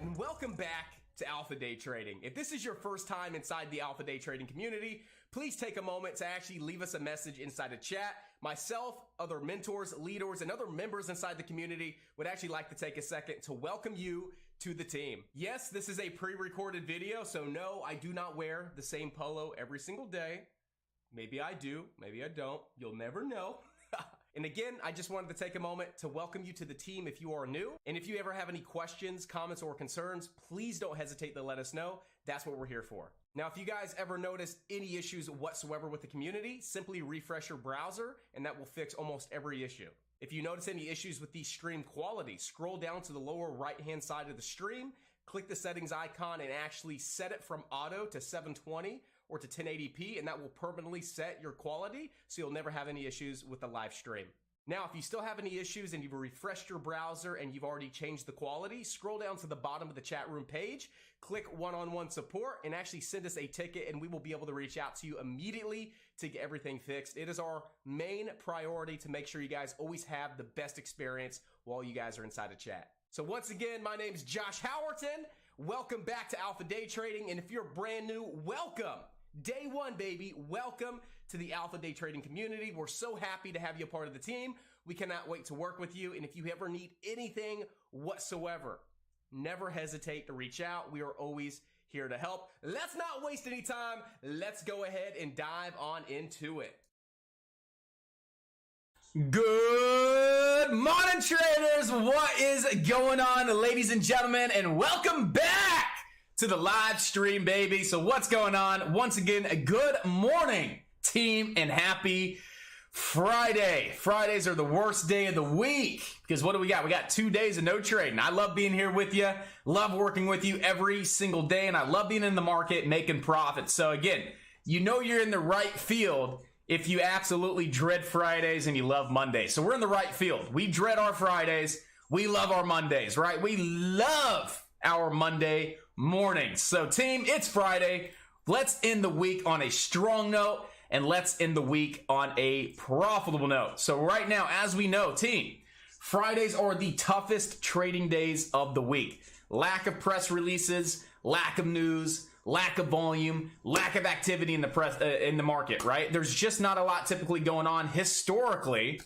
And welcome back to Alpha Day Trading. If this is your first time inside the Alpha Day Trading community, please take a moment to actually leave us a message inside the chat. Myself, other mentors, leaders, and other members inside the community would actually like to take a second to welcome you to the team. Yes, this is a pre-recorded video, so no, I do not wear the same polo every single day. Maybe I do, maybe I don't. You'll never know. And again, I just wanted to take a moment to welcome you to the team if you are new. And if you ever have any questions, comments, or concerns, please don't hesitate to let us know. That's what we're here for. Now, if you guys ever notice any issues whatsoever with the community, simply refresh your browser and that will fix almost every issue. If you notice any issues with the stream quality, scroll down to the lower right-hand side of the stream, click the settings icon and actually set it from auto to 720 or to 1080p, and that will permanently set your quality so you'll never have any issues with the live stream. Now, if you still have any issues and you've refreshed your browser and you've already changed the quality, scroll down to the bottom of the chat room page, click one-on-one support, and actually send us a ticket, and we will be able to reach out to you immediately to get everything fixed. It is our main priority to make sure you guys always have the best experience while you guys are inside the chat. So once again, my name is Josh Howerton. Welcome back to Alpha Day Trading, and if you're brand new, welcome. Day one, baby. Welcome to the Alpha Day Trading community. We're so happy to have you a part of the team. We cannot wait to work with you. And if you ever need anything whatsoever, never hesitate to reach out. We are always here to help. Let's not waste any time. Let's go ahead and dive on into it. Good morning, traders. What is going on, ladies and gentlemen? And welcome back to the live stream, baby. So what's going on? Once again, a good morning, team, and happy Friday. Fridays are the worst day of the week because what do we got? We got 2 days of no trading. I love being here with you, love working with you every single day, and I love being in the market making profits. So again, you know you're in the right field if you absolutely dread Fridays and you love Mondays. So we're in the right field. We dread our Fridays. We love our Mondays, right? We love our Monday mornings. So team, it's Friday. Let's end the week on a strong note and let's end the week on a profitable note. So right now, as we know, team, Fridays are the toughest trading days of the week. Lack of press releases, lack of news, lack of volume, lack of activity in the market, right? There's just not a lot typically going on historically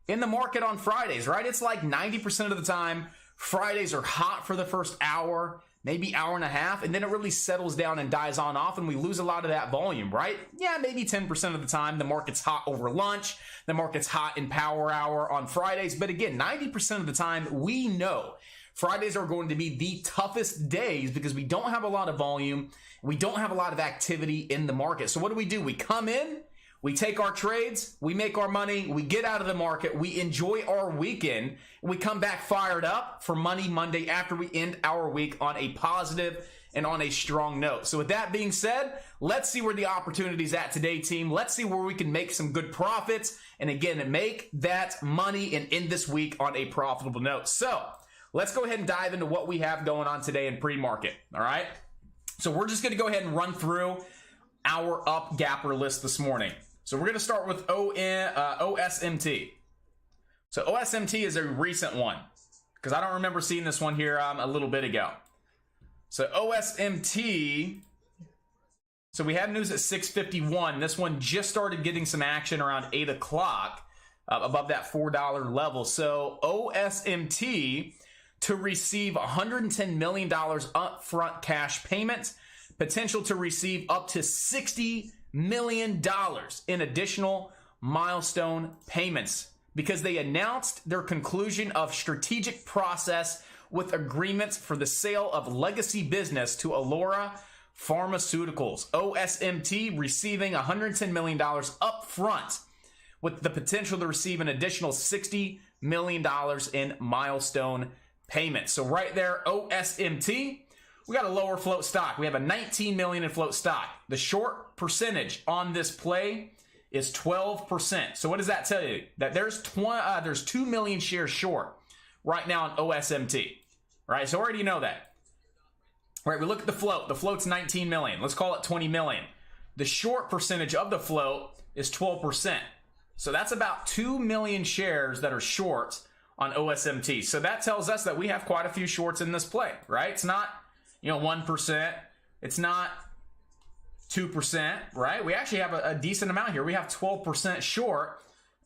in the market on Fridays, right? It's like 90% of the time, Fridays are hot for the first hour, maybe hour and a half, and then it really settles down and dies on off, and we lose a lot of that volume, right? Yeah, maybe 10% of the time, the market's hot over lunch, the market's hot in power hour on Fridays, but again, 90% of the time, we know Fridays are going to be the toughest days because we don't have a lot of volume, we don't have a lot of activity in the market. So what do? We come in, we take our trades, we make our money, we get out of the market, we enjoy our weekend, and we come back fired up for Money Monday after we end our week on a positive and on a strong note. So with that being said, let's see where the opportunity's at today, team. Let's see where we can make some good profits, and again, make that money and end this week on a profitable note. So let's go ahead and dive into what we have going on today in pre-market, all right? So we're just gonna go ahead and run through our up gapper list this morning. So we're going to start with OSMT. So OSMT is a recent one because I don't remember seeing this one here a little bit ago. So OSMT, so we had news at 651. This one just started getting some action around 8 o'clock above that $4 level. So OSMT to receive $110 million upfront cash payment, potential to receive up to $60 million in additional milestone payments because they announced their conclusion of strategic process with agreements for the sale of legacy business to Allura Pharmaceuticals, OSMT receiving $110 million up front with the potential to receive an additional $60 million in milestone payments. So right there, OSMT, we got a lower float stock. We have a 19 million in float stock. The short percentage on this play is 12%. So what does that tell you? That there's 2 million shares short right now on OSMT. Right? So already you know that. All right, we look at the float. The float's 19 million. Let's call it 20 million. The short percentage of the float is 12%. So that's about 2 million shares that are short on OSMT. So that tells us that we have quite a few shorts in this play, right? It's not, 1%. It's not 2%, right? We actually have a decent amount here. We have 12% short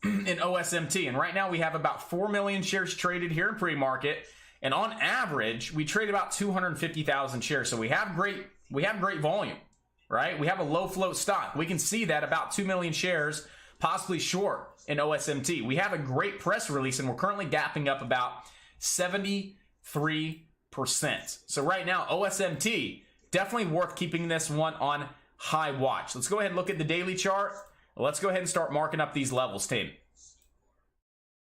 in OSMT. And right now we have about 4 million shares traded here in pre-market. And on average, we trade about 250,000 shares. So we have great volume, right? We have a low float stock. We can see that about 2 million shares possibly short in OSMT. We have a great press release, and we're currently gapping up about 73%. So right now, OSMT, definitely worth keeping this one on high watch. Let's go ahead and look at the daily chart. Let's go ahead and start marking up these levels, team.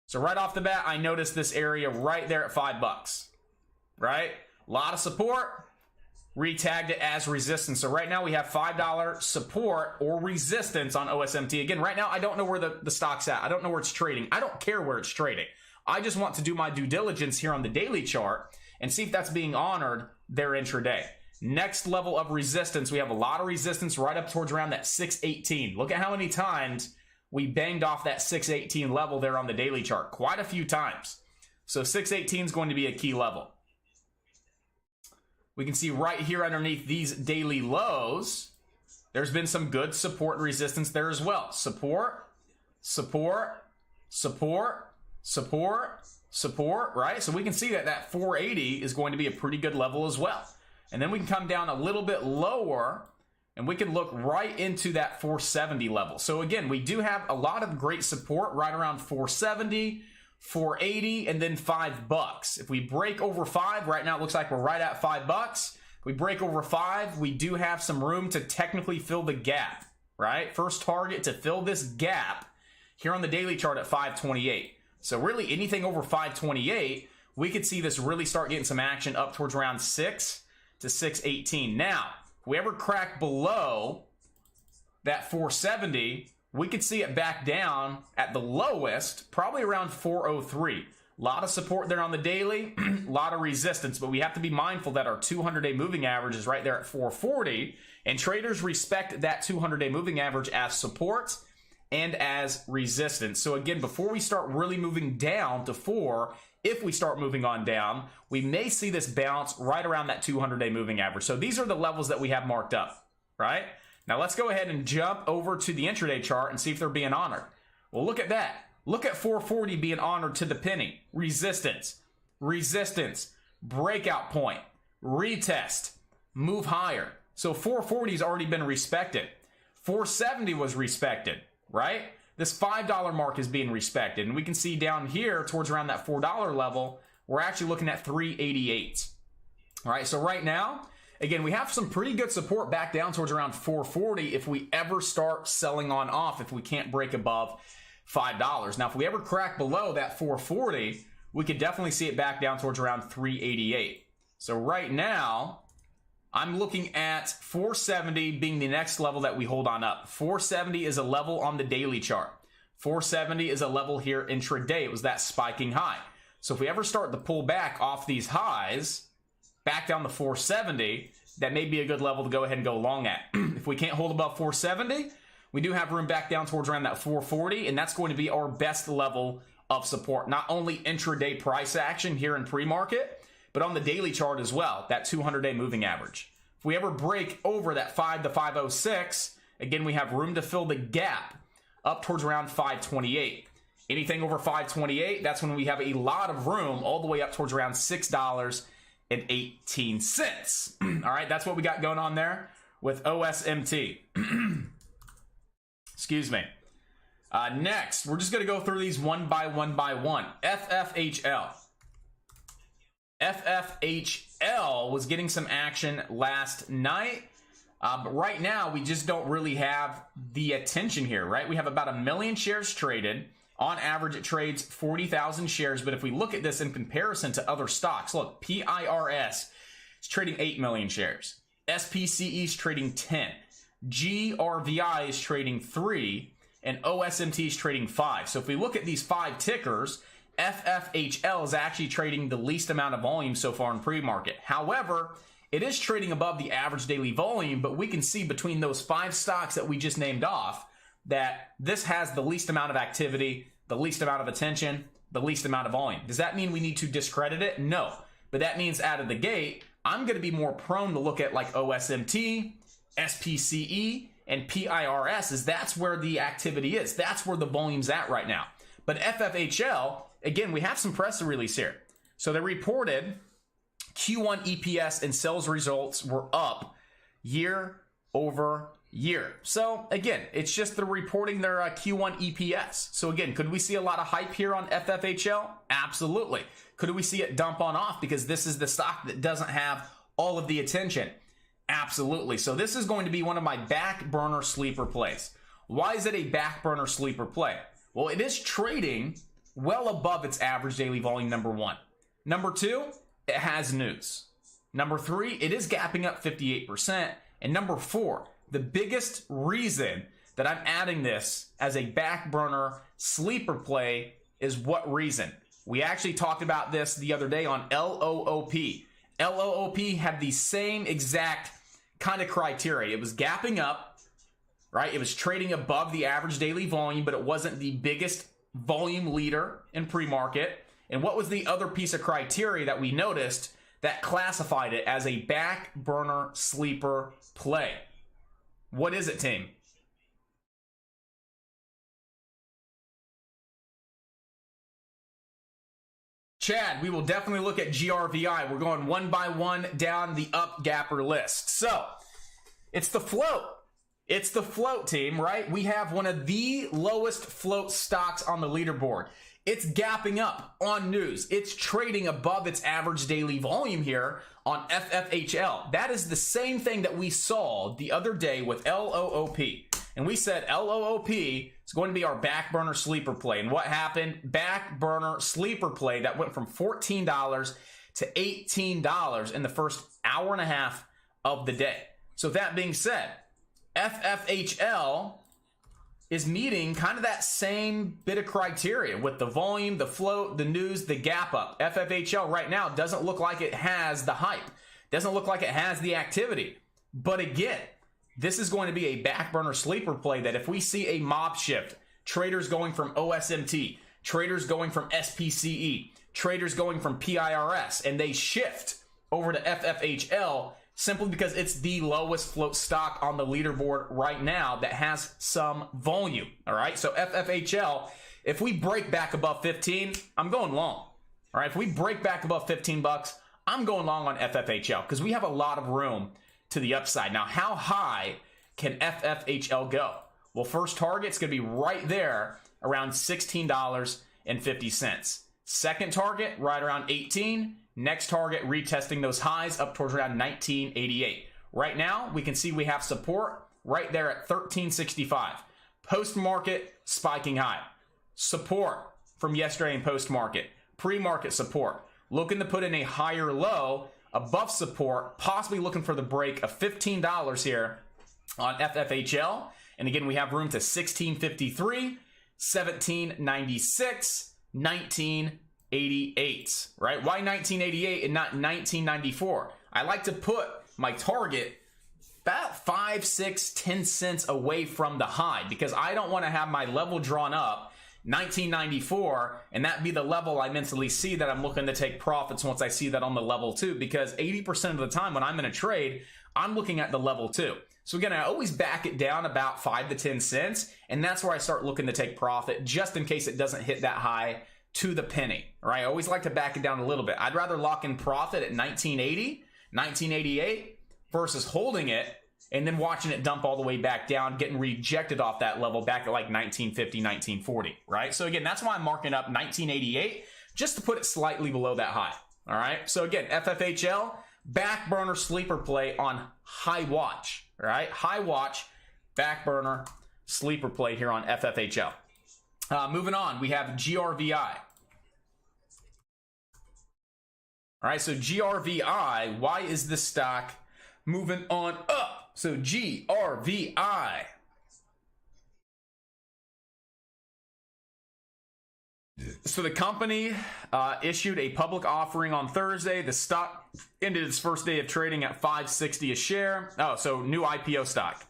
So right off the bat, I noticed this area right there at $5, right? A lot of support. Retagged it as resistance. So right now we have $5 support or resistance on OSMT. Again, right now I don't know where the stock's at. I don't know where it's trading. I don't care where it's trading. I just want to do my due diligence here on the daily chart and see if that's being honored there intraday. Next level of resistance, we have a lot of resistance right up towards around that 618. Look at how many times we banged off that 618 level there on the daily chart. Quite a few times. So 618 is going to be a key level. We can see right here underneath these daily lows, there's been some good support and resistance there as well. Support, support, support, support, support, right? So we can see that that 480 is going to be a pretty good level as well. And then we can come down a little bit lower and we can look right into that 470 level. So again, we do have a lot of great support right around 470, 480, and then $5. If we break over 5, right now it looks like we're right at $5. If we break over 5, we do have some room to technically fill the gap, right? First target to fill this gap here on the daily chart at 528. So really anything over 528, we could see this really start getting some action up towards around 6 to 618. Now, if we ever crack below that 470, we could see it back down at the lowest, probably around 403. A lot of support there on the daily, a lot of resistance, but we have to be mindful that our 200-day moving average is right there at 440, and traders respect that 200-day moving average as support and as resistance. So again, before we start really moving down to 4, if we start moving on down, we may see this bounce right around that 200-day moving average. So these are the levels that we have marked up, right? Now let's go ahead and jump over to the intraday chart and see if they're being honored. Well, look at that. Look at 440 being honored to the penny. Resistance, resistance, breakout point, retest, move higher. So 440 has already been respected. 470 was respected, right? This $5 mark is being respected. And we can see down here towards around that $4 level, we're actually looking at 388. All right, so right now, again, we have some pretty good support back down towards around 440 if we ever start selling on off, if we can't break above $5. Now, if we ever crack below that 440, we could definitely see it back down towards around 388. So right now, I'm looking at 470 being the next level that we hold on up. 470 is a level on the daily chart. 470 is a level here intraday. It was that spiking high. So if we ever start to pull back off these highs, back down to 470, that may be a good level to go ahead and go long at. If we can't hold above 470, we do have room back down towards around that 440, and that's going to be our best level of support. Not only intraday price action here in pre-market, but on the daily chart as well, that 200-day moving average. If we ever break over that 5 to 506, again, we have room to fill the gap up towards around 528. Anything over 528, that's when we have a lot of room all the way up towards around $6.18. All right, that's what we got going on there with OSMT. Excuse me. Next, we're just going to go through these one by one. FFHL. FFHL was getting some action last night. But right now, we just don't really have the attention here, right? We have about 1 million shares traded. On average, it trades 40,000 shares. But if we look at this in comparison to other stocks, look, PIRS is trading 8 million shares. SPCE is trading 10. GRVI is trading 3. And OSMT is trading 5. So if we look at these 5 tickers, FFHL is actually trading the least amount of volume so far in pre-market. However, it is trading above the average daily volume, but we can see between those 5 stocks that we just named off that this has the least amount of activity, the least amount of attention, the least amount of volume. Does that mean we need to discredit it? No. But that means out of the gate, I'm going to be more prone to look at like OSMT, SPCE, and PIRS, as that's where the activity is. That's where the volume's at right now. But FFHL, again, we have some press release here. So they reported Q1 EPS and sales results were up year over year. So again, it's just they're reporting their Q1 EPS. So again, could we see a lot of hype here on FFHL? Absolutely. Could we see it dump on off because this is the stock that doesn't have all of the attention? Absolutely. So this is going to be one of my back burner sleeper plays. Why is it a back burner sleeper play? Well, it is trading well above its average daily volume, number 1. Number 2, it has news. Number 3, it is gapping up 58%. And number 4, the biggest reason that I'm adding this as a back burner sleeper play is what reason? We actually talked about this the other day on LOOP. LOOP had the same exact kind of criteria. It was gapping up, right? It was trading above the average daily volume, but it wasn't the biggest volume leader in pre-market. And what was the other piece of criteria that we noticed that classified it as a back burner sleeper play? What is it, team? Chad, we will definitely look at GRVI. We're going one by one down the up gapper list. So, it's the float. It's the float, team, right? We have one of the lowest float stocks on the leaderboard. It's gapping up on news. It's trading above its average daily volume here on FFHL. That is the same thing that we saw the other day with LOOP. And we said LOOP is going to be our back burner sleeper play. And what happened? Back burner sleeper play that went from $14 to $18 in the first hour and a half of the day. So that being said, FFHL is meeting kind of that same bit of criteria with the volume, the float, the news, the gap up. FFHL right now doesn't look like it has the hype. Doesn't look like it has the activity. But again, this is going to be a back burner sleeper play that if we see a mob shift, traders going from OSMT, traders going from SPCE, traders going from PIRS, and they shift over to FFHL simply because it's the lowest float stock on the leaderboard right now that has some volume. All right, so FFHL, if we break back above 15, I'm going long. All right, if we break back above 15 bucks, I'm going long on FFHL because we have a lot of room to the upside. Now, how high can FFHL go? Well, first target's going to be right there around $16.50. Second target, right around 18. Next target, retesting those highs up towards around 1988. Right now, we can see we have support right there at 1365. Post-market, spiking high. Support from yesterday in post-market. Pre-market support. Looking to put in a higher low above support, possibly looking for the break of $15 here on FFHL. And again, we have room to 1653, 1796, 1988, right? Why 1988 and not 1994? I like to put my target about 5, 6, 10 cents away from the high because I don't want to have my level drawn up 1994 and that be the level I mentally see that I'm looking to take profits once I see that on the level 2, because 80% of the time when I'm in a trade, I'm looking at the level 2. So again, I always back it down about 5 to 10 cents, and that's where I start looking to take profit just in case it doesn't hit that high to the penny. All right, I always like to back it down a little bit. I'd rather lock in profit at 1980, 1988 versus holding it and then watching it dump all the way back down, getting rejected off that level back at like 1950, 1940, right? So again, that's why I'm marking up 1988, just to put it slightly below that high, all right? So again, FFHL, back burner sleeper play on high watch. right? High watch, back burner, sleeper play here on FFHL. Moving on, we have GRVI. All right, so GRVI, why is this stock moving on up? So GRVI. So the company issued a public offering on Thursday. The stock ended its first day of trading at $5.60 a share. Oh, so new IPO stock.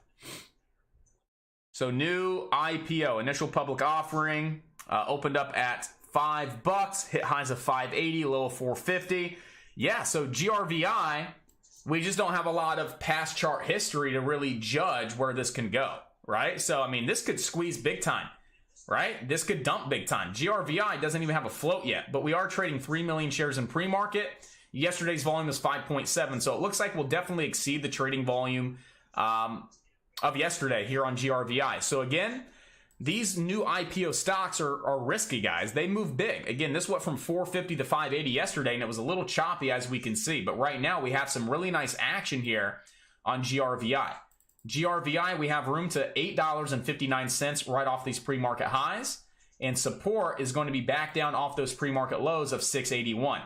So new IPO, initial public offering, opened up at $5, hit highs of $5.80, low of $4.50. Yeah, so GRVI, we just don't have a lot of past chart history to really judge where this can go, right? So, I mean, this could squeeze big time, right? This could dump big time. GRVI doesn't even have a float yet, but we are trading 3 million shares in pre-market. Yesterday's volume was 5.7, so it looks like we'll definitely exceed the trading volume of yesterday here on GRVI. So again, these new IPO stocks are risky, guys. They move big. Again, this went from 450 to 580 yesterday, and it was a little choppy, as we can see. But right now, we have some really nice action here on GRVI. GRVI, we have room to $8.59 right off these pre-market highs, and support is going to be back down off those pre-market lows of $6.81.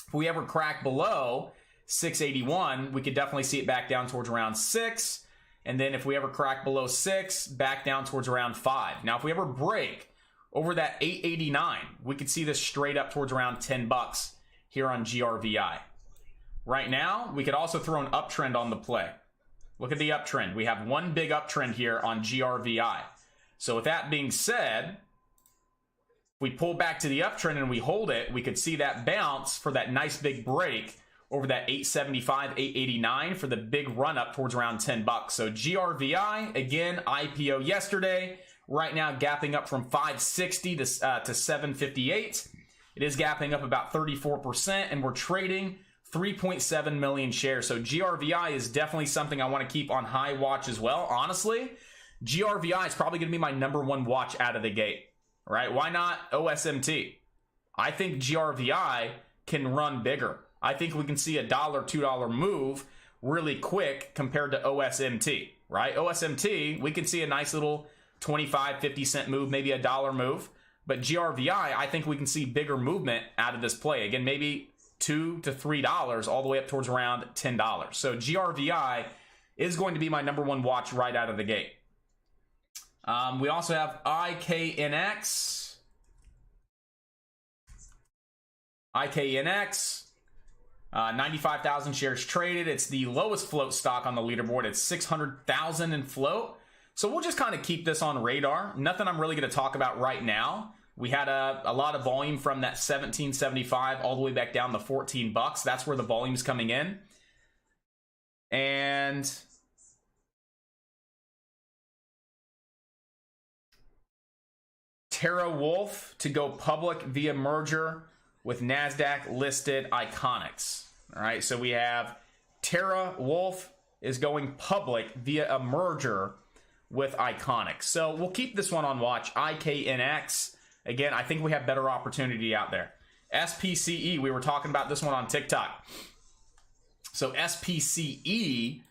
If we ever crack below $6.81, we could definitely see it back down towards around $6. And then if we ever crack below $6, back down towards around $5. Now, if we ever break over that $8.89, we could see this straight up towards around $10 here on GRVI. Right now, we could also throw an uptrend on the play. Look at the uptrend. We have one big uptrend here on GRVI. So with that being said, if we pull back to the uptrend and we hold it, we could see that bounce for that nice big break over that 875, 889 for the big run up towards around $10. So GRVI, again, IPO yesterday, right now gapping up from 560 to 758. It is gapping up about 34%, and we're trading 3.7 million shares. So GRVI is definitely something I want to keep on high watch as well. Honestly, GRVI is probably going to be my #1 watch out of the gate, right? Why not OSMT? I think GRVI can run bigger. I think we can see a $1, $2 move really quick compared to OSMT, right? OSMT, we can see a nice little 25, 50 cent move, maybe a $1 move. But GRVI, I think we can see bigger movement out of this play. Again, maybe $2 to $3 all the way up towards around $10. So GRVI is going to be my #1 watch right out of the gate. We also have IKNX. IKNX. 95,000 shares traded. It's the lowest float stock on the leaderboard. It's 600,000 in float. So we'll just kind of keep this on radar. Nothing I'm really going to talk about right now. We had a lot of volume from that 1775 all the way back down to $14. That's where the volume's coming in. And TeraWulf to go public via merger with NASDAQ listed Iconics. All right, so we have TeraWulf is going public via a merger with Iconics. So we'll keep this one on watch. IKNX, again, I think we have better opportunity out there. SPCE, we were talking about this one on TikTok. So SPCE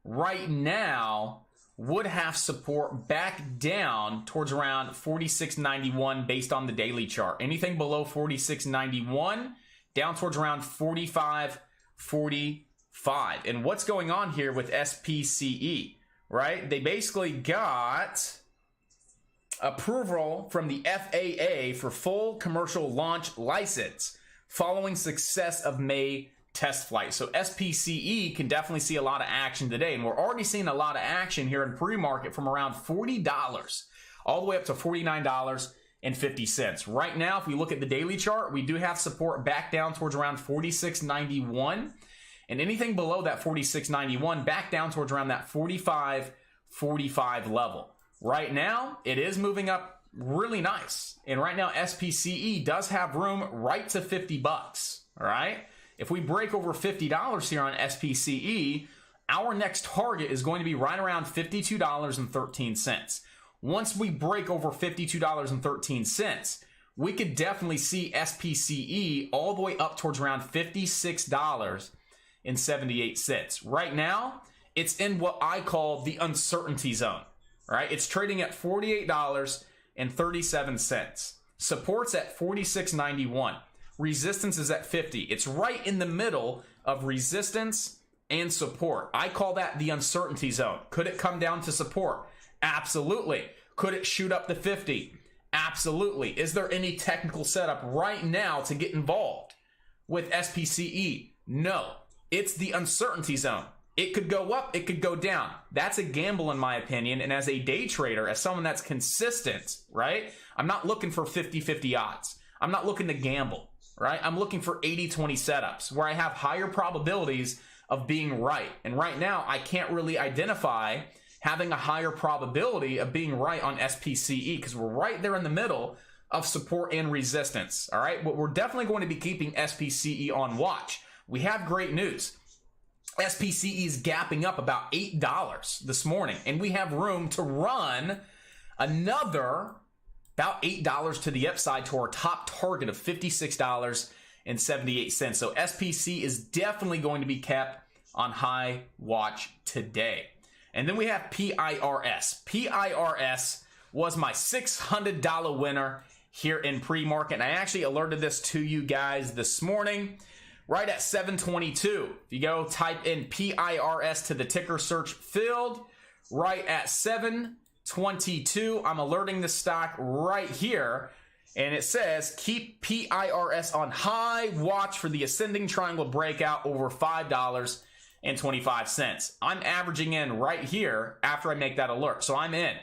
right now would have support back down towards around 46.91 based on the daily chart. Anything below 46.91 down towards around 45.45. And what's going on here with SPCE, right? They basically got approval from the FAA for full commercial launch license following success of May test flight. So SPCE can definitely see a lot of action today, and we're already seeing a lot of action here in pre-market from around $40 all the way up to $49.50. Right now, if we look at the daily chart, we do have support back down towards around 46.91, and anything below that 46.91 back down towards around that 45.45 level. Right now, it is moving up really nice, and right now SPCE does have room right to $50. All right. If we break over $50 here on SPCE, our next target is going to be right around $52.13. Once we break over $52.13, we could definitely see SPCE all the way up towards around $56.78. Right now, It's in what I call the uncertainty zone, right? It's trading at $48.37. Support's at $46.91. Resistance is at 50. It's right in the middle of resistance and support. I call that the uncertainty zone. Could it come down to support? Absolutely. Could it shoot up to 50? Absolutely. Is there any technical setup right now to get involved with SPCE? No. It's the uncertainty zone. It could go up, it could go down. That's a gamble in my opinion. And as a day trader, as someone that's consistent, right? I'm not looking for 50-50 odds. I'm not looking to gamble, right? I'm looking for 80-20 setups where I have higher probabilities of being right. And right now, I can't really identify having a higher probability of being right on SPCE because we're right there in the middle of support and resistance, all right? But we're definitely going to be keeping SPCE on watch. We have great news. SPCE is gapping up about $8 this morning, and we have room to run another about $8 to the upside to our top target of $56.78. So SPC is definitely going to be kept on high watch today. And then we have PIRS. PIRS was my $600 winner here in pre-market. And I actually alerted this to you guys this morning, right at 7:22. If you go type in PIRS to the ticker search field, right at 7:22, I'm alerting the stock right here. And it says, keep PIRS on high watch for the ascending triangle breakout over $5.25. I'm averaging in right here after I make that alert. So I'm in,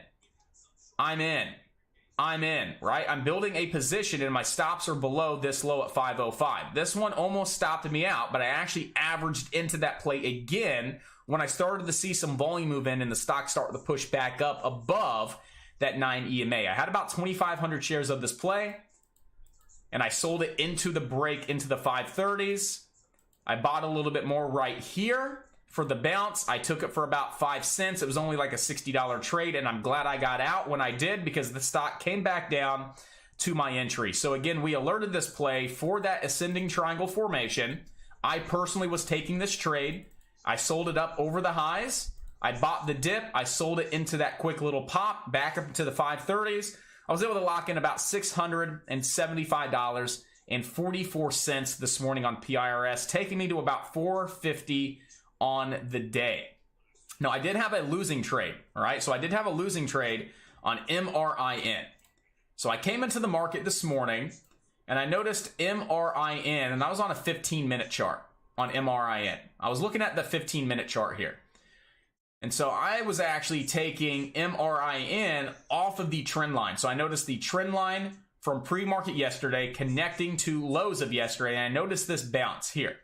right? I'm building a position and my stops are below this low at 505. This one almost stopped me out, but I actually averaged into that play again when I started to see some volume move in and the stock started to push back up above that 9 EMA. I had about 2,500 shares of this play and I sold it into the break into the 530s. I bought a little bit more right here for the bounce. I took it for about 5 cents. It was only like a $60 trade, and I'm glad I got out when I did because the stock came back down to my entry. So again, we alerted this play for that ascending triangle formation. I personally was taking this trade. I sold it up over the highs. I bought the dip. I sold it into that quick little pop back up to the 530s. I was able to lock in about $675.44 this morning on PIRS, taking me to about $450 on the day. Now, I did have a losing trade, all right? So I did have a losing trade on MRIN. So I came into the market this morning and I noticed MRIN, and I was on a 15-minute chart on MRIN. I was looking at the 15-minute chart here. And so I was actually taking MRIN off of the trend line. So I noticed the trend line from pre-market yesterday connecting to lows of yesterday, and I noticed this bounce here.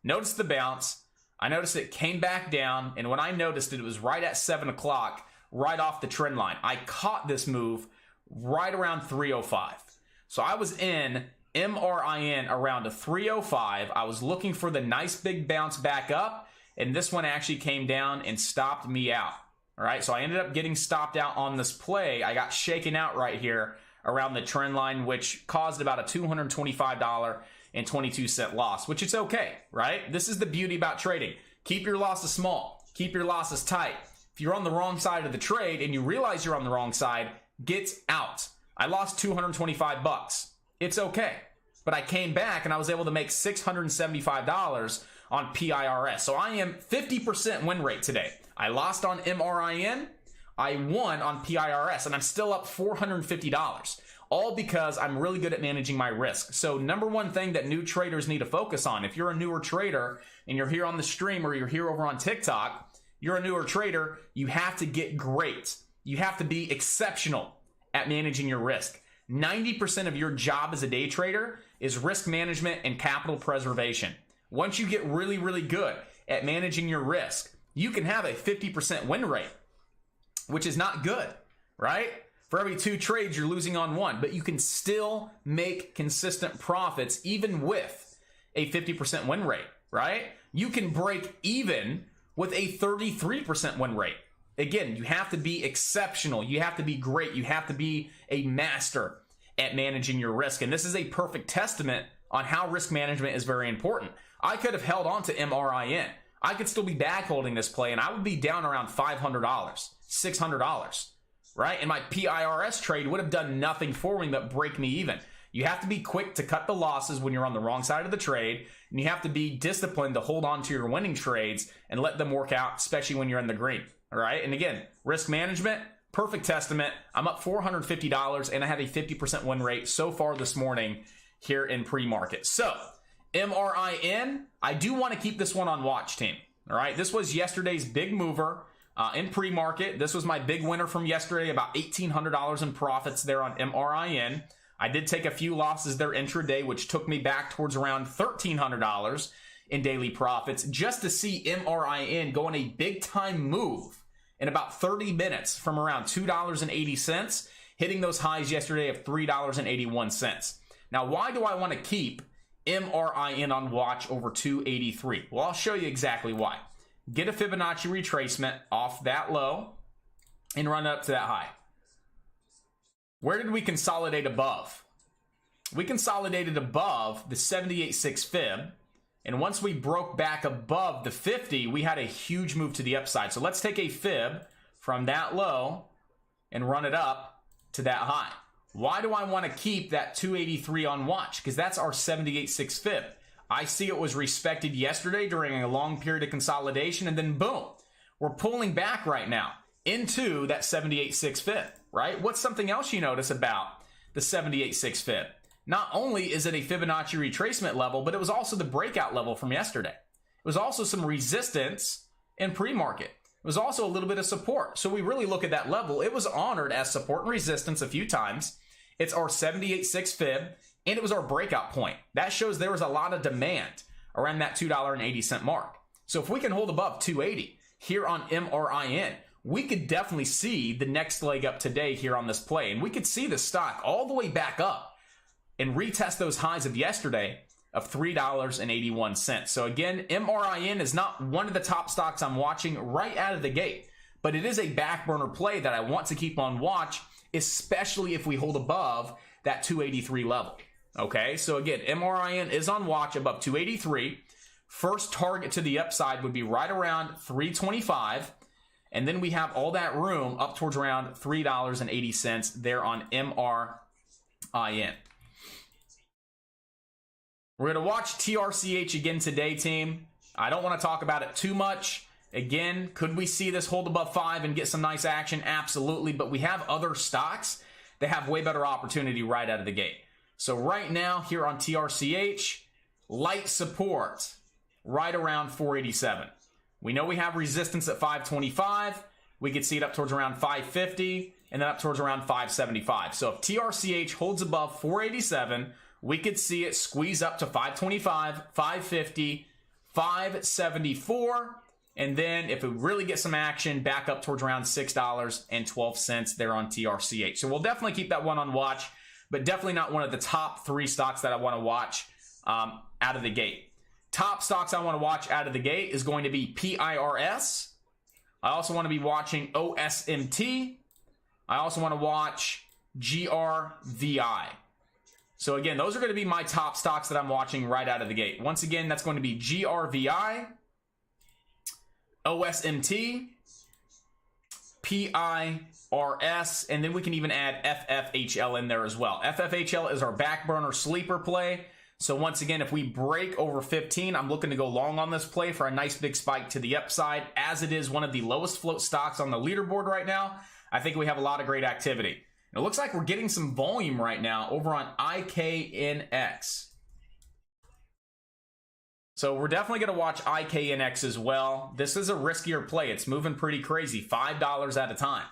Notice the bounce. I noticed it came back down, and when I noticed it, it was right at 7 o'clock, right off the trend line. I caught this move right around 305. So I was in MRIN around a 305. I was looking for the nice big bounce back up, and this one actually came down and stopped me out. All right, so I ended up getting stopped out on this play. I got shaken out right here around the trend line, which caused about a $225.22 loss, which is okay, right? This is the beauty about trading. Keep your losses small. Keep your losses tight. If you're on the wrong side of the trade and you realize you're on the wrong side, get out. I lost $225. It's okay. But I came back and I was able to make $675 on PIRS. So I am 50% win rate today. I lost on MRIN. I won on PIRS, and I'm still up $450, all because I'm really good at managing my risk. So number one thing that new traders need to focus on, if you're a newer trader and you're here on the stream or you're here over on TikTok, you're a newer trader, you have to get great. You have to be exceptional at managing your risk. 90% of your job as a day trader is risk management and capital preservation. Once you get really, really good at managing your risk, you can have a 50% win rate, which is not good, right? For every 2 trades, you're losing on 1, but you can still make consistent profits even with a 50% win rate, right? You can break even with a 33% win rate. Again, you have to be exceptional. You have to be great. You have to be a master at managing your risk. And this is a perfect testament on how risk management is very important. I could have held on to MRIN. I could still be back holding this play, and I would be down around $500, $600, right? And my PIRS trade would have done nothing for me but break me even. You have to be quick to cut the losses when you're on the wrong side of the trade, and you have to be disciplined to hold on to your winning trades and let them work out, especially when you're in the green, all right? And again, risk management, perfect testament. I'm up $450, and I have a 50% win rate so far this morning here in pre-market. So, MRIN, I do want to keep this one on watch, team, all right? This was yesterday's big mover in pre-market. This was my big winner from yesterday, about $1,800 in profits there on MRIN. I did take a few losses there intraday, which took me back towards around $1,300 in daily profits, just to see MRIN go on a big time move in about 30 minutes from around $2.80, hitting those highs yesterday of $3.81. Now, why do I want to keep MRIN on watch over 283? Well, I'll show you exactly why. Get a Fibonacci retracement off that low and run up to that high. Where did we consolidate above? We consolidated above the 78.6 fib, and once we broke back above the 50, we had a huge move to the upside. So let's take a fib from that low and run it up to that high. Why do I want to keep that 283 on watch? Because that's our 78.6 fib. I see it was respected yesterday during a long period of consolidation, and then boom, we're pulling back right now into that 78.6 fib, right? What's something else you notice about the 78.6 fib? Not only is it a Fibonacci retracement level, but it was also the breakout level from yesterday. It was also some resistance in pre-market. It was also a little bit of support. So we really look at that level. It was honored as support and resistance a few times. It's our 78.6 fib, and it was our breakout point. That shows there was a lot of demand around that $2.80 mark. So if we can hold above 280 here on MRIN, we could definitely see the next leg up today here on this play. And we could see the stock all the way back up and retest those highs of yesterday of $3.81. So again, MRIN is not one of the top stocks I'm watching right out of the gate, but it is a back burner play that I want to keep on watch, especially if we hold above that 283 level. Okay, so again, MRIN is on watch above 283. First target to the upside would be right around 325. And then we have all that room up towards around $3.80 there on MRIN. We're going to watch TRCH again today, team. I don't want to talk about it too much. Again, could we see this hold above 5 and get some nice action? Absolutely. But we have other stocks that have way better opportunity right out of the gate. So right now here on TRCH, light support right around 487. We know we have resistance at 525. We could see it up towards around 550 and then up towards around 575. So if TRCH holds above 487, we could see it squeeze up to 525, 550, 574. And then if we really get some action, back up towards around $6.12 there on TRCH. So we'll definitely keep that one on watch, but definitely not one of the top 3 stocks that I want to watch out of the gate. Top stocks I want to watch out of the gate is going to be PIRS. I also want to be watching OSMT. I also want to watch GRVI. So again, those are going to be my top stocks that I'm watching right out of the gate. Once again, that's going to be GRVI, OSMT, PIRS, and then we can even add FFHL in there as well. FFHL is our back burner sleeper play. So once again, if we break over 15, I'm looking to go long on this play for a nice big spike to the upside. As it is one of the lowest float stocks on the leaderboard right now, I think we have a lot of great activity. It looks like we're getting some volume right now over on IKNX. So we're definitely going to watch IKNX as well. This is a riskier play. It's moving pretty crazy, $5 at a time.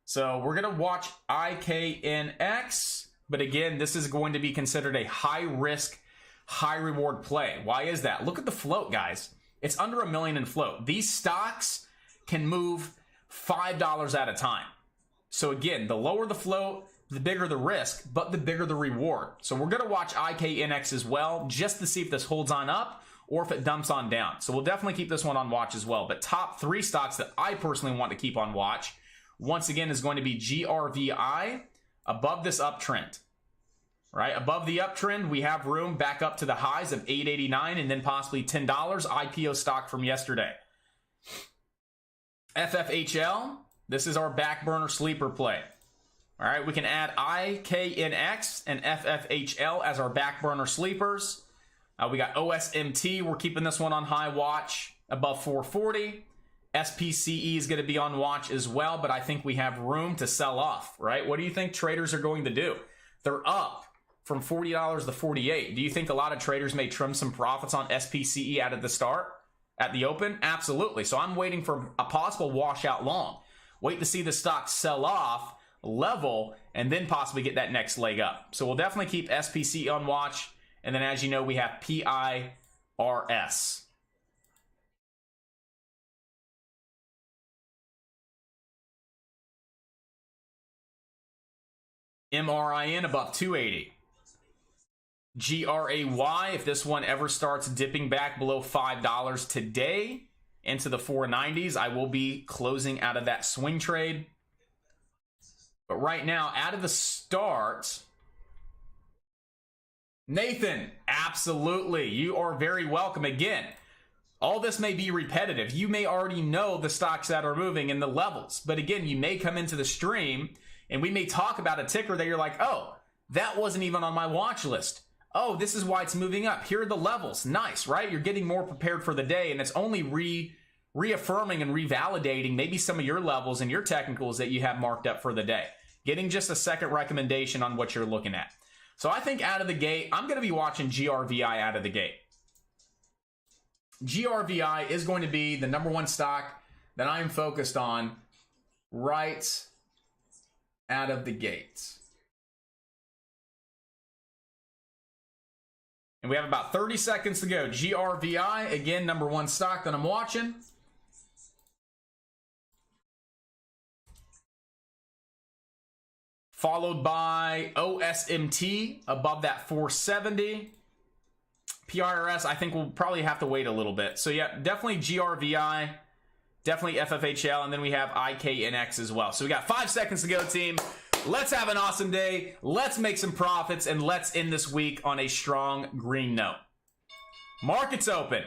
So we're going to watch IKNX. But again, this is going to be considered a high risk, high reward play. Why is that? Look at the float, guys. It's under $1 million in float. These stocks can move $5 at a time. So again, the lower the float, the bigger the risk, but the bigger the reward. So we're going to watch IKNX as well, just to see if this holds on up or if it dumps on down. So we'll definitely keep this one on watch as well. But top 3 stocks that I personally want to keep on watch, once again, is going to be GRVI above this uptrend, right? Above the uptrend, we have room back up to the highs of $8.89 and then possibly $10. IPO stock from yesterday. FFHL, this is our back burner sleeper play. All right, we can add IKNX and FFHL as our back burner sleepers. We got OSMT, we're keeping this one on high watch above 440. SPCE is going to be on watch as well, but I think we have room to sell off, right? What do you think traders are going to do? They're up from $40 to $48. Do you think a lot of traders may trim some profits on SPCE at the start, at the open? Absolutely. So I'm waiting for a possible washout long. Wait to see the stock sell off, level, and then possibly get that next leg up. So we'll definitely keep SPCE on watch. And then as you know, we have PIRS. MRIN above 280. GRAY, if this one ever starts dipping back below $5 today into the 490s, I will be closing out of that swing trade. But right now, out of the start, Nathan, absolutely. You are very welcome. Again, all this may be repetitive. You may already know the stocks that are moving and the levels. But again, you may come into the stream and we may talk about a ticker that you're like, oh, that wasn't even on my watch list. Oh, this is why it's moving up. Here are the levels. Nice, right? You're getting more prepared for the day, and it's only reaffirming and revalidating maybe some of your levels and your technicals that you have marked up for the day. Getting just a second recommendation on what you're looking at. So I think out of the gate, I'm going to be watching GRVI out of the gate. GRVI is going to be the #1 stock that I am focused on right out of the gate. And we have about 30 seconds to go. GRVI, again, #1 stock that I'm watching. Followed by OSMT above that 470. PIRS, I think we'll probably have to wait a little bit. So yeah, definitely GRVI, definitely FFHL, and then we have IKNX as well. So we got 5 seconds to go, team. Let's have an awesome day. Let's make some profits, and let's end this week on a strong green note. Markets open.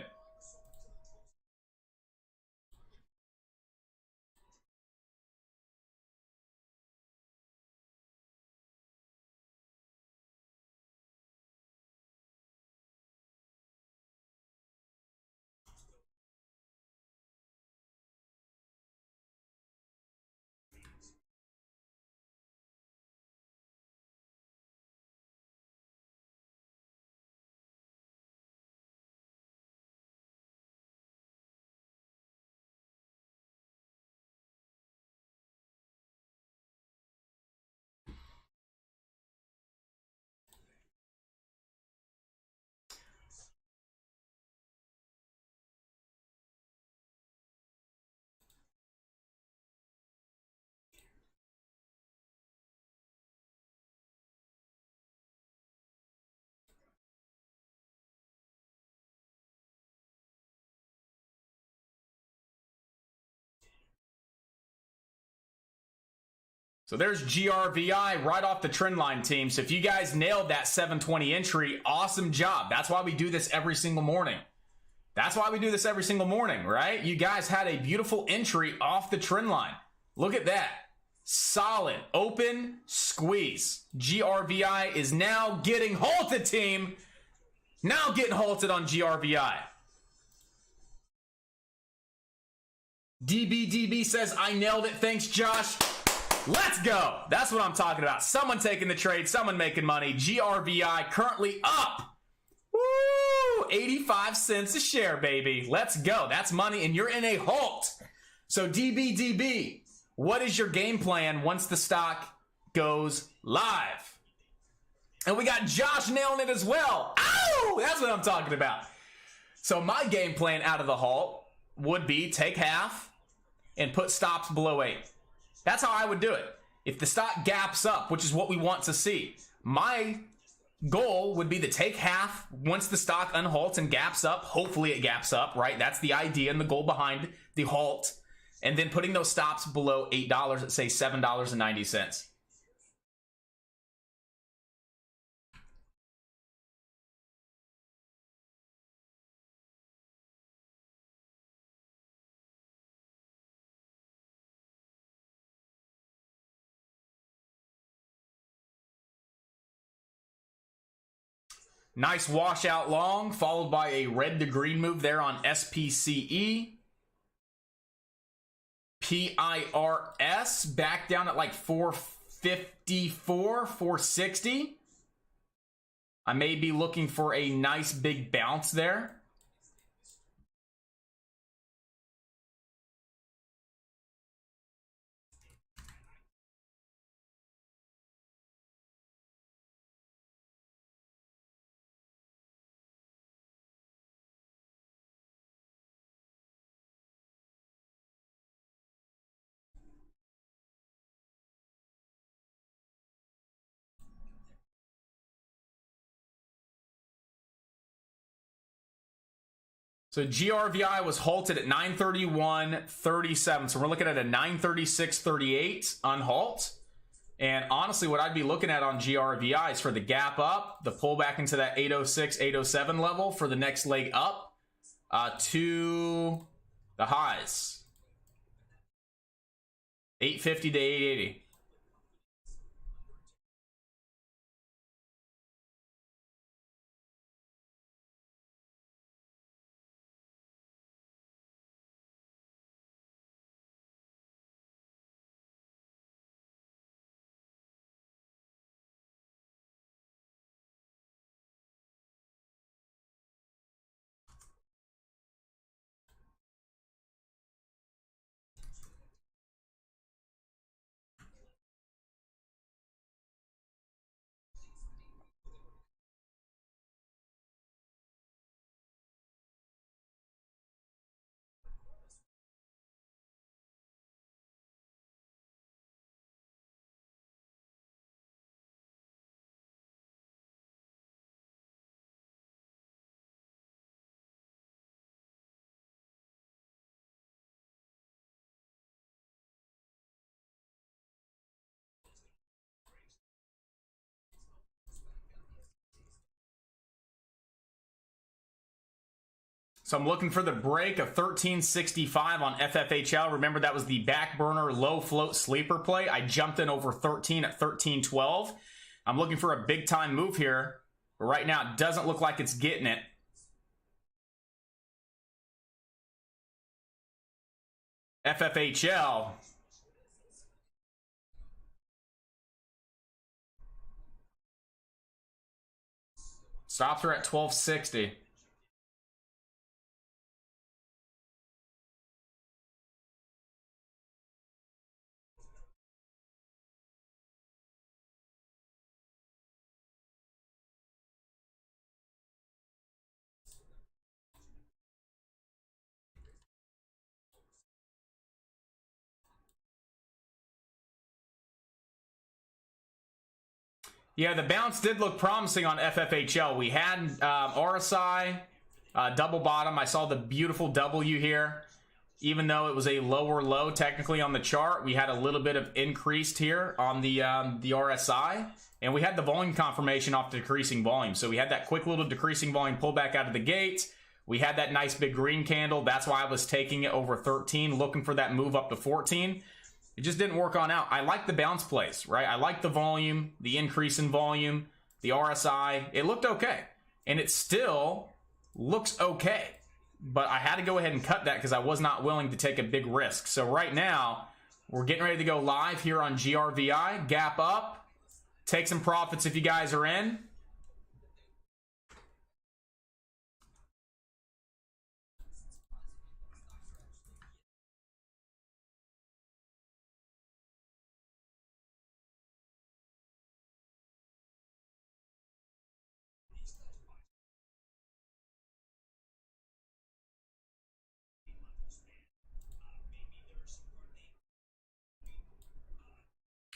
So there's GRVI right off the trend line, team. So if you guys nailed that 720 entry, awesome job. That's why we do this every single morning. That's why we do this every single morning, right? You guys had a beautiful entry off the trend line. Look at that. Solid, open, squeeze. GRVI is now getting halted, team. Now getting halted on GRVI. DBDB says, I nailed it. Thanks, Josh. Let's go. That's what I'm talking about. Someone taking the trade, someone making money. GRVI currently up. Woo! 85 cents a share, baby. Let's go. That's money, and you're in a halt. So DBDB, what is your game plan once the stock goes live? And we got Josh nailing it as well. Ow! That's what I'm talking about. So my game plan out of the halt would be take half and put stops below 8. That's how I would do it. If the stock gaps up, which is what we want to see, my goal would be to take half once the stock unhalts and gaps up. Hopefully it gaps up, right? That's the idea and the goal behind the halt. And then putting those stops below $8 at, say, $7.90. Nice washout long, followed by a red to green move there on SPCE. PIRS back down at like 454, 460. I may be looking for a nice big bounce there. So GRVI was halted at 931.37. So we're looking at a 936.38 unhalt. And honestly, what I'd be looking at on GRVI is for the gap up, the pullback into that 806, 807 level for the next leg up to the highs. 850 to 880. So I'm looking for the break of 1365 on FFHL. Remember, that was the back burner low float sleeper play. I jumped in over 13 at 1312. I'm looking for a big time move here, but right now it doesn't look like it's getting it. FFHL. Stops her at 1260. Yeah, the bounce did look promising on FFHL. We had RSI, double bottom. I saw the beautiful W here. Even though it was a lower low technically on the chart, we had a little bit of increased here on the RSI. And we had the volume confirmation off the decreasing volume. So we had that quick little decreasing volume pullback out of the gate. We had that nice big green candle. That's why I was taking it over 13, looking for that move up to 14. It just didn't work on out. I like the bounce plays, right? I like the volume, the increase in volume, the RSI. It looked okay. And it still looks okay. But I had to go ahead and cut that because I was not willing to take a big risk. So right now, we're getting ready to go live here on GRVI. Gap up. Take some profits if you guys are in.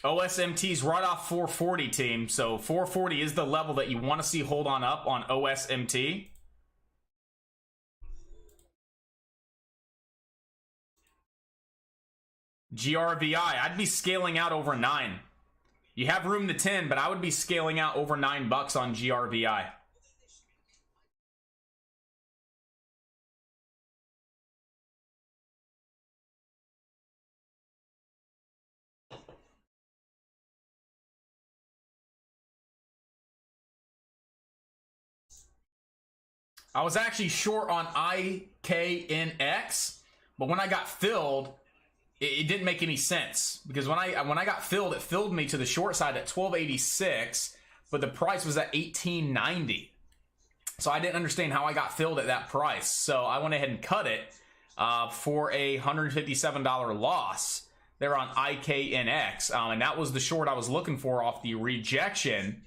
OSMT's right off 440, team. So 440 is the level that you want to see hold on up on OSMT. GRVI, I'd be scaling out over 9. You have room to 10, but I would be scaling out over $9 on GRVI. I was actually short on IKNX, but when I got filled, it didn't make any sense, because when I got filled, it filled me to the short side at 1286, but the price was at 1890. So I didn't understand how I got filled at that price. So I went ahead and cut it for a $157 loss there on IKNX. And that was the short I was looking for off the rejection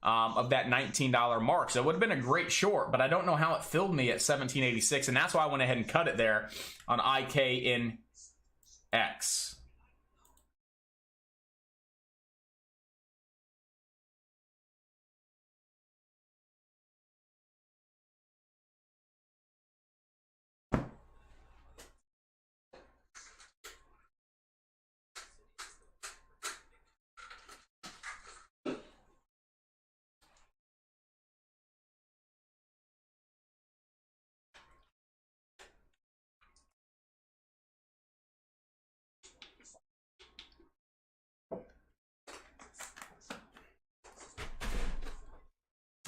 of that $19 mark. So it would have been a great short, but I don't know how it filled me at 1786. And that's why I went ahead and cut it there on IKNX.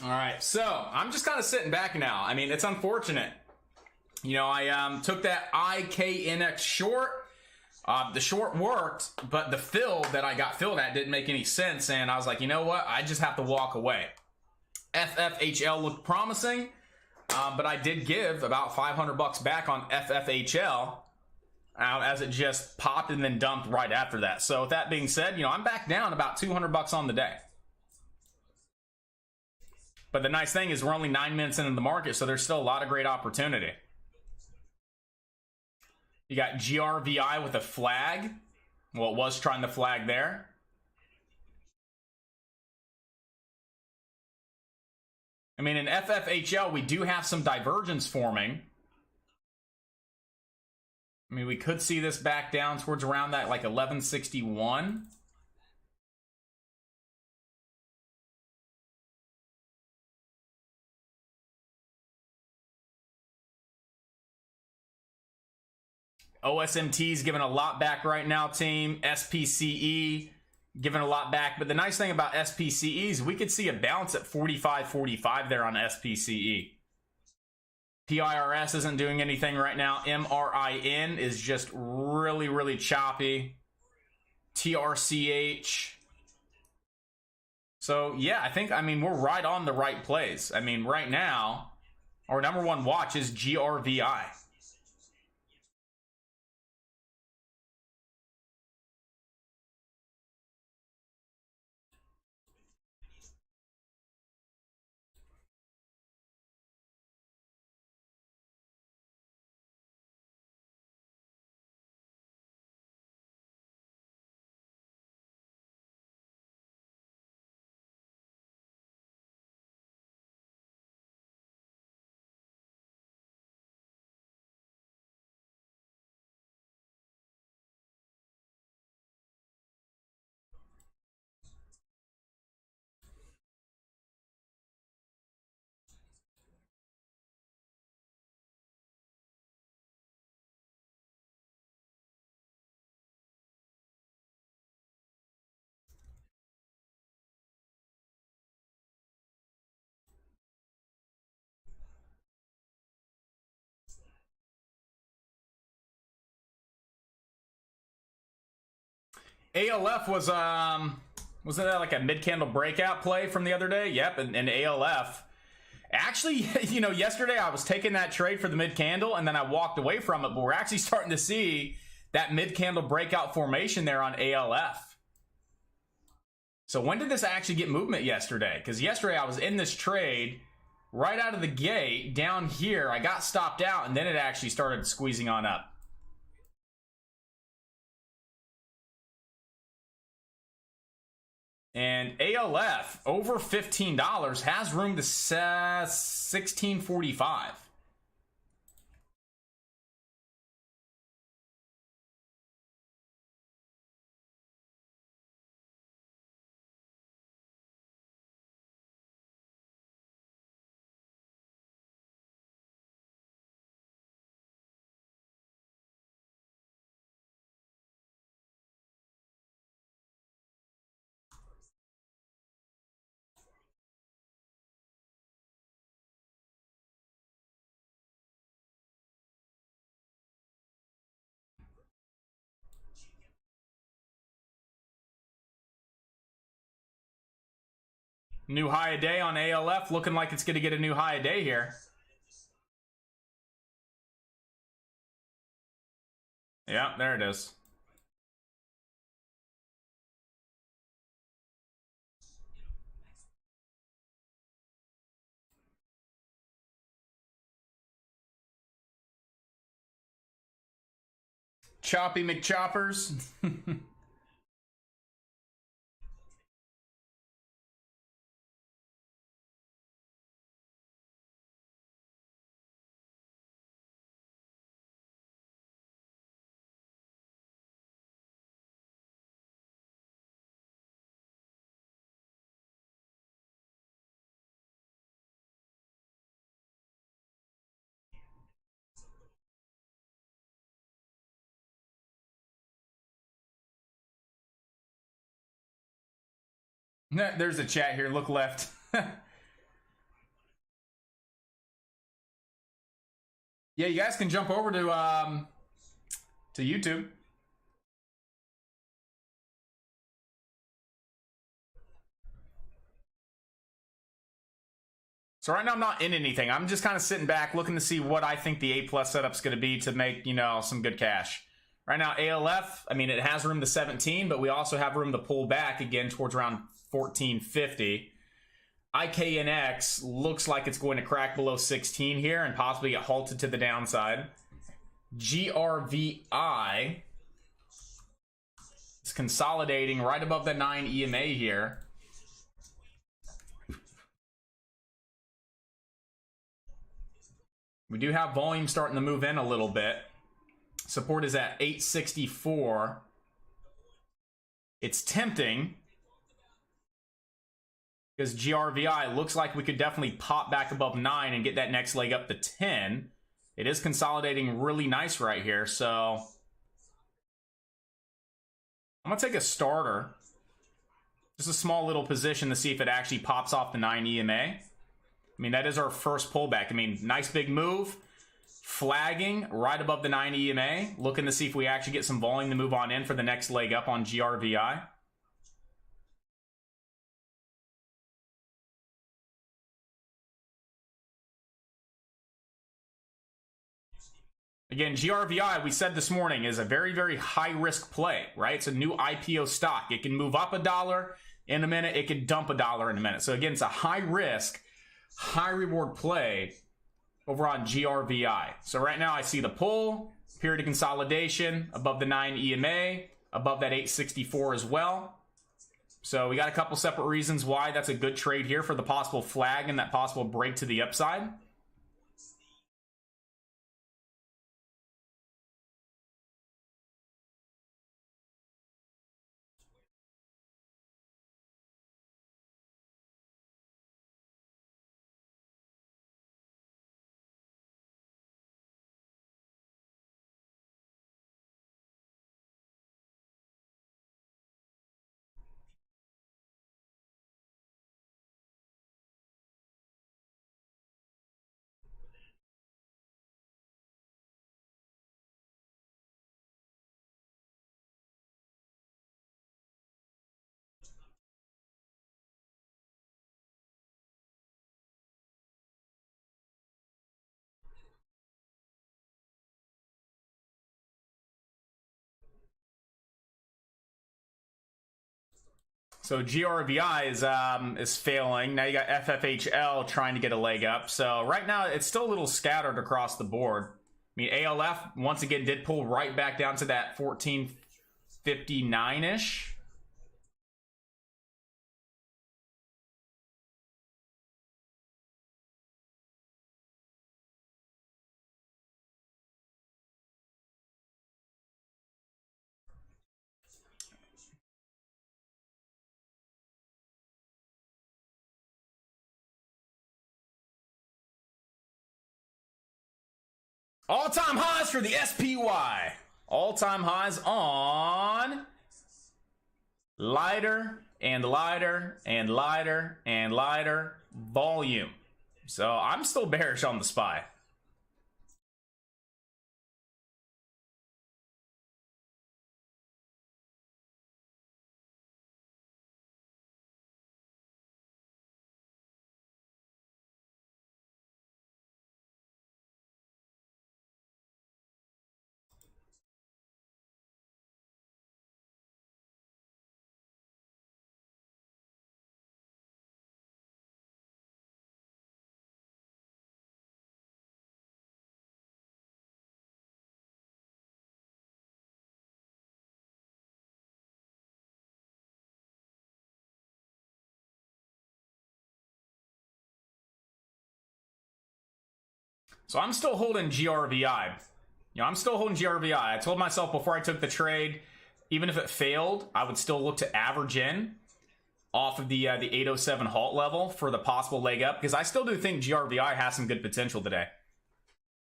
All right, so I'm just kind of sitting back now. I mean, it's unfortunate. You know, I took that IKNX short. The short worked, but the fill that I got filled at didn't make any sense. And I was like, you know what? I just have to walk away. FFHL looked promising, but I did give about 500 bucks back on FFHL as it just popped and then dumped right after that. So with that being said, you know, I'm back down about 200 bucks on the day. But the nice thing is we're only 9 minutes into the market, so there's still a lot of great opportunity. You got GRVI with a flag. Well, it was trying to flag there. I mean, in FFHL, we do have some divergence forming. I mean, we could see this back down towards around that like 1161. OSMT's giving a lot back right now, team. SPCE giving a lot back. But the nice thing about SPCE is we could see a bounce at 45.45 there on SPCE. PIRS isn't doing anything right now. MRIN is just really, really choppy. TRCH. So, yeah, I mean, we're right on the right plays. I mean, right now, our number one watch is GRVI. ALF wasn't that like a mid-candle breakout play from the other day? Yep, and ALF. Actually, you know, yesterday I was taking that trade for the mid-candle, and then I walked away from it, but we're actually starting to see that mid-candle breakout formation there on ALF. So when did this actually get movement yesterday? Because yesterday I was in this trade right out of the gate down here. I got stopped out, and then it actually started squeezing on up. And ALF over $15 has room to $16.45. New high a day on ALF, looking like it's going to get a new high a day here. Yeah, there it is. Choppy McChoppers. There's a chat here. Look left. Yeah, you guys can jump over to YouTube. So right now I'm not in anything. I'm just kind of sitting back looking to see what I think the A plus setup's going to be to make, you know, some good cash. Right now ALF, I mean, it has room to 17, but we also have room to pull back again towards around 1450. IKNX looks like it's going to crack below 16 here and possibly get halted to the downside. GRVI is consolidating right above the 9 EMA here. We do have volume starting to move in a little bit. Support is at 864. It's tempting because GRVI looks like we could definitely pop back above 9 and get that next leg up to 10. It is consolidating really nice right here, so I'm going to take a starter. Just a small little position to see if it actually pops off the 9 EMA. I mean, that is our first pullback. I mean, nice big move. Flagging right above the 9 EMA. Looking to see if we actually get some volume to move on in for the next leg up on GRVI. Again, GRVI, we said this morning, is a very, very high-risk play, right? It's a new IPO stock. It can move up $1 in a minute. It can dump $1 in a minute. So again, it's a high-risk, high-reward play over on GRVI. So right now I see the pull, period of consolidation, above the 9 EMA, above that 864 as well. So we got a couple separate reasons why that's a good trade here for the possible flag and that possible break to the upside. So GRVI is failing. Now you got FFHL trying to get a leg up. So right now it's still a little scattered across the board. I mean, ALF once again did pull right back down to that 1459-ish. All-time highs for the SPY. All-time highs on lighter and lighter and lighter and lighter volume. So I'm still bearish on the SPY. So I'm still holding GRVI. I'm still holding GRVI. I told myself before I took the trade, even if it failed, I would still look to average in off of the 807 halt level for the possible leg up, because I still do think GRVI has some good potential today.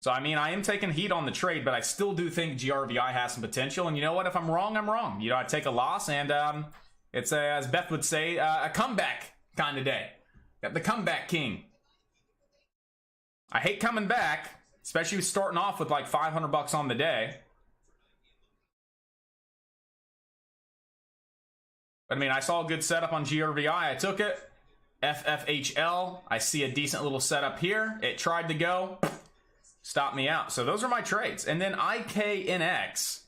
So, I mean, I am taking heat on the trade, but I still do think GRVI has some potential. And you know what? If I'm wrong, I'm wrong. I take a loss, and it's, as Beth would say, a comeback kind of day. Got the comeback king. I hate coming back, especially starting off with like $500 on the day. But I mean, I saw a good setup on GRVI. I took it. FFHL. I see a decent little setup here. It tried to go. Stopped me out. So those are my trades. And then IKNX,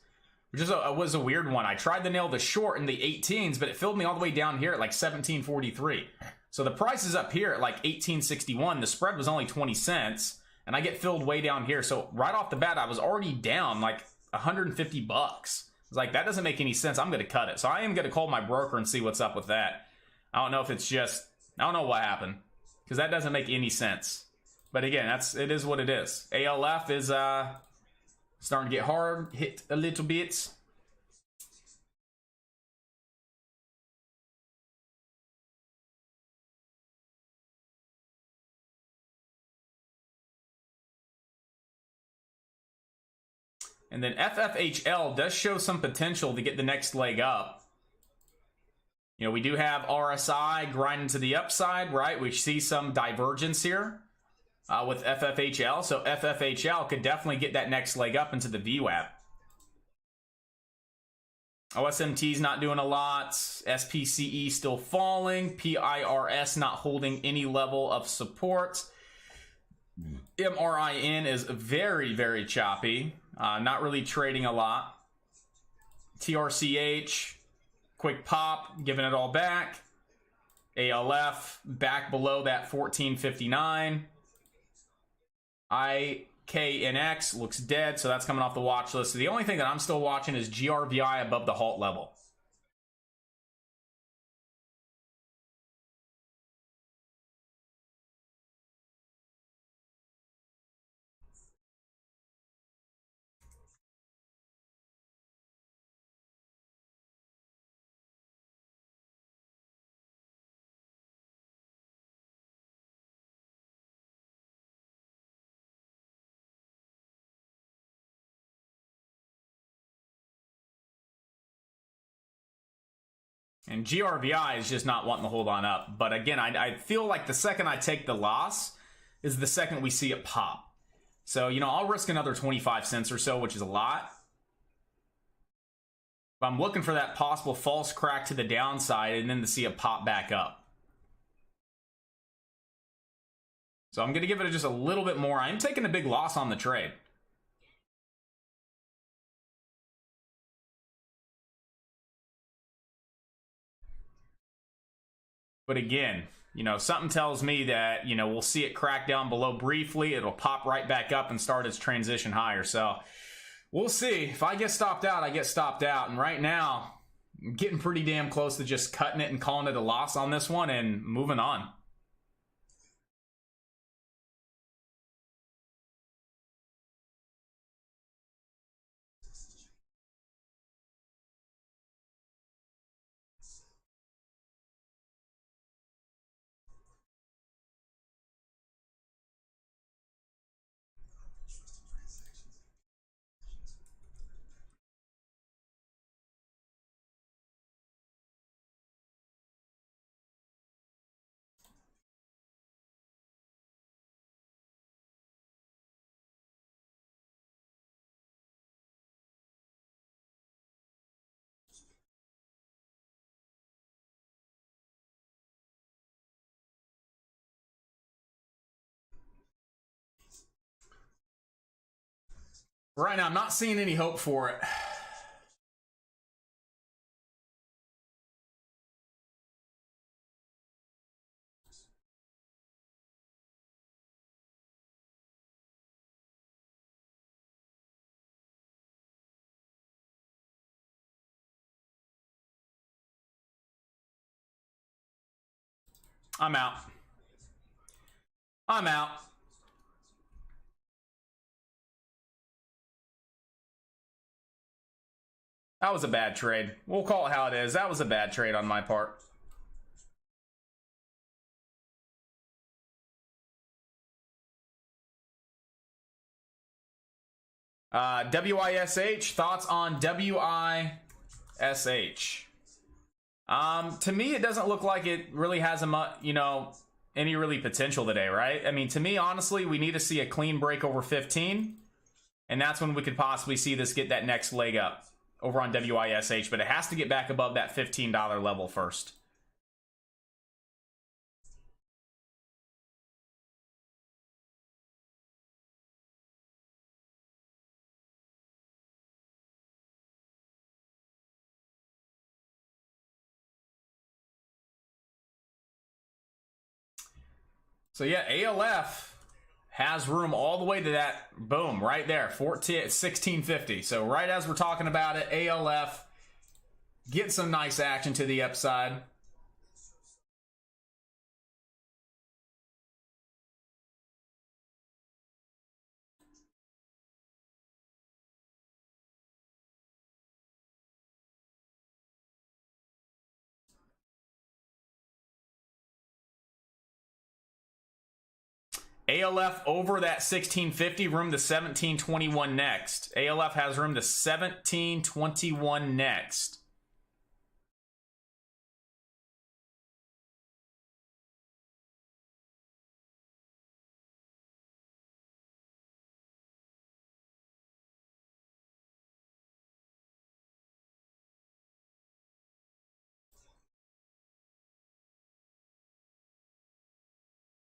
which was a weird one. I tried to nail the short in the 18s, but it filled me all the way down here at like 1743. So the price is up here at like 1861. The spread was only 20 cents, and I get filled way down here. So right off the bat, I was already down like $150. I was like, that doesn't make any sense. I'm going to cut it. So I am going to call my broker and see what's up with that. I don't know if it's just, I don't know what happened, because that doesn't make any sense. But again, it is what it is. ALF is starting to get hard, hit a little bit. And then FFHL does show some potential to get the next leg up. We do have RSI grinding to the upside, right? We see some divergence here with FFHL. So FFHL could definitely get that next leg up into the VWAP. OSMT's not doing a lot. SPCE still falling. PIRS not holding any level of support. MRIN is very, very choppy. Not really trading a lot. TRCH, quick pop, giving it all back. ALF, back below that 1459. IKNX looks dead, so that's coming off the watch list. So the only thing that I'm still watching is GRVI above the halt level. And GRVI is just not wanting to hold on up. But again, I feel like the second I take the loss is the second we see it pop. So, I'll risk another 25 cents or so, which is a lot. But I'm looking for that possible false crack to the downside and then to see it pop back up. So I'm going to give it just a little bit more. I'm taking a big loss on the trade. But again, something tells me that, we'll see it crack down below briefly. It'll pop right back up and start its transition higher. So we'll see. If I get stopped out, I get stopped out. And right now, I'm getting pretty damn close to just cutting it and calling it a loss on this one and moving on. Right now, I'm not seeing any hope for it. I'm out. I'm out. That was a bad trade. We'll call it how it is. That was a bad trade on my part. WISH, thoughts on WISH? To me, it doesn't look like it really has any really potential today, right? I mean, to me, honestly, we need to see a clean break over 15, and that's when we could possibly see this get that next leg up over on WISH, but it has to get back above that $15 level first. So yeah, ALF has room all the way to that, boom, right there, 1650. So right as we're talking about it, ALF get some nice action to the upside. ALF over that 1650, room to 1721 next. ALF has room to 1721 next.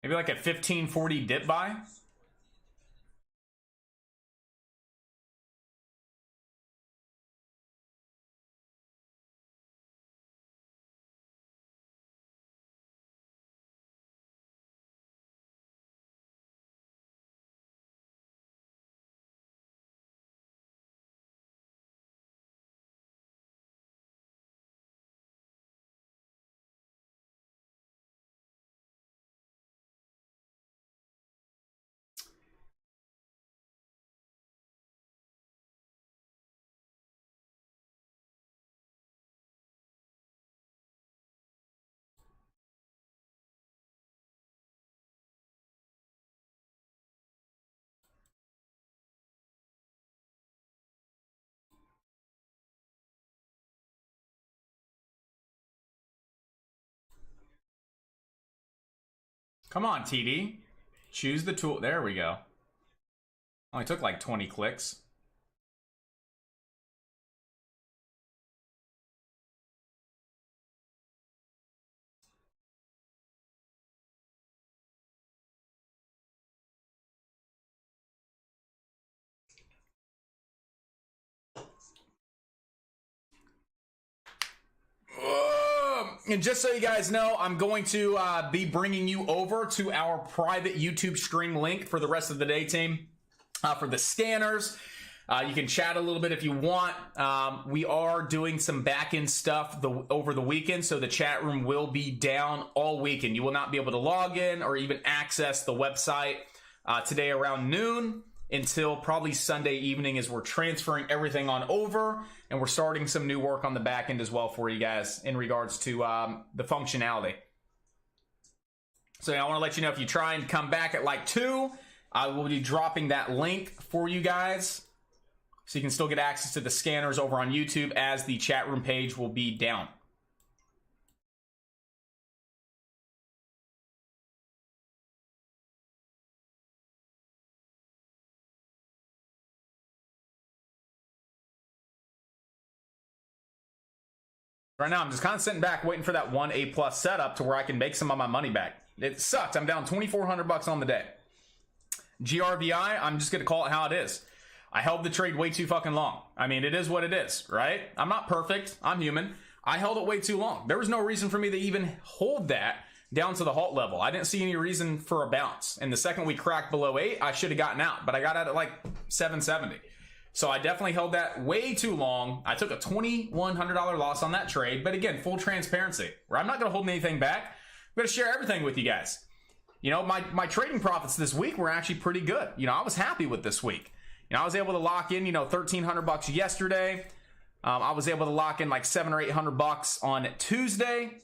Maybe like a 1540 dip buy. Come on, TD. Choose the tool. There we go. Only took like 20 clicks. And just so you guys know, I'm going to be bringing you over to our private YouTube stream link for the rest of the day, team. For the scanners, you can chat a little bit if you want. We are doing some back-end stuff over the weekend, so the chat room will be down all weekend. You will not be able to log in or even access the website today around noon until probably Sunday evening, as we're transferring everything on over, and we're starting some new work on the back end as well for you guys in regards to the functionality. So I want to let you know, if you try and come back at like 2, I will be dropping that link for you guys so you can still get access to the scanners over on YouTube, as the chat room page will be down. Right now, I'm just kind of sitting back waiting for that 1A+ setup to where I can make some of my money back. It sucks. I'm down $2,400 on the day. GRVI, I'm just going to call it how it is. I held the trade way too fucking long. I mean, it is what it is, right? I'm not perfect. I'm human. I held it way too long. There was no reason for me to even hold that down to the halt level. I didn't see any reason for a bounce. And the second we cracked below 8, I should have gotten out. But I got out at like 770. So I definitely held that way too long. I took a $2,100 loss on that trade. But again, full transparency, where I'm not going to hold anything back. I'm going to share everything with you guys. You know, my trading profits this week were actually pretty good. You know, I was happy with this week. You know, I was able to lock in, $1,300 yesterday. I was able to lock in like $700 or $800 on Tuesday.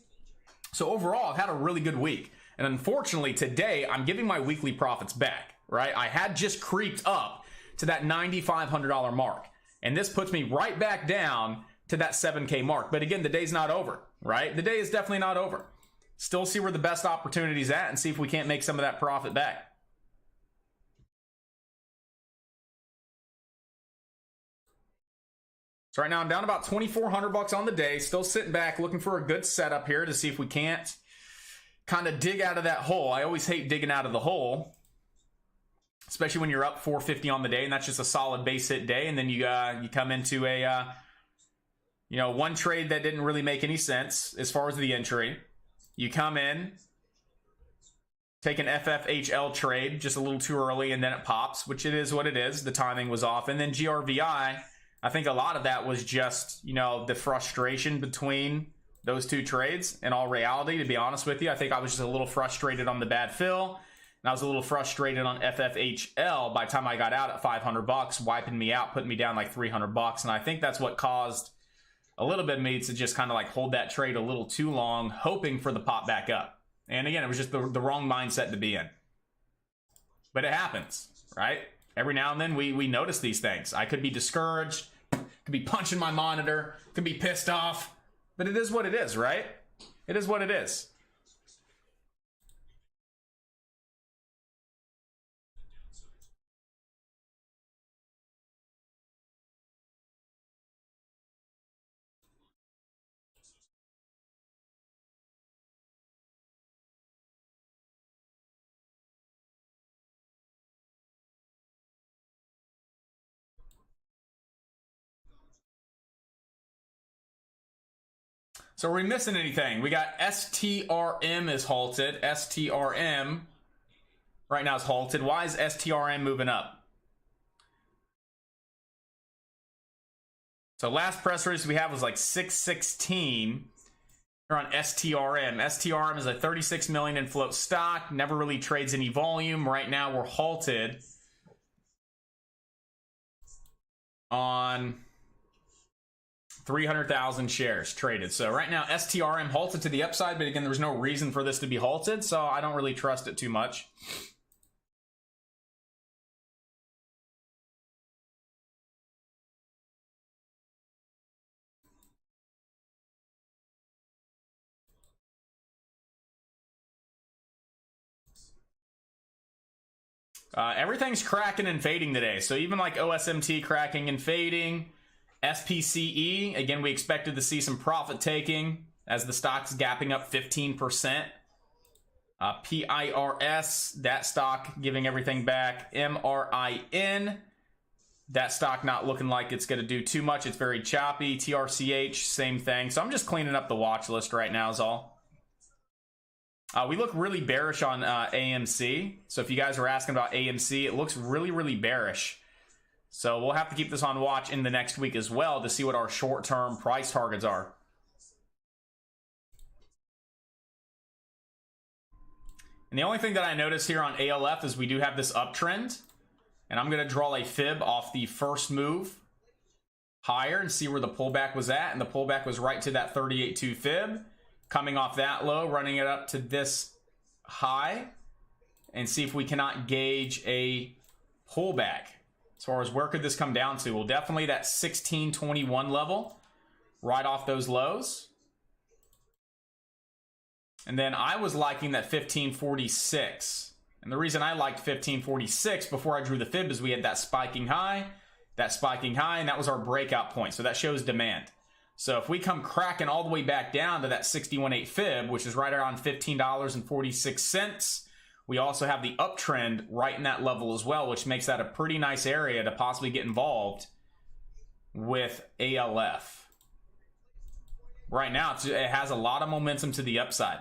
So overall, I've had a really good week. And unfortunately, today, I'm giving my weekly profits back, right? I had just creeped up to that $9,500 mark. And this puts me right back down to that 7K mark. But again, the day's not over, right? The day is definitely not over. Still see where the best opportunity's at and see if we can't make some of that profit back. So right now I'm down about $2,400 on the day, still sitting back looking for a good setup here to see if we can't kind of dig out of that hole. I always hate digging out of the hole, especially when you're up 450 on the day and that's just a solid base hit day, and then you come into a one trade that didn't really make any sense as far as the entry. You come in, take an FFHL trade just a little too early, and then it pops, which it is what it is. The timing was off. And then GRVI, I think a lot of that was just, the frustration between those two trades. In all reality, to be honest with you, I think I was just a little frustrated on the bad fill, and I was a little frustrated on FFHL by the time I got out at $500, wiping me out, putting me down like $300. And I think that's what caused a little bit of me to just kind of like hold that trade a little too long, hoping for the pop back up. And again, it was just the wrong mindset to be in. But it happens, right? Every now and then we notice these things. I could be discouraged, could be punching my monitor, could be pissed off, but it is what it is, right? It is what it is. So are we missing anything? We got STRM is halted. STRM right now is halted. Why is STRM moving up? So last press release we have was like 616. We're on STRM. STRM is a 36 million in float stock. Never really trades any volume. Right now we're halted on 300,000 shares traded. So right now STRM halted to the upside, but again, there's no reason for this to be halted, so I don't really trust it too much. Everything's cracking and fading today. So even like OSMT cracking and fading. SPCE, again, we expected to see some profit taking as the stock's gapping up 15%. PIRS, that stock giving everything back. MRIN, that stock not looking like it's going to do too much. It's very choppy. TRCH, same thing. So I'm just cleaning up the watch list right now is all. We look really bearish on AMC. So if you guys were asking about AMC, it looks really, really bearish. So we'll have to keep this on watch in the next week as well to see what our short-term price targets are. And the only thing that I notice here on ALF is we do have this uptrend. And I'm going to draw a fib off the first move higher and see where the pullback was at. And the pullback was right to that 38.2 fib. Coming off that low, running it up to this high. And see if we cannot gauge a pullback. As far as where could this come down to? Well, definitely that 1621 level, right off those lows. And then I was liking that 1546. And the reason I liked 1546 before I drew the fib is we had that spiking high, and that was our breakout point. So that shows demand. So if we come cracking all the way back down to that 61.8 fib, which is right around $15.46, we also have the uptrend right in that level as well, which makes that a pretty nice area to possibly get involved with ALF. Right now, it has a lot of momentum to the upside.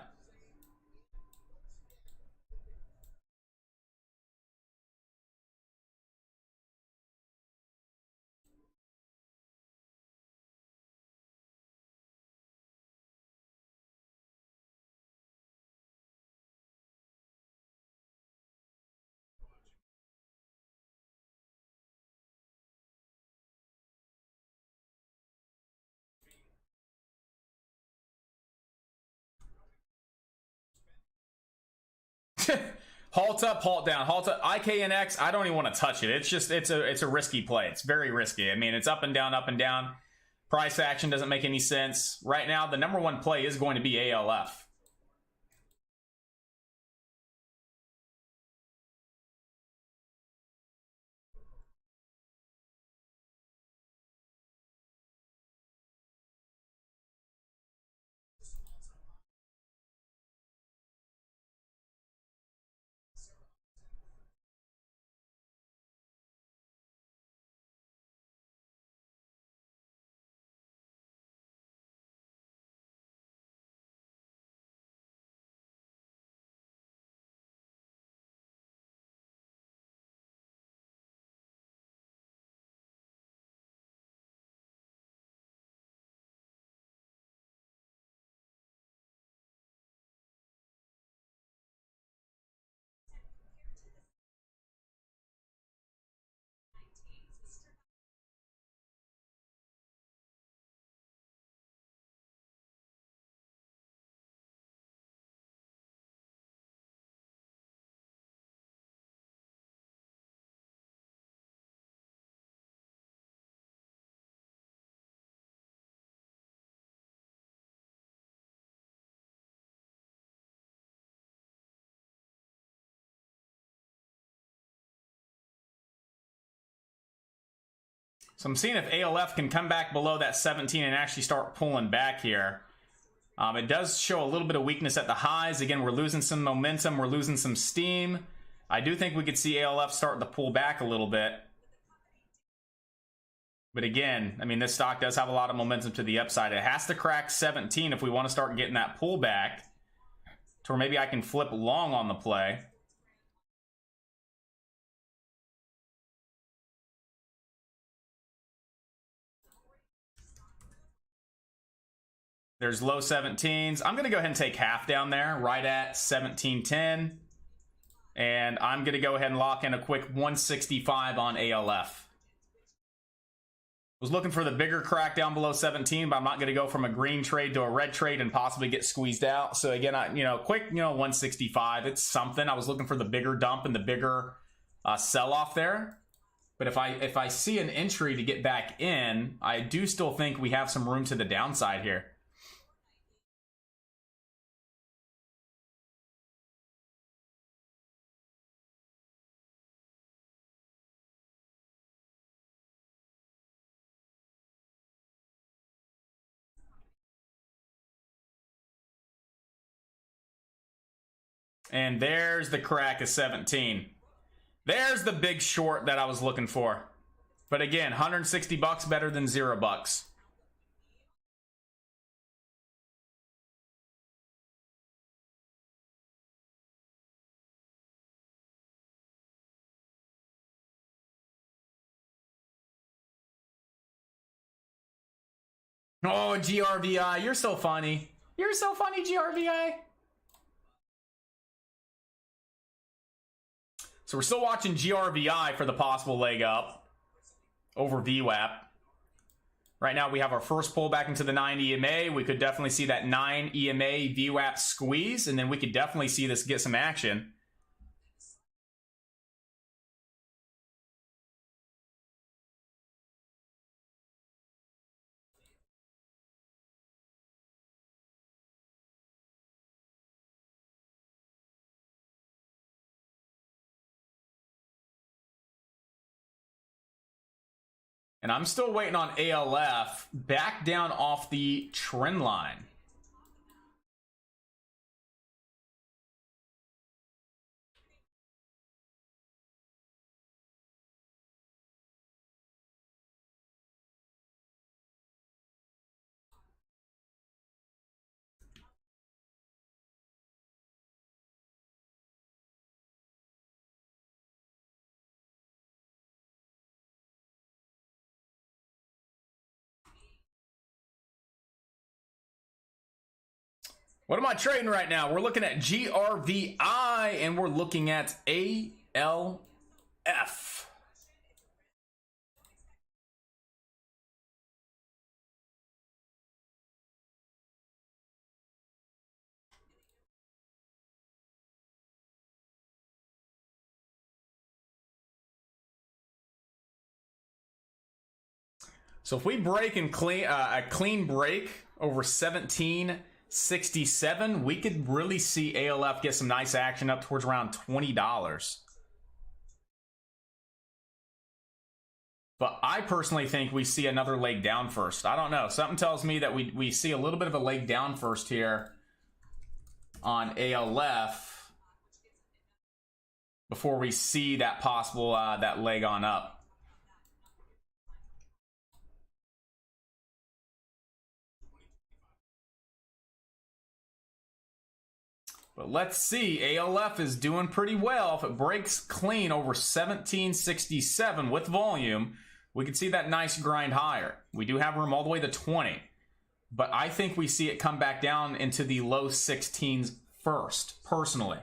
Halt up, halt down, halt up. IKNX, I don't even want to touch it. It's just, it's a risky play. It's very risky. I mean, it's up and down, up and down. Price action doesn't make any sense. Right now, the number one play is going to be ALF. So I'm seeing if ALF can come back below that 17 and actually start pulling back here. It does show a little bit of weakness at the highs. Again, we're losing some momentum. We're losing some steam. I do think we could see ALF starting to pull back a little bit. But again, I mean, this stock does have a lot of momentum to the upside. It has to crack 17 if we want to start getting that pullback to where maybe I can flip long on the play. There's low 17s. I'm going to go ahead and take half down there, right at 17.10. And I'm going to go ahead and lock in a quick 165 on ALF. Was looking for the bigger crack down below 17, but I'm not going to go from a green trade to a red trade and possibly get squeezed out. So again, quick, 165. It's something. I was looking for the bigger dump and the bigger sell-off there. But if I see an entry to get back in, I do still think we have some room to the downside here. And there's the crack of 17. There's the big short that I was looking for. But again, 160 bucks better than $0. Oh, GRVI, you're so funny. You're so funny, GRVI. So we're still watching GRVI for the possible leg up over VWAP. Right now we have our first pullback into the 9 EMA. We could definitely see that 9 EMA VWAP squeeze, and then we could definitely see this get some action. And I'm still waiting on ALF back down off the trend line. What am I trading right now? We're looking at GRVI and we're looking at ALF. So if we break and clean a clean break over 1767, we could really see ALF get some nice action up towards around $20. But I personally think we see another leg down first. I don't know. Something tells me that we see a little bit of a leg down first here on ALF before we see that possible that leg on up. But let's see. ALF is doing pretty well. If it breaks clean over 1767 with volume, we can see that nice grind higher. We do have room all the way to 20. But I think we see it come back down into the low 16s first, personally.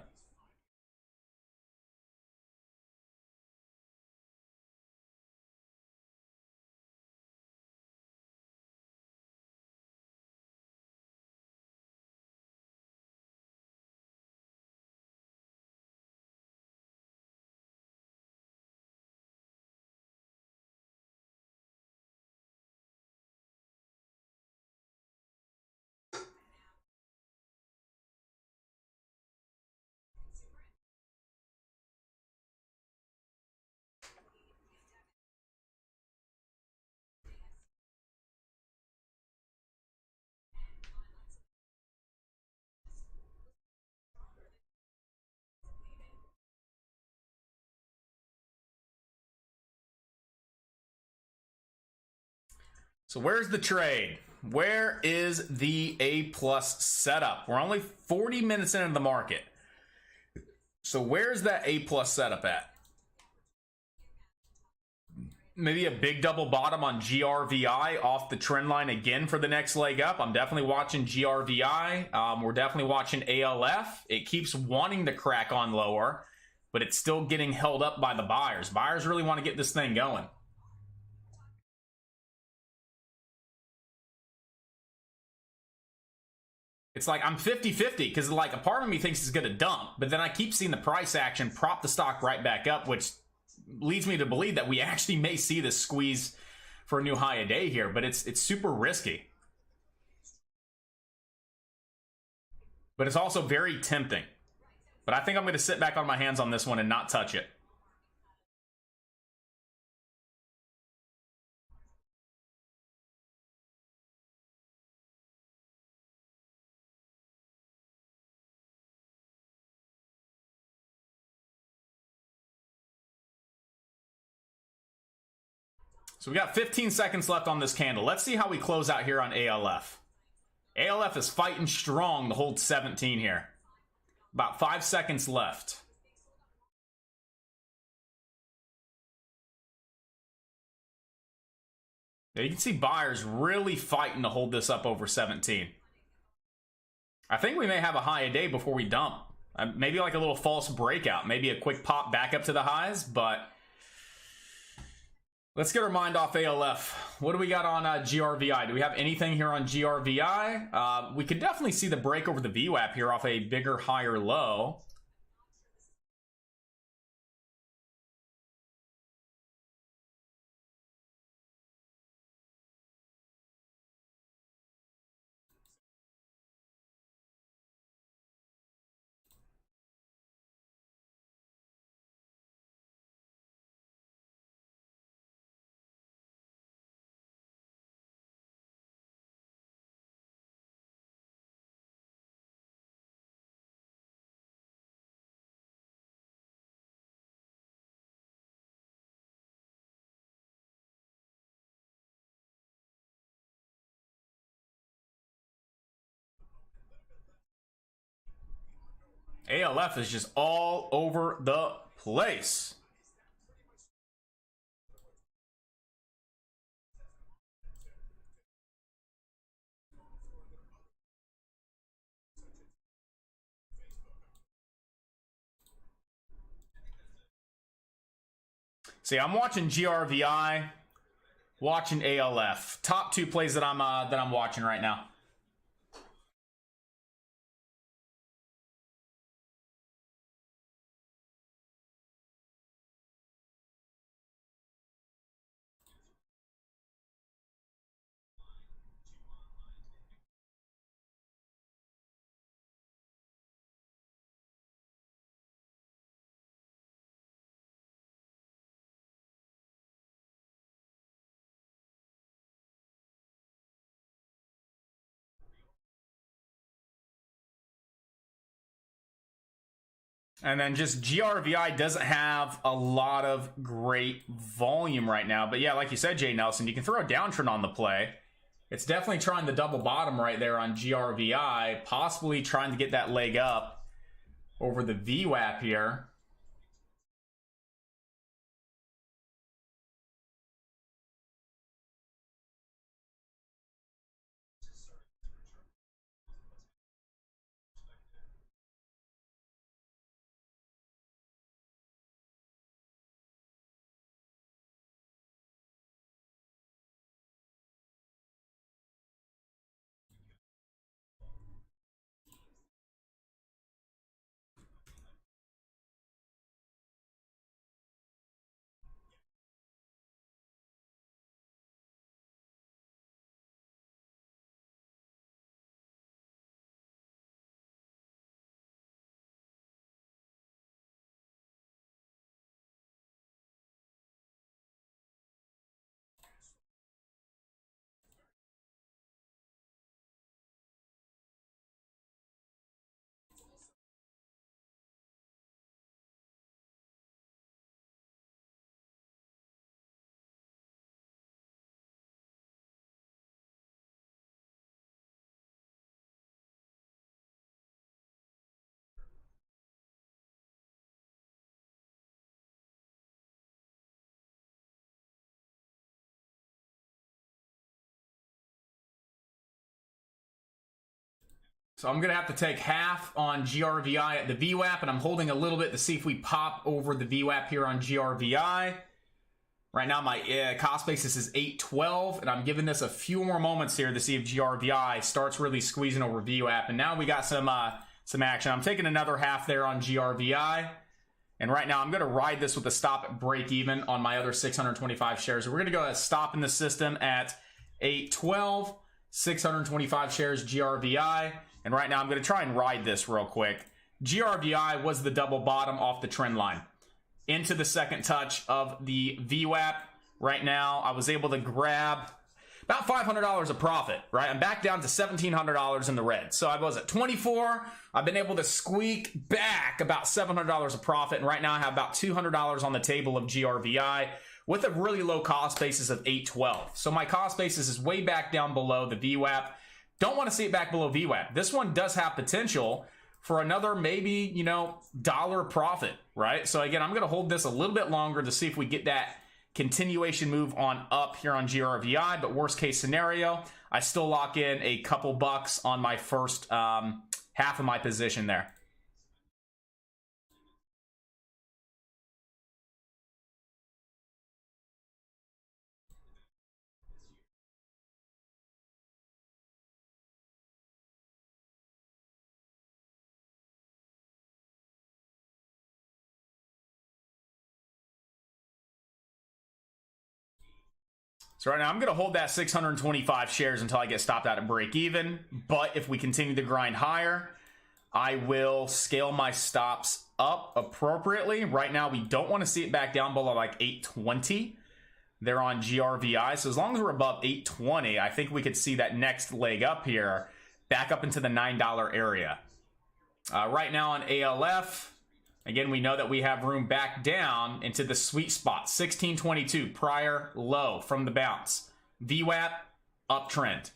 So where's the trade? Where is the A+ setup? We're only 40 minutes into the market. So where's that A+ setup at? Maybe a big double bottom on GRVI off the trend line again for the next leg up. I'm definitely watching GRVI. We're definitely watching ALF. It keeps wanting to crack on lower, but it's still getting held up by the buyers. Buyers really want to get this thing going. It's like I'm 50-50 because like a part of me thinks it's going to dump, but then I keep seeing the price action prop the stock right back up, which leads me to believe that we actually may see this squeeze for a new high a day here, but it's super risky. But it's also very tempting. But I think I'm going to sit back on my hands on this one and not touch it. So we got 15 seconds left on this candle. Let's see how we close out here on ALF. ALF is fighting strong to hold 17 here. About 5 seconds left. Now you can see buyers really fighting to hold this up over 17. I think we may have a high a day before we dump. Maybe like a little false breakout. Maybe a quick pop back up to the highs, but let's get our mind off ALF. What do we got on GRVI? Do we have anything here on GRVI? We could definitely see the break over the VWAP here off a bigger, higher low. ALF is just all over the place. See, I'm watching GRVI, watching ALF. Top two plays that I'm watching right now. And then just GRVI doesn't have a lot of great volume right now. But yeah, like you said, Jay Nelson, you can throw a downtrend on the play. It's definitely trying the double bottom right there on GRVI, possibly trying to get that leg up over the VWAP here. So I'm going to have to take half on GRVI at the VWAP, and I'm holding a little bit to see if we pop over the VWAP here on GRVI. Right now, my cost basis is 812, and I'm giving this a few more moments here to see if GRVI starts really squeezing over VWAP. And now we got some action. I'm taking another half there on GRVI. And right now, I'm going to ride this with a stop at break even on my other 625 shares. So we're going to go ahead and stop in the system at 812, 625 shares GRVI. And right now, I'm going to try and ride this real quick. GRVI was the double bottom off the trend line into the second touch of the VWAP. Right now, I was able to grab about $500 of profit, right? I'm back down to $1,700 in the red. So I was at 24. I've been able to squeak back about $700 of profit. And right now, I have about $200 on the table of GRVI with a really low cost basis of 812. So my cost basis is way back down below the VWAP. Don't want to see it back below VWAP. This one does have potential for another maybe, dollar profit, right? So again, I'm going to hold this a little bit longer to see if we get that continuation move on up here on GRVI. But worst case scenario, I still lock in a couple bucks on my first half of my position there. So right now, I'm going to hold that 625 shares until I get stopped out at break even. But if we continue to grind higher, I will scale my stops up appropriately. Right now, we don't want to see it back down below like 820. They're on GRVI. So as long as we're above 820, I think we could see that next leg up here back up into the $9 area. Right now on ALF, again, we know that we have room back down into the sweet spot. 1622, prior low from the bounce. VWAP, uptrend.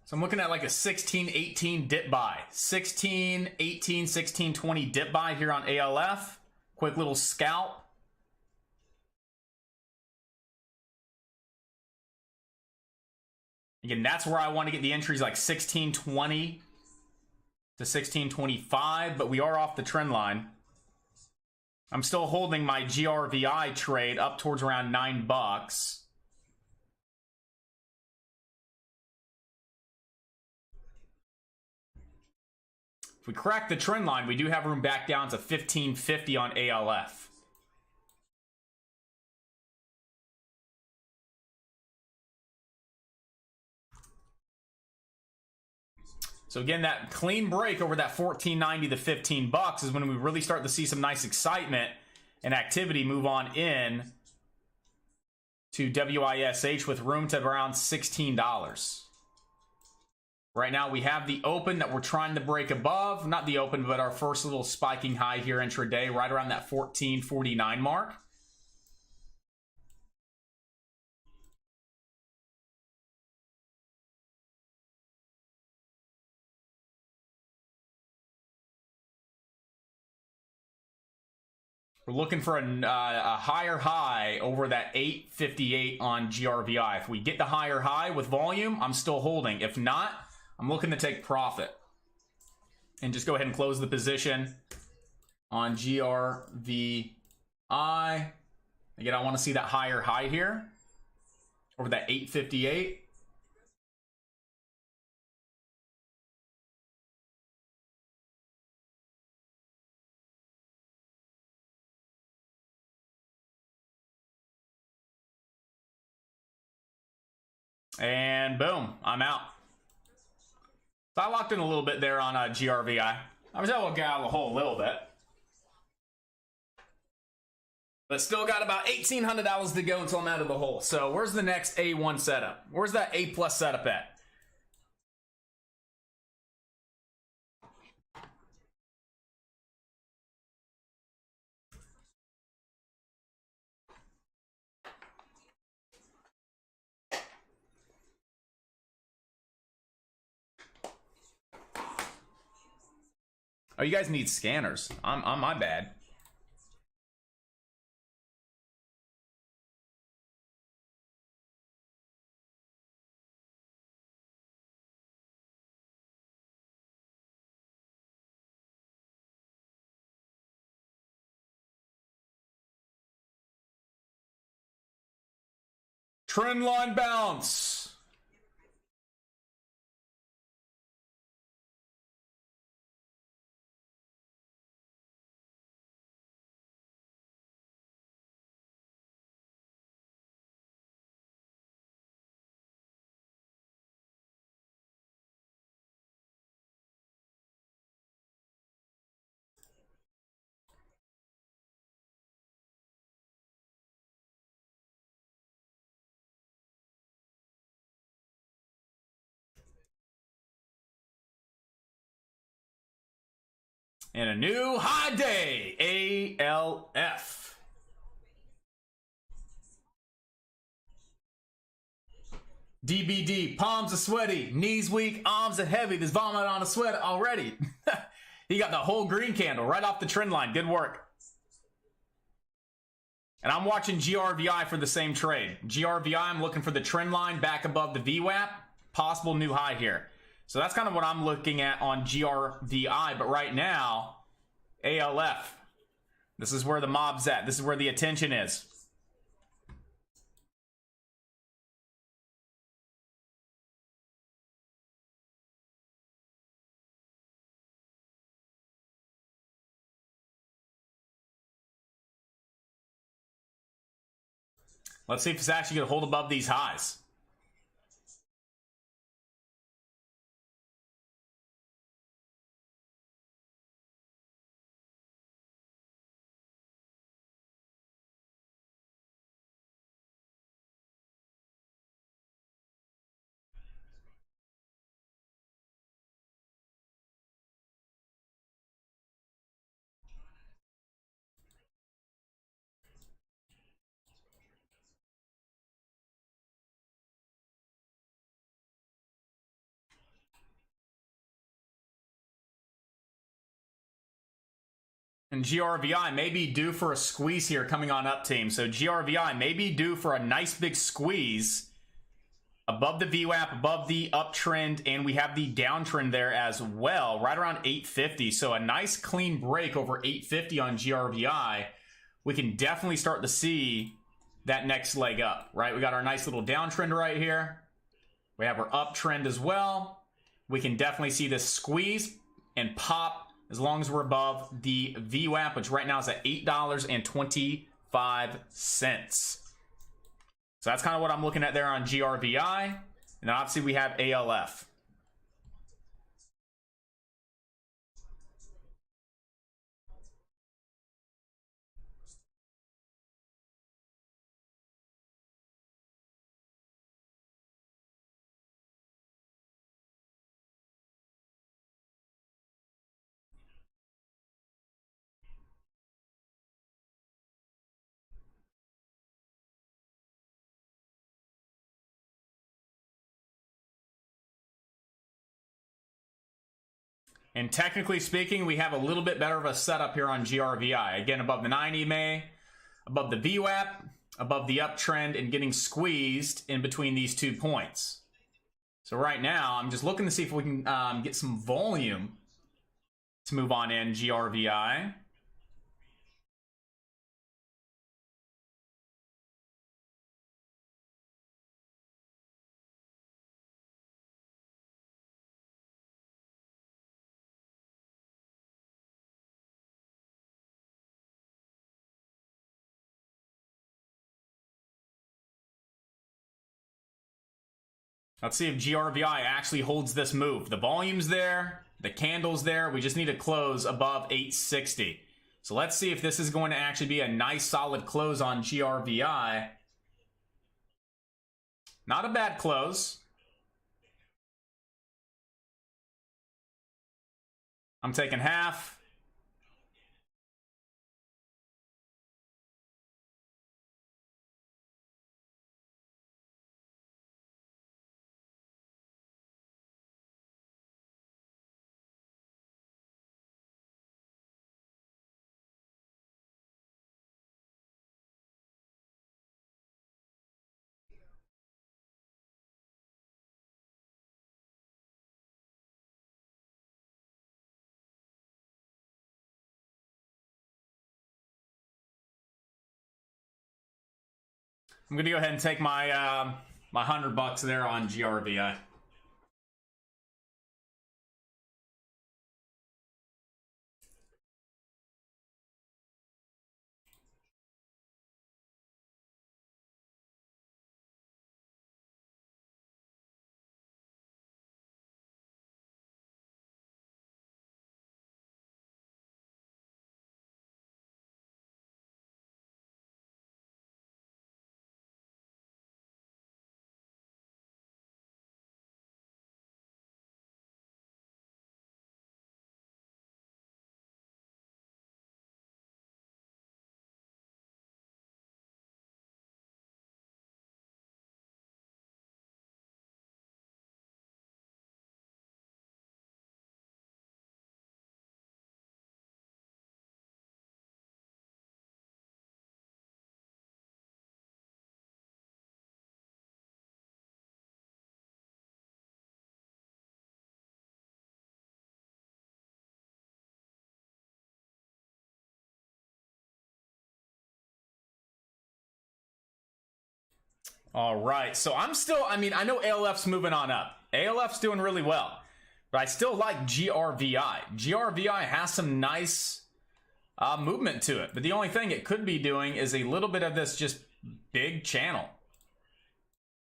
So I'm looking at like a 16-18 dip buy. 16-18, 16-20 dip buy here on ALF. Quick little scalp. Again, that's where I want to get the entries, like 16-20, to 1625, but we are off the trend line. I'm still holding my GRVI trade up towards around $9. If we crack the trend line, we do have room back down to 1550 on ALF. So again, that clean break over that 1490 to 15 bucks is when we really start to see some nice excitement and activity move on in to WISH with room to around $16. Right now we have the open that we're trying to break above. Not the open, but our first little spiking high here intraday, right around that 1449 mark. We're looking for a higher high over that 858 on GRVI. If we get the higher high with volume, I'm still holding. If not, I'm looking to take profit. And just go ahead and close the position on GRVI. Again, I want to see that higher high here over that 858. And boom, I'm out. So I locked in a little bit there on GRVI. I was able to get out of the hole a little bit. But still got about $1,800 to go until I'm out of the hole. So where's the next A1 setup? Where's that A+ setup at? Oh, you guys need scanners. I'm my bad. Trend line bounce. And a new high day, ALF. DBD, palms are sweaty, knees weak, arms are heavy. There's vomit on a sweat already. He got the whole green candle right off the trend line. Good work. And I'm watching GRVI for the same trade. GRVI, I'm looking for the trend line back above the VWAP. Possible new high here. So that's kind of what I'm looking at on GRVI. But right now, ALF. This is where the mob's at. This is where the attention is. Let's see if it's actually going to hold above these highs. And GRVI may be due for a squeeze here coming on up, team. So GRVI may be due for a nice big squeeze above the VWAP, above the uptrend, and we have the downtrend there as well, right around 850. So a nice clean break over 850 on GRVI. We can definitely start to see that next leg up, right? We got our nice little downtrend right here. We have our uptrend as well. We can definitely see this squeeze and pop as long as we're above the VWAP, which right now is at $8.25. So that's kind of what I'm looking at there on GRVI. And then obviously we have ALF. And technically speaking, we have a little bit better of a setup here on GRVI. Again, above the 9 EMA, above the VWAP, above the uptrend, and getting squeezed in between these 2 points. So right now, I'm just looking to see if we can get some volume to move on in GRVI. Let's see if GRVI actually holds this move. The volume's there, the candle's there. We just need to close above 860. So let's see if this is going to actually be a nice solid close on GRVI. Not a bad close. I'm taking half. I'm gonna go ahead and take my my $100 there on GRVI. All right, so I'm still, I mean, I know ALF's moving on up. ALF's doing really well, but I still like GRVI. GRVI has some nice movement to it, but the only thing it could be doing is a little bit of this just big channel.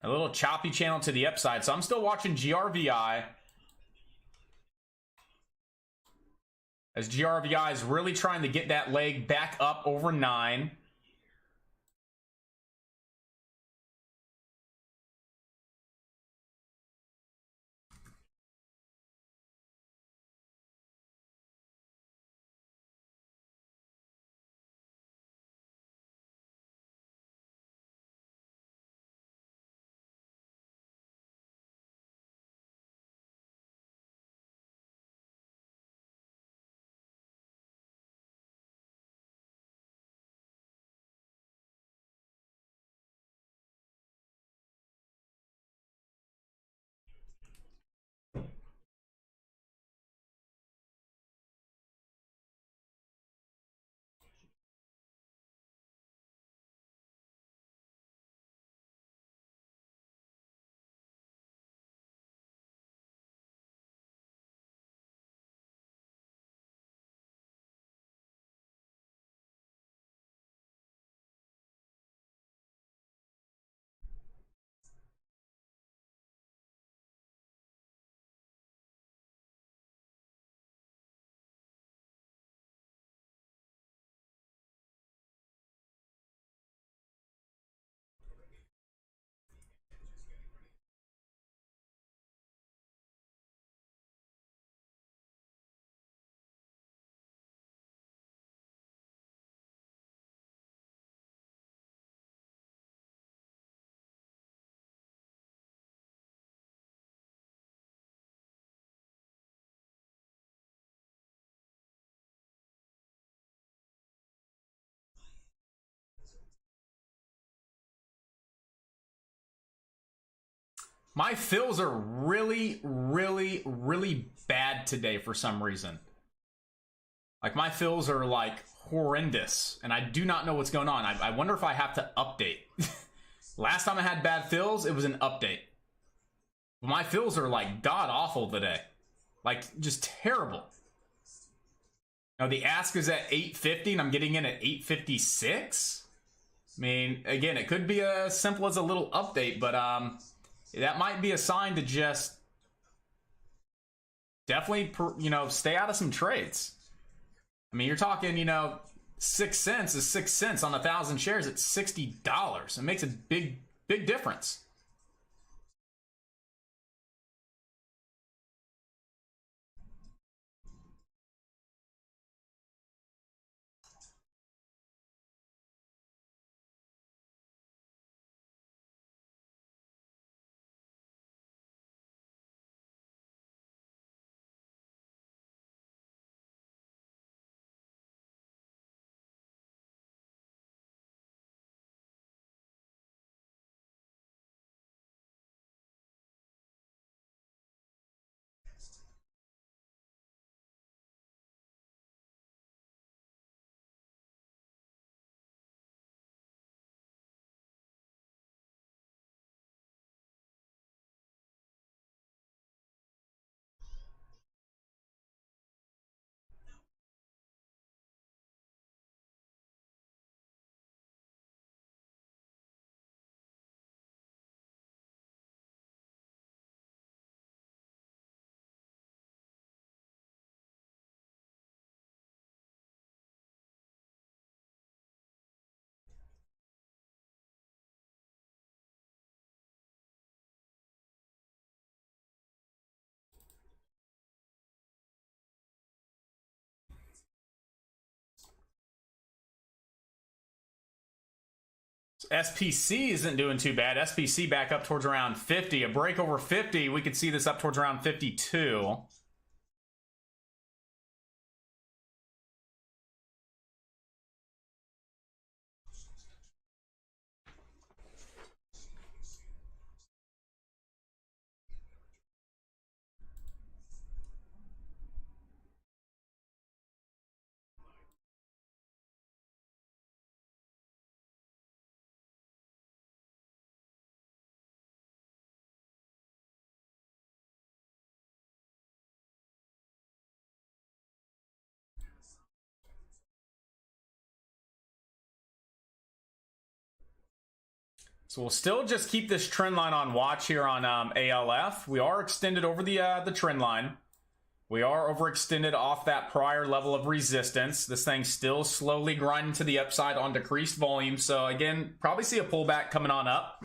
A little choppy channel to the upside. So I'm still watching GRVI. As GRVI is really trying to get that leg back up over 9. My fills are really, really, really bad today for some reason. Like, my fills are, like, horrendous, and I do not know what's going on. I wonder if I have to update. Last time I had bad fills, it was an update. My fills are, like, god-awful today. Like, just terrible. Now, the ask is at 850, and I'm getting in at 856? I mean, again, it could be as simple as a little update, but that might be a sign to just definitely, you know, stay out of some trades. I mean, you're talking, you know, 6 cents is 6 cents on 1,000 shares. It's $60. It makes a big difference. SPC isn't doing too bad. SPC back up towards around 50. A break over 50, we could see this up towards around 52. So we'll still just keep this trend line on watch here on ALF. We are extended over the trend line. We are overextended off that prior level of resistance. This thing's still slowly grinding to the upside on decreased volume. So again, probably see a pullback coming on up.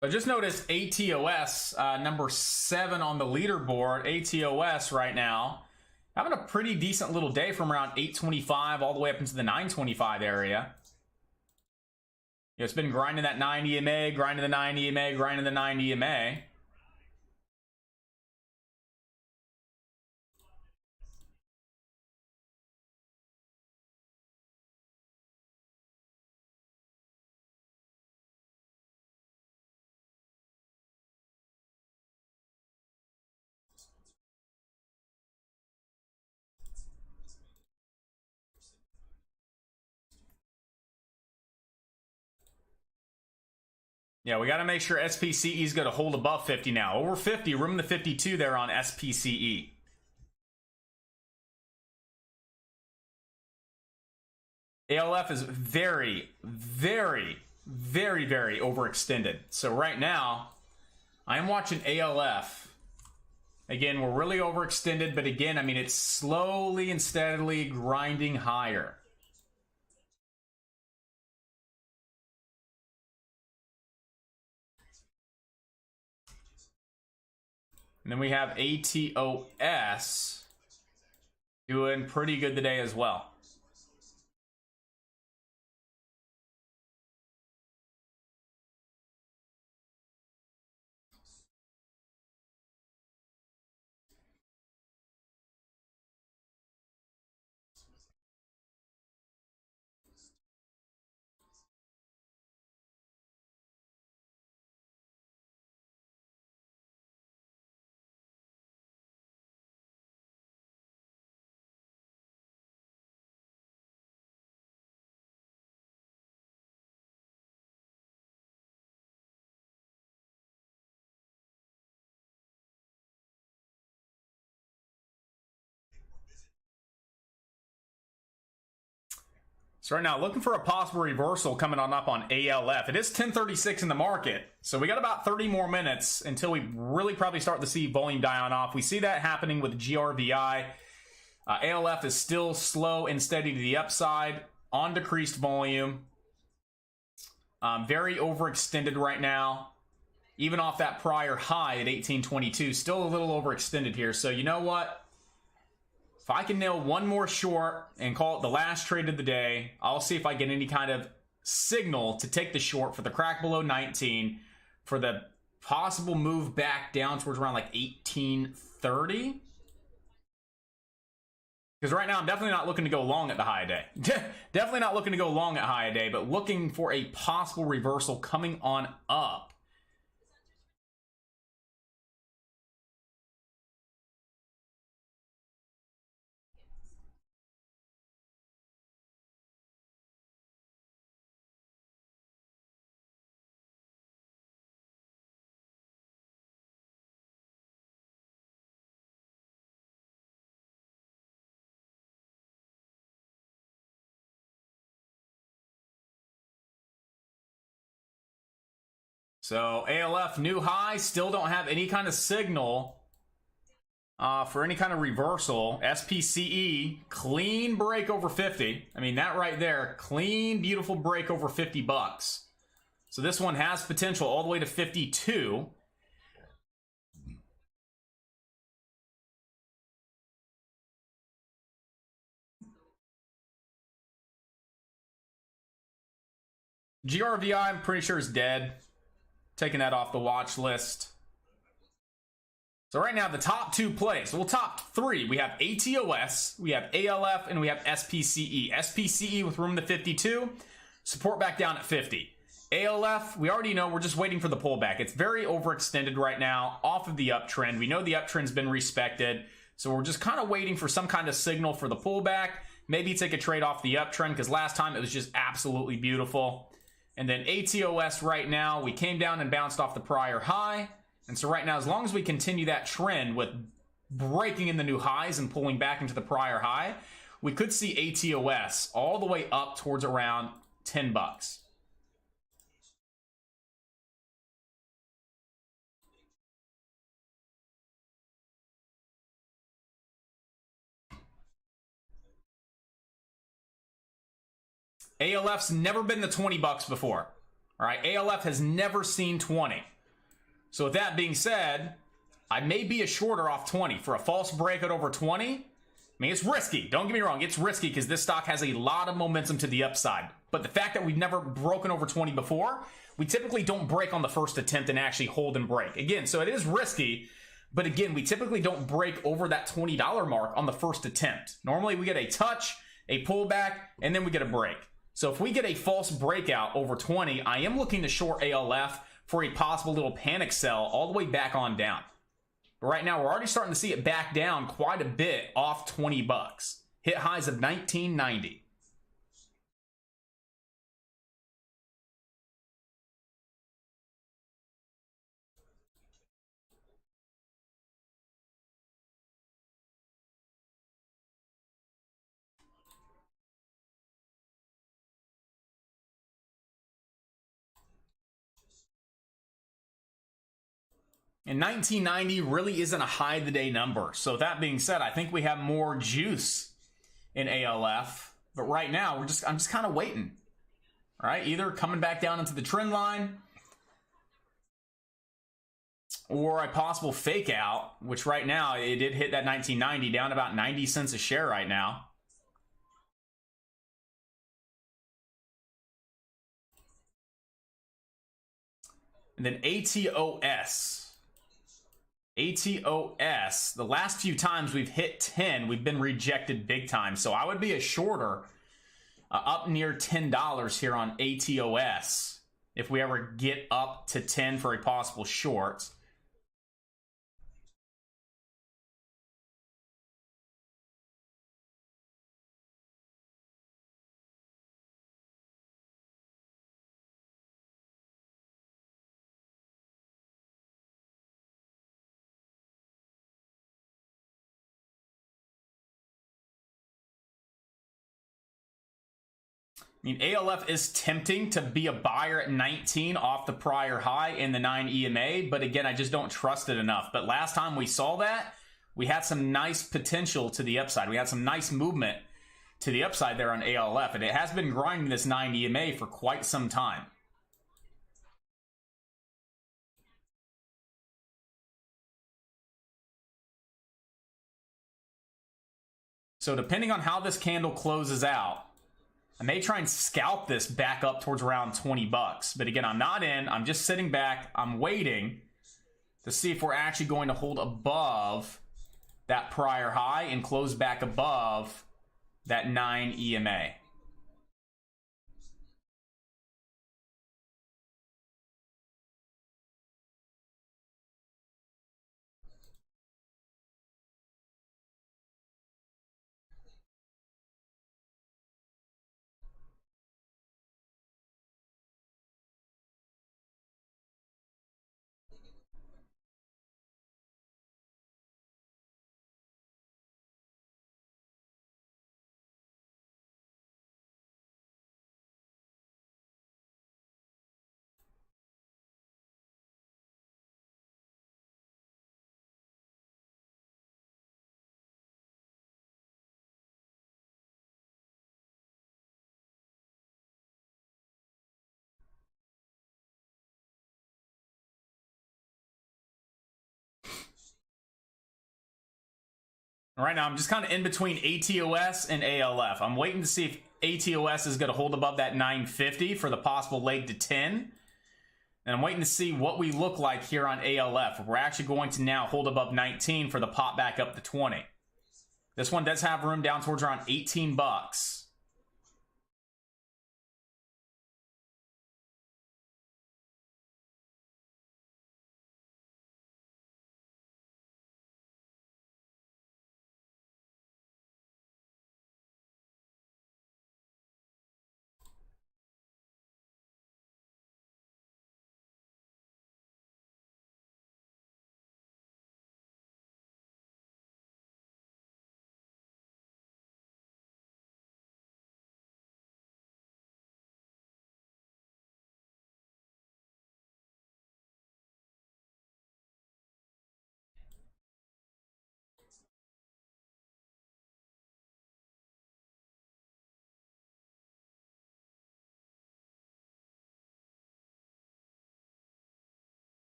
But just notice ATOS, number 7 on the leaderboard. ATOS right now having a pretty decent little day from around 825 all the way up into the 925 area. It's been grinding that 9 EMA, grinding the 9 EMA, grinding the 9 EMA. Yeah, we got to make sure SPCE is going to hold above 50 now. Over 50, room to 52 there on SPCE. ALF is very, very, very, very overextended. So right now, I'm watching ALF. Again, we're really overextended, but again, I mean, it's slowly and steadily grinding higher. And then we have ATOS doing pretty good today as well. So right now, looking for a possible reversal coming on up on ALF. It is 10:36 in the market, so we got about 30 more minutes until we really probably start to see volume die on off. We see that happening with GRVI. ALF is still slow and steady to the upside on decreased volume. Very overextended right now. Even off that prior high at 1822, still a little overextended here. So you know what? If I can nail one more short and call it the last trade of the day, I'll see if I get any kind of signal to take the short for the crack below 19, for the possible move back down towards around like 1830. Because right now I'm definitely not looking to go long at the high day. Definitely not looking to go long at high day, but looking for a possible reversal coming on up. So ALF new high, still don't have any kind of signal for any kind of reversal. SPCE, clean break over 50. I mean, that right there, clean, beautiful break over 50 bucks. So this one has potential all the way to 52. GRVI, I'm pretty sure is dead. Taking that off the watch list. So right now, the top two plays, well, top three, we have ATOS, we have ALF, and we have SPCE. SPCE with room to 52, support back down at 50. ALF, we already know, we're just waiting for the pullback. It's very overextended right now, off of the uptrend. We know the uptrend's been respected, so we're just kind of waiting for some kind of signal for the pullback. Maybe take a trade off the uptrend, because last time it was just absolutely beautiful. And then ATOS right now, we came down and bounced off the prior high. And so right now, as long as we continue that trend with breaking in the new highs and pulling back into the prior high, we could see ATOS all the way up towards around 10 bucks. ALF's never been to 20 bucks before. All right, ALF has never seen 20. So with that being said, I may be a shorter off 20 for a false breakout over 20. I mean, it's risky. Don't get me wrong. It's risky because this stock has a lot of momentum to the upside. But the fact that we've never broken over 20 before, we typically don't break on the first attempt and actually hold and break. Again, so it is risky. But again, we typically don't break over that $20 mark on the first attempt. Normally, we get a touch, a pullback, and then we get a break. So if we get a false breakout over 20, I am looking to short ALF for a possible little panic sell all the way back on down. But right now, we're already starting to see it back down quite a bit off 20 bucks. Hit highs of 1990. And 1990 really isn't a high of the day number. So that being said, I think we have more juice in ALF. But right now, I'm just kind of waiting. All right, either coming back down into the trend line, or a possible fake out, which right now it did hit that 1990, down about 90 cents a share right now. And then ATOS. ATOS, the last few times we've hit 10, we've been rejected big time. So I would be a shorter up near $10 here on ATOS if we ever get up to 10 for a possible short. I mean, ALF is tempting to be a buyer at 19 off the prior high in the 9 EMA, but again, I just don't trust it enough. But last time we saw that, we had some nice potential to the upside. We had some nice movement to the upside there on ALF, and it has been grinding this 9 EMA for quite some time. So depending on how this candle closes out, I may try and scalp this back up towards around 20 bucks. But again, I'm not in. I'm just sitting back. I'm waiting to see if we're actually going to hold above that prior high and close back above that 9 EMA. Right now, I'm just kind of in between ATOS and ALF. I'm waiting to see if ATOS is going to hold above that 950 for the possible leg to 10. And I'm waiting to see what we look like here on ALF. We're actually going to now hold above 19 for the pop back up to 20. This one does have room down towards around 18 bucks.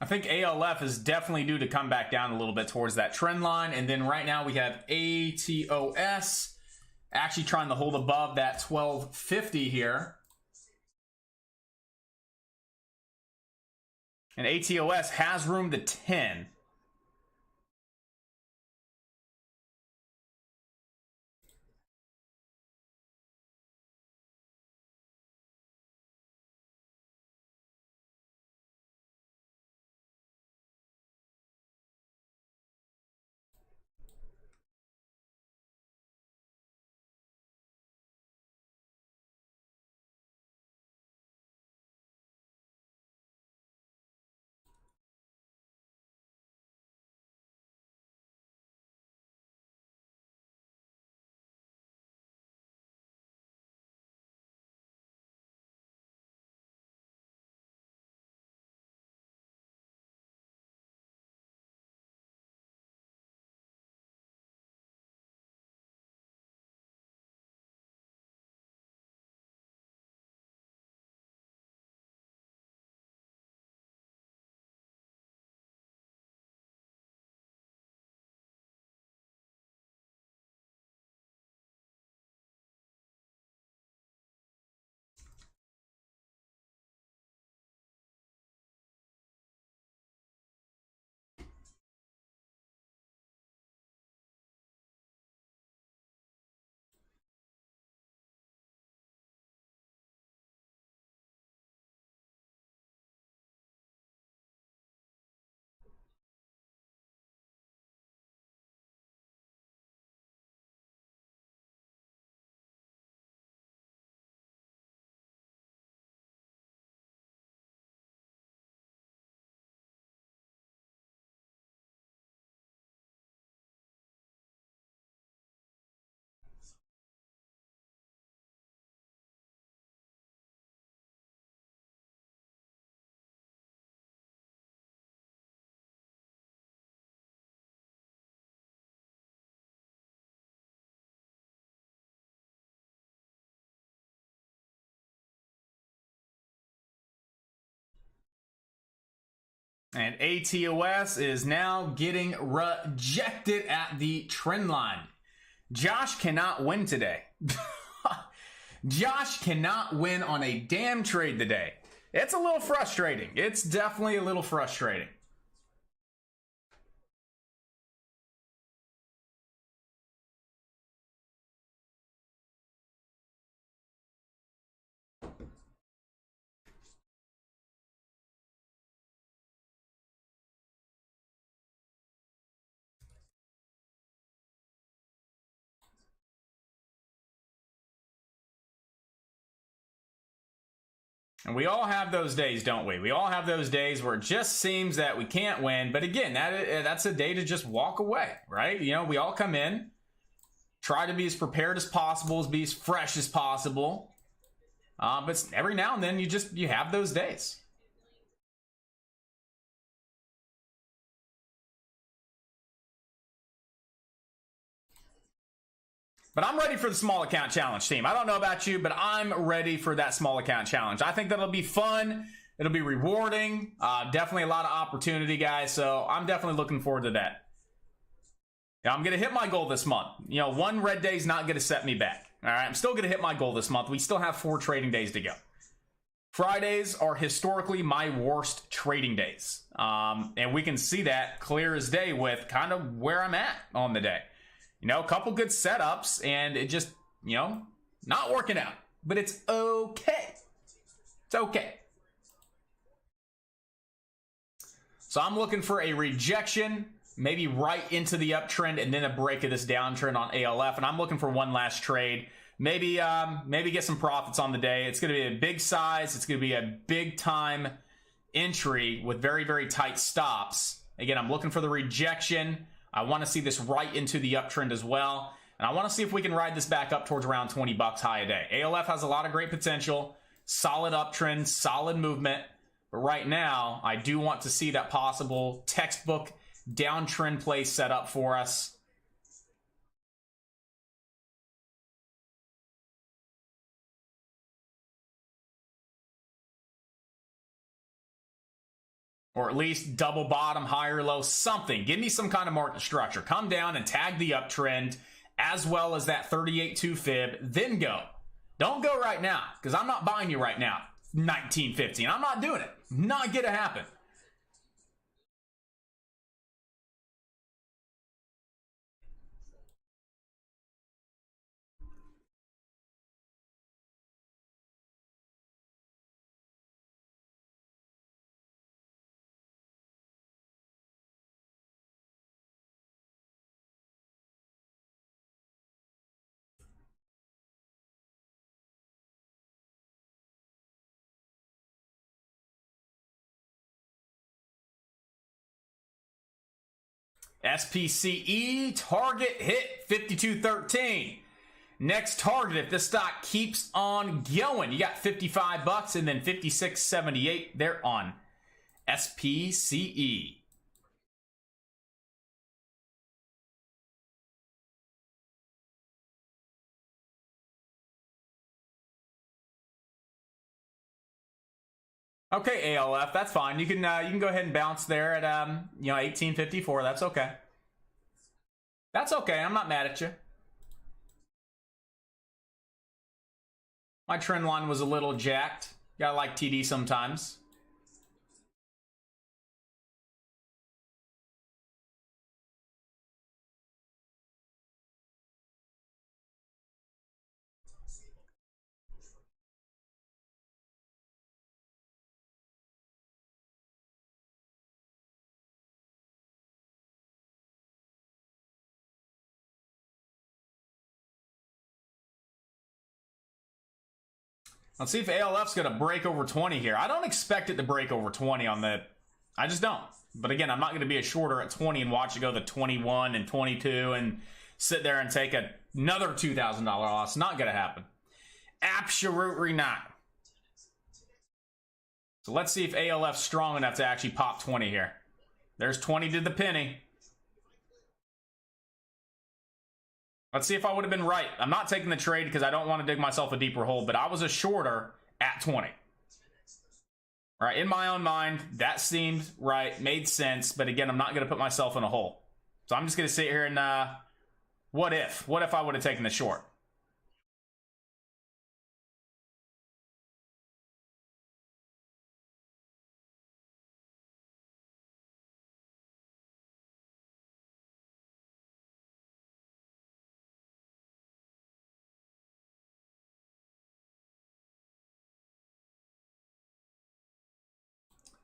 I think ALF is definitely due to come back down a little bit towards that trend line. And then right now we have ATOS actually trying to hold above that 1250 here. And ATOS has room to 10. And ATOS is now getting rejected at the trend line. Josh cannot win today. Josh cannot win on a damn trade today. It's a little frustrating. It's definitely a little frustrating. And we all have those days, don't we? We all have those days where it just seems that we can't win. But again, that's a day to just walk away, right? You know, we all come in, try to be as prepared as possible, be as fresh as possible. But every now and then you have those days. But I'm ready for the small account challenge, team. I don't know about you, but I'm ready for that small account challenge. I think that'll be fun. It'll be rewarding. Definitely a lot of opportunity, guys. So I'm definitely looking forward to that. Yeah, I'm going to hit my goal this month. You know, one red day is not going to set me back. All right, I'm still going to hit my goal this month. We still have 4 trading days to go. Fridays are historically my worst trading days. And we can see that clear as day with kind of where I'm at on the day. You know, a couple good setups, and it just, you know, not working out. But it's okay. It's okay. So I'm looking for a rejection, maybe right into the uptrend, and then a break of this downtrend on ALF. And I'm looking for one last trade. Maybe get some profits on the day. It's going to be a big size. It's going to be a big time entry with very, very tight stops. Again, I'm looking for the rejection. I want to see this right into the uptrend as well. And I want to see if we can ride this back up towards around 20 bucks high a day. ALF has a lot of great potential, solid uptrend, solid movement. But right now, I do want to see that possible textbook downtrend play set up for us. Or at least double bottom, higher low, something. Give me some kind of market structure. Come down and tag the uptrend as well as that 38.2 fib, then go. Don't go right now, because I'm not buying you right now. 19.15. I'm not doing it. Not gonna happen. SPCE target hit 52.13. Next target, if this stock keeps on going, you got 55 bucks and then 56.78 there on SPCE. Okay, ALF, that's fine. You can go ahead and bounce there at 1854. That's okay. That's okay. I'm not mad at you. My trend line was a little jacked. Gotta like TD sometimes. Let's see if ALF's going to break over 20 here. I don't expect it to break over 20 on the... I just don't. But again, I'm not going to be a shorter at 20 and watch it go to 21 and 22 and sit there and take another $2,000 loss. Not going to happen. Absolutely not. So let's see if ALF's strong enough to actually pop 20 here. There's 20 to the penny. Let's see if I would have been right. I'm not taking the trade because I don't want to dig myself a deeper hole, but I was a shorter at 20. All right, in my own mind, that seemed right, made sense, but again, I'm not going to put myself in a hole. So I'm just going to sit here and what if? What if I would have taken the short?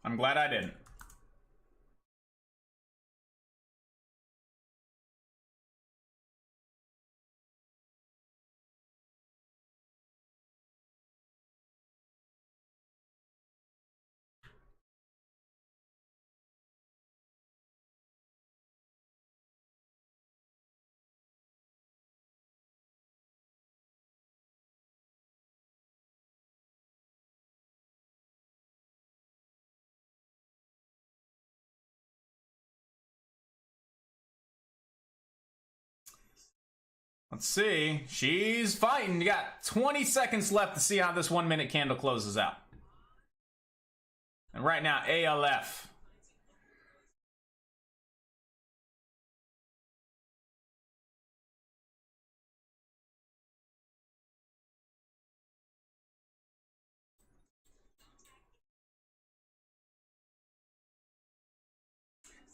I'm glad I didn't. Let's see. She's fighting. You got 20 seconds left to see how this 1 minute candle closes out. And right now, ALF.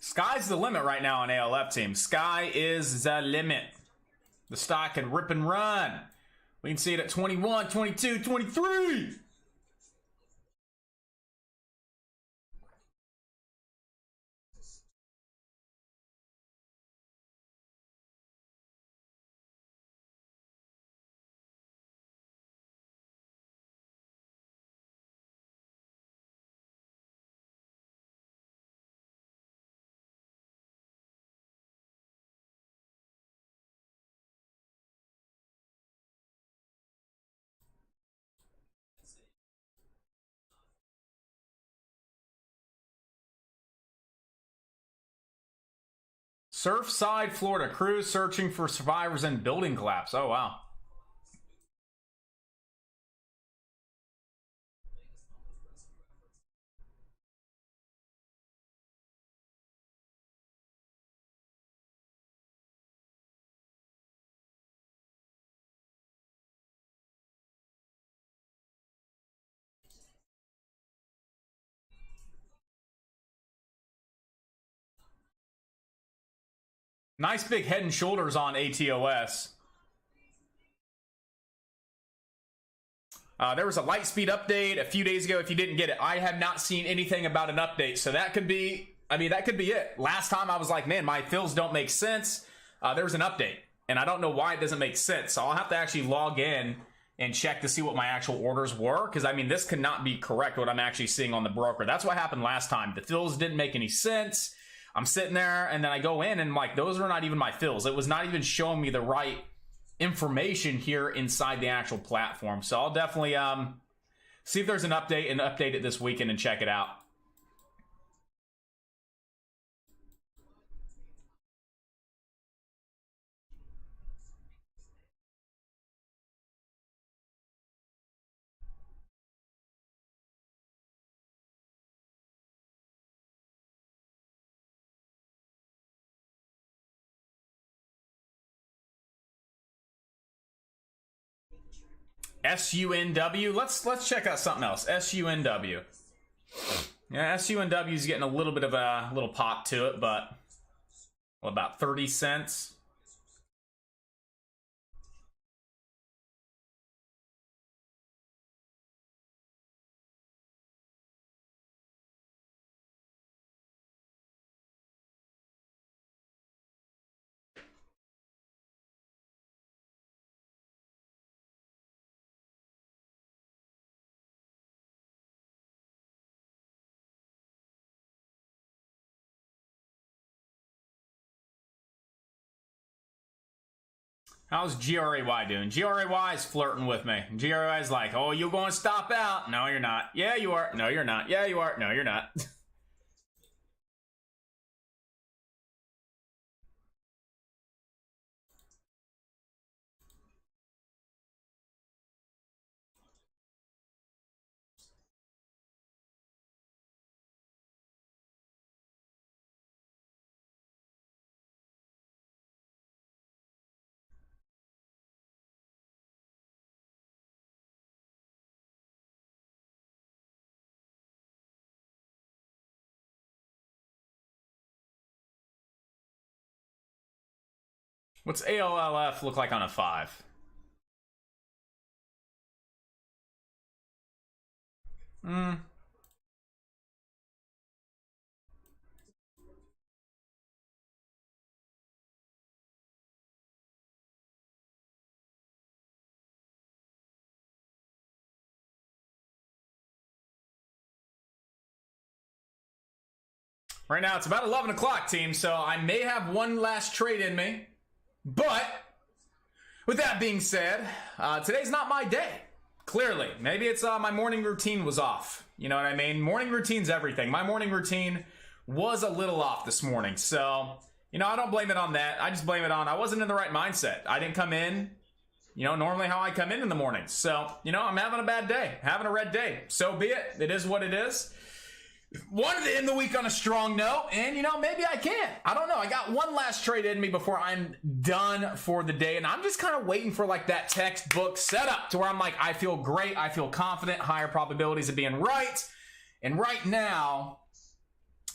Sky's the limit right now on ALF team. Sky is the limit. The stock can rip and run. We can see it at 21, 22, 23. Surfside, Florida. Crews searching for survivors in building collapse. Oh, wow. Nice big head and shoulders on ATOS. There was a light speed update a few days ago. If you didn't get it, I have not seen anything about an update. So that could be, I mean, that could be it. Last time I was like, man, my fills don't make sense. There was an update, and I don't know why it doesn't make sense. So I'll have to actually log in and check to see what my actual orders were. Because, I mean, this could not be correct what I'm actually seeing on the broker. That's what happened last time. The fills didn't make any sense. I'm sitting there, and then I go in, and like, those are not even my fills. It was not even showing me the right information here inside the actual platform. So I'll definitely see if there's an update and update it this weekend and check it out. SUNW. Let's check out something else. SUNW. Yeah, SUNW is getting a little bit of a little pop to it, but what, about 30 cents? How's GRAY doing? GRAY is flirting with me. GRAY is like, oh, you're going to stop out. No, you're not. Yeah, you are. No, you're not. Yeah, you are. No, you're not. What's ALLF look like on a 5? Right now, it's about 11 o'clock, team, so I may have one last trade in me. But, with that being said, today's not my day. Clearly. Maybe it's my morning routine was off. You know what I mean? Morning routine's everything. My morning routine was a little off this morning. So, you know, I don't blame it on that. I just blame it on I wasn't in the right mindset. I didn't come in, you know, normally how I come in the morning. So, you know, I'm having a bad day. Having a red day. So be it. It is what it is. Wanted to end the week on a strong note, and you know, maybe I can. I don't know. I got one last trade in me before I'm done for the day, and I'm just kind of waiting for like that textbook setup to where I'm like, I feel great, I feel confident, higher probabilities of being right. And right now,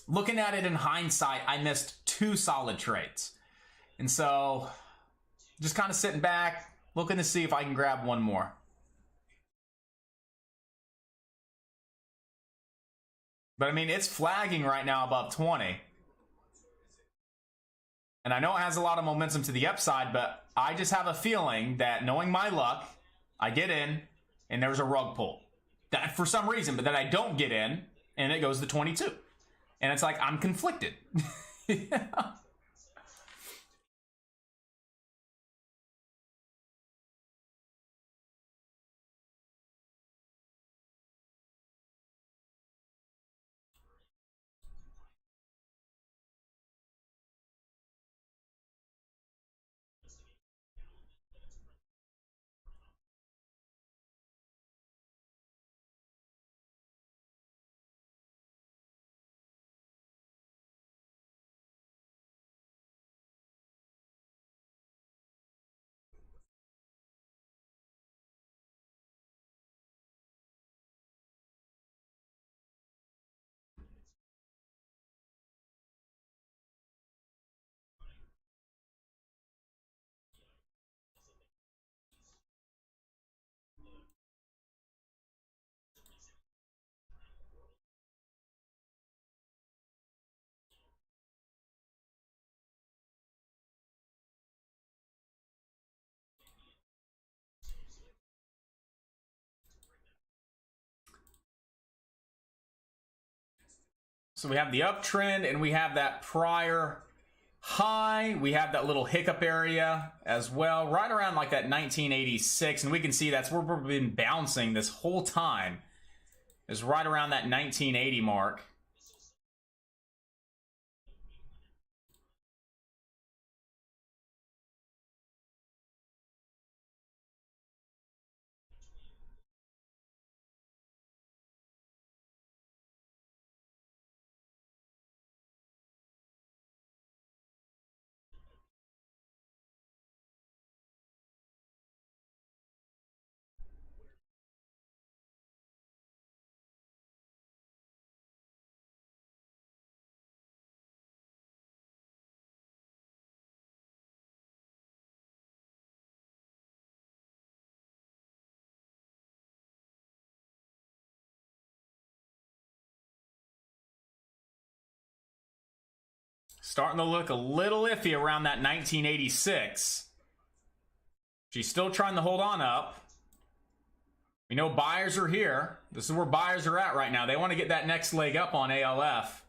looking at it in hindsight, I missed 2 solid trades. And so, just kind of sitting back, looking to see if I can grab one more. But I mean, it's flagging right now above 20. And I know it has a lot of momentum to the upside, but I just have a feeling that knowing my luck, I get in and there's a rug pull. That for some reason, but then I don't get in and it goes to 22. And it's like, I'm conflicted. Yeah. So we have the uptrend and we have that prior high. We have that little hiccup area as well, right around like that 1986. And we can see that's where we've been bouncing this whole time, is right around that 1980 mark. Starting to look a little iffy around that 1986. She's still trying to hold on up. We know buyers are here. This is where buyers are at right now. They want to get that next leg up on ALF.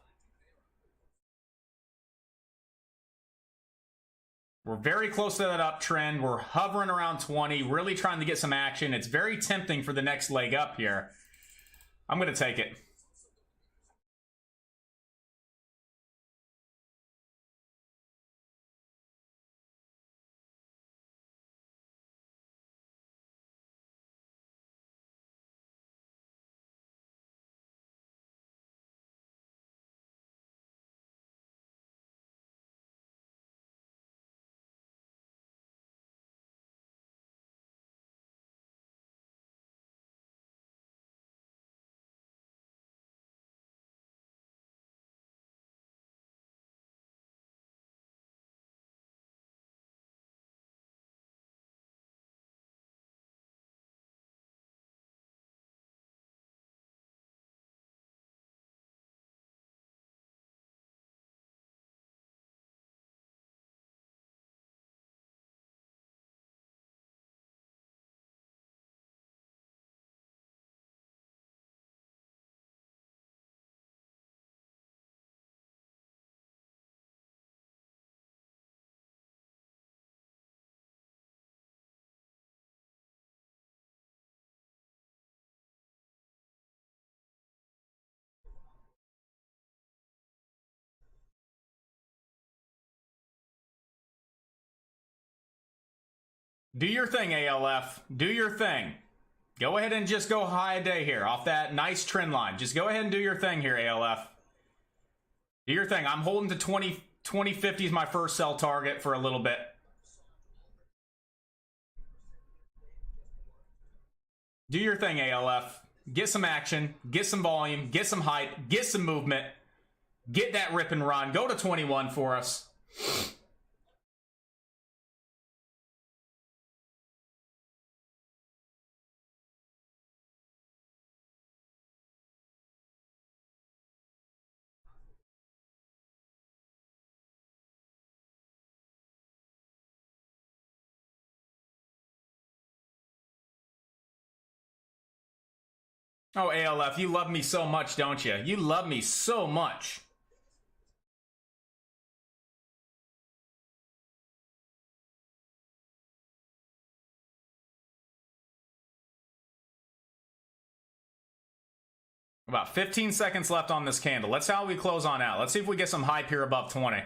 We're very close to that uptrend. We're hovering around 20, really trying to get some action. It's very tempting for the next leg up here. I'm going to take it. Do your thing, ALF. Do your thing. Go ahead and just go high a day here off that nice trend line. Just go ahead and do your thing here, ALF. Do your thing. I'm holding to 2050 is my first sell target for a little bit. Do your thing, ALF. Get some action. Get some volume. Get some hype. Get some movement. Get that rip and run. Go to 21 for us. Oh, ALF, you love me so much, don't you? You love me so much. About 15 seconds left on this candle. Let's see how we close on out. Let's see if we get some hype here above 20.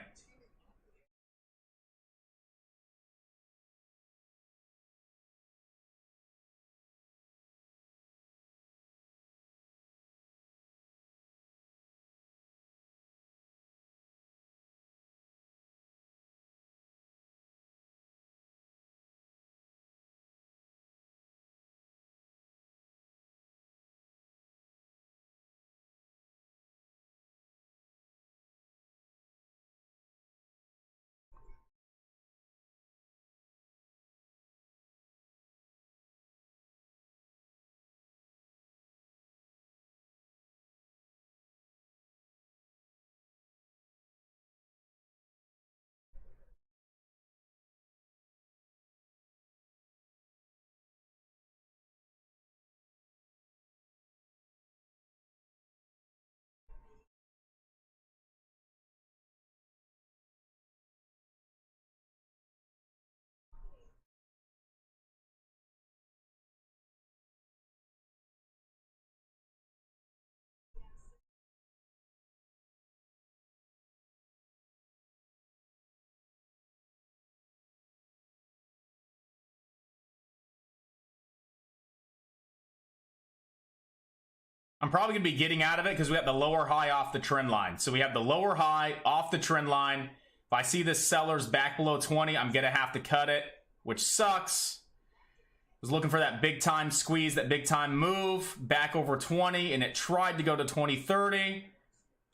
I'm probably going to be getting out of it because we have the lower high off the trend line. So we have the lower high off the trend line. If I see this seller's back below 20, I'm going to have to cut it, which sucks. I was looking for that big time squeeze, that big time move back over 20, and it tried to go to 2030.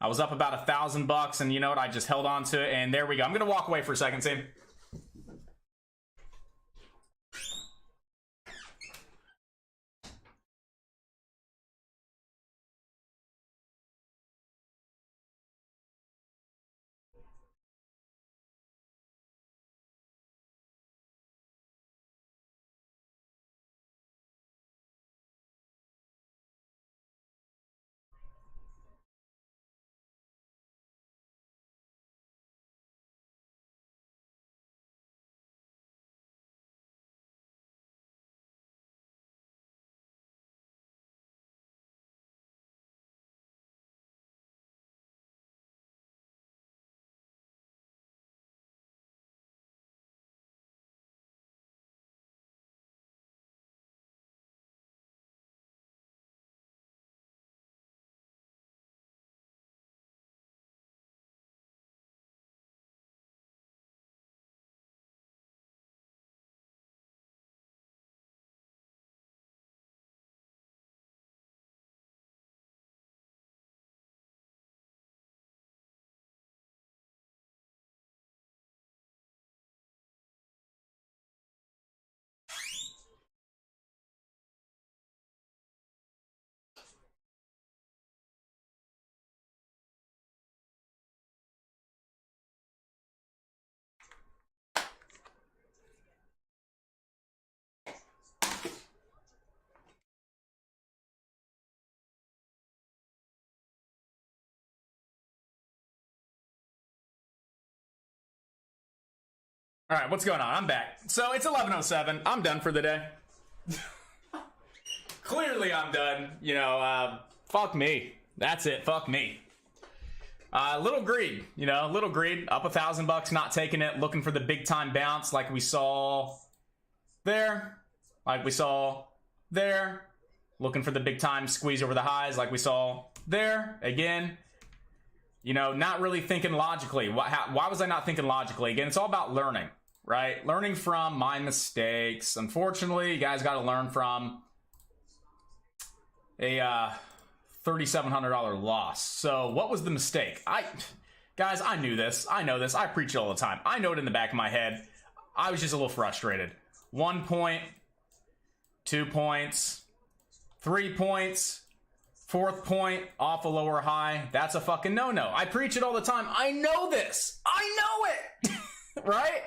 I was up about $1,000, and you know what? I just held on to it, and there we go. I'm going to walk away for a second, team. All right, what's going on? I'm back. So it's 11:07. I'm done for the day. Clearly, I'm done. You know, fuck me. That's it. Fuck me. Little greed. You know, little greed. Up $1,000, not taking it. Looking for the big time bounce like we saw there, like we saw there. Looking for the big time squeeze over the highs like we saw there. Again, you know, not really thinking logically. Why was I not thinking logically? Again, it's all about learning, right? Learning from my mistakes. Unfortunately, you guys got to learn from a $3,700 loss. So what was the mistake? Guys, I knew this. I know this. I preach it all the time. I know it in the back of my head. I was just a little frustrated. 1 point, 2 points, 3 points, fourth point off a lower high. That's a fucking no-no. I preach it all the time. I know this. I know it. Right?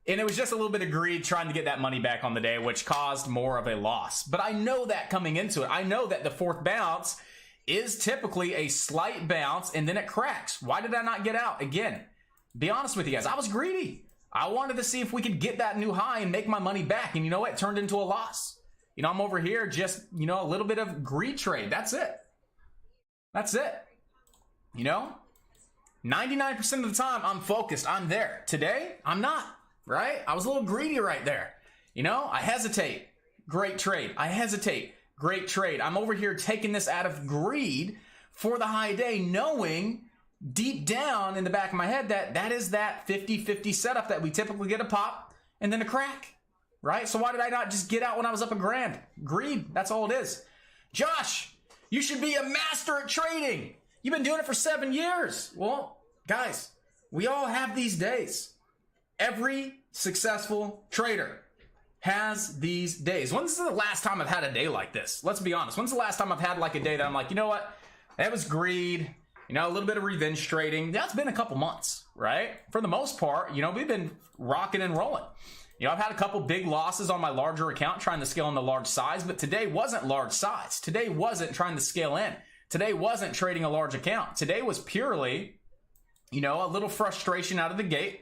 And it was just a little bit of greed trying to get that money back on the day, which caused more of a loss. But I know that coming into it. I know that the fourth bounce is typically a slight bounce and then it cracks. Why did I not get out? Again, be honest with you guys. I was greedy. I wanted to see if we could get that new high and make my money back. And you know what? It turned into a loss. You know, I'm over here just, you know, a little bit of greed trade. That's it. That's it. You know, 99% of the time I'm focused. I'm there. Today, I'm not, right? I was a little greedy right there. You know, I hesitate. Great trade. I hesitate. Great trade. I'm over here taking this out of greed for the high day, knowing deep down in the back of my head that that is that 50-50 setup that we typically get a pop and then a crack. Right? So why did I not just get out when I was up a grand? Greed. That's all it is. Josh, you should be a master at trading. You've been doing it for 7 years. Well, guys, we all have these days. Every successful trader has these days. When's the last time I've had a day like this? Let's be honest. When's the last time I've had like a day that I'm like, you know what? That was greed. You know, a little bit of revenge trading. That's been a couple months, right? For the most part, you know, we've been rocking and rolling. You know, I've had a couple big losses on my larger account trying to scale in the large size, but today wasn't large size. Today wasn't trying to scale in. Today wasn't trading a large account. Today was purely, you know, a little frustration out of the gate.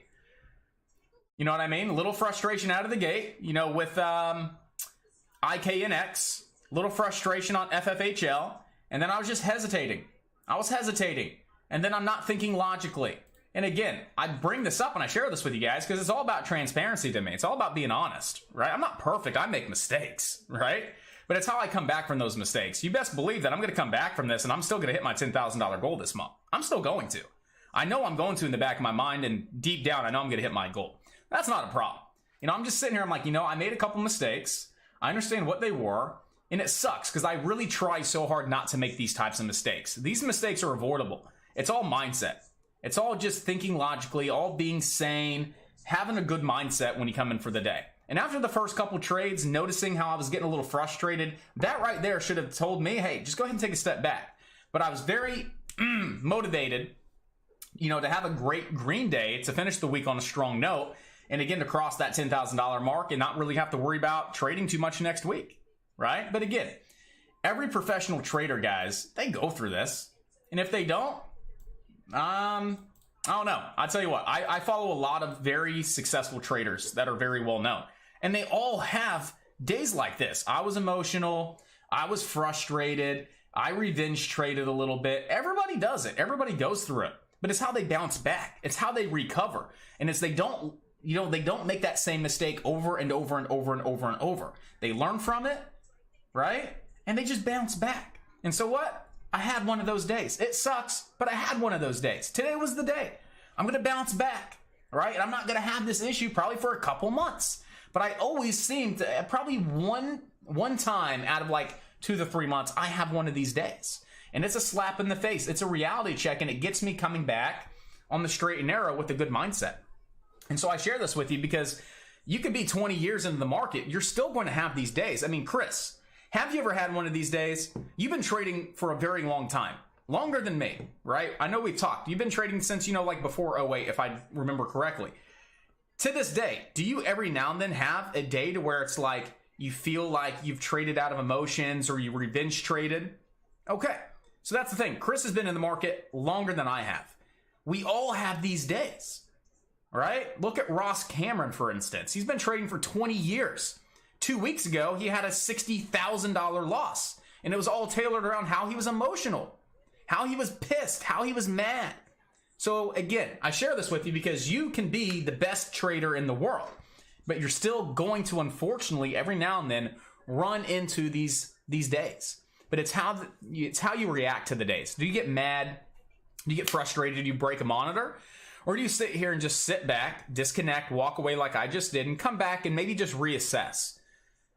You know what I mean? A little frustration out of the gate, you know, with IKNX, a little frustration on FFHL, and then I was just hesitating. I was hesitating, and then I'm not thinking logically. And again, I bring this up and I share this with you guys because it's all about transparency to me. It's all about being honest, right? I'm not perfect. I make mistakes, right? But it's how I come back from those mistakes. You best believe that I'm going to come back from this and I'm still going to hit my $10,000 goal this month. I'm still going to. I know I'm going to in the back of my mind, and deep down, I know I'm going to hit my goal. That's not a problem. You know, I'm just sitting here. I'm like, you know, I made a couple mistakes. I understand what they were. And it sucks because I really try so hard not to make these types of mistakes. These mistakes are avoidable. It's all mindset. It's all just thinking logically, all being sane, having a good mindset when you come in for the day. And after the first couple trades, noticing how I was getting a little frustrated, that right there should have told me, hey, just go ahead and take a step back. But I was very motivated, you know, to have a great green day, to finish the week on a strong note, and again, to cross that $10,000 mark and not really have to worry about trading too much next week, right? But again, every professional trader, guys, they go through this. And if they don't, I don't know. I'll tell you what, I follow a lot of very successful traders that are very well known, and they all have days like this. I was emotional. I was frustrated. I revenge traded a little bit. Everybody does it. Everybody goes through it, but it's how they bounce back. It's how they recover. And it's they don't, you know, they don't make that same mistake over and over and over and over and over. They learn from it, right? And they just bounce back. And so what? I had one of those days. It sucks, but I had one of those days. Today was the day. I'm going to bounce back, right? And I'm not going to have this issue probably for a couple months. But I always seem to, probably one time out of like 2 to 3 months, I have one of these days. And it's a slap in the face. It's a reality check, and it gets me coming back on the straight and narrow with a good mindset. And so I share this with you because you could be 20 years into the market. You're still going to have these days. I mean, Chris, have you ever had one of these days? You've been trading for a very long time. Longer than me, right? I know we've talked. You've been trading since, you know, like before '08, if I remember correctly. To this day, do you every now and then have a day to where it's like you feel like you've traded out of emotions or you revenge traded? Okay, so that's the thing. Chris has been in the market longer than I have. We all have these days, right? Look at Ross Cameron, for instance. He's been trading for 20 years. 2 weeks ago, he had a $60,000 loss, and it was all tailored around how he was emotional, how he was pissed, how he was mad. So again, I share this with you because you can be the best trader in the world, but you're still going to, unfortunately, every now and then run into these days. But it's how you react to the days. Do you get mad? Do you get frustrated? Do you break a monitor? Or do you sit here and just sit back, disconnect, walk away like I just did, and come back and maybe just reassess?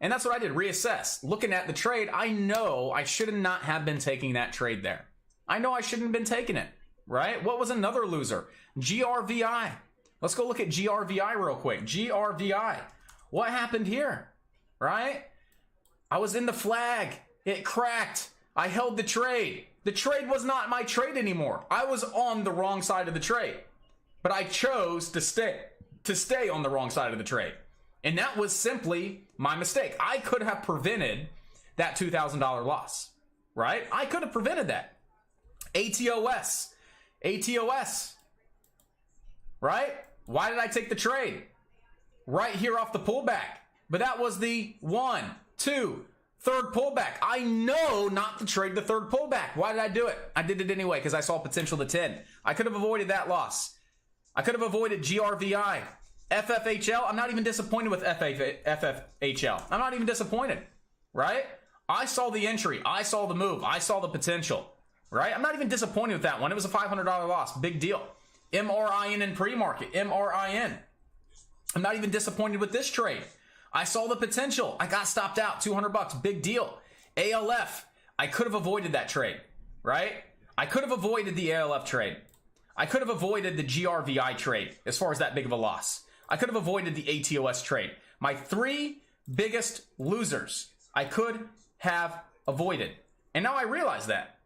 And that's what I did, reassess. Looking at the trade, I know I should not have been taking that trade there. I know I shouldn't have been taking it, right? What was another loser? GRVI. Let's go look at GRVI real quick. GRVI. What happened here, right? I was in the flag. It cracked. I held the trade. The trade was not my trade anymore. I was on the wrong side of the trade. But I chose to stay on the wrong side of the trade. And that was simply my mistake. I could have prevented that $2,000 loss, right? I could have prevented that. ATOS, right? Why did I take the trade? Right here off the pullback. But that was the 1, 2, third pullback. I know not to trade the third pullback. Why did I do it? I did it anyway because I saw potential to 10. I could have avoided that loss. I could have avoided GRVI. FFHL, I'm not even disappointed with FFHL. I'm not even disappointed, right? I saw the entry. I saw the move. I saw the potential, right? I'm not even disappointed with that one. It was a $500 loss. Big deal. MRIN in pre-market. MRIN. I'm not even disappointed with this trade. I saw the potential. I got stopped out. $200. Big deal. ALF. I could have avoided that trade, right? I could have avoided the ALF trade. I could have avoided the GRVI trade as far as that big of a loss. I could have avoided the ATOS trade. My 3 biggest losers I could have avoided. And now I realize that.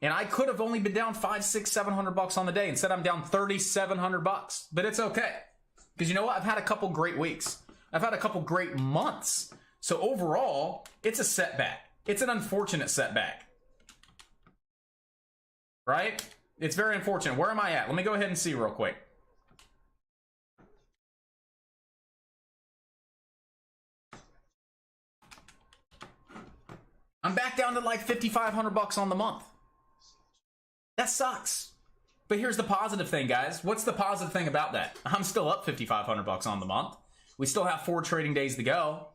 And I could have only been down $500, $600, $700 on the day. Instead, I'm down $3,700. But it's okay. Because you know what? I've had a couple great weeks. I've had a couple great months. So overall, it's a setback. It's an unfortunate setback. Right? It's very unfortunate. Where am I at? Let me go ahead and see real quick. I'm back down to like $5,500 on the month. That sucks. But here's the positive thing, guys. What's the positive thing about that? I'm still up $5,500 on the month. We still have 4 trading days to go.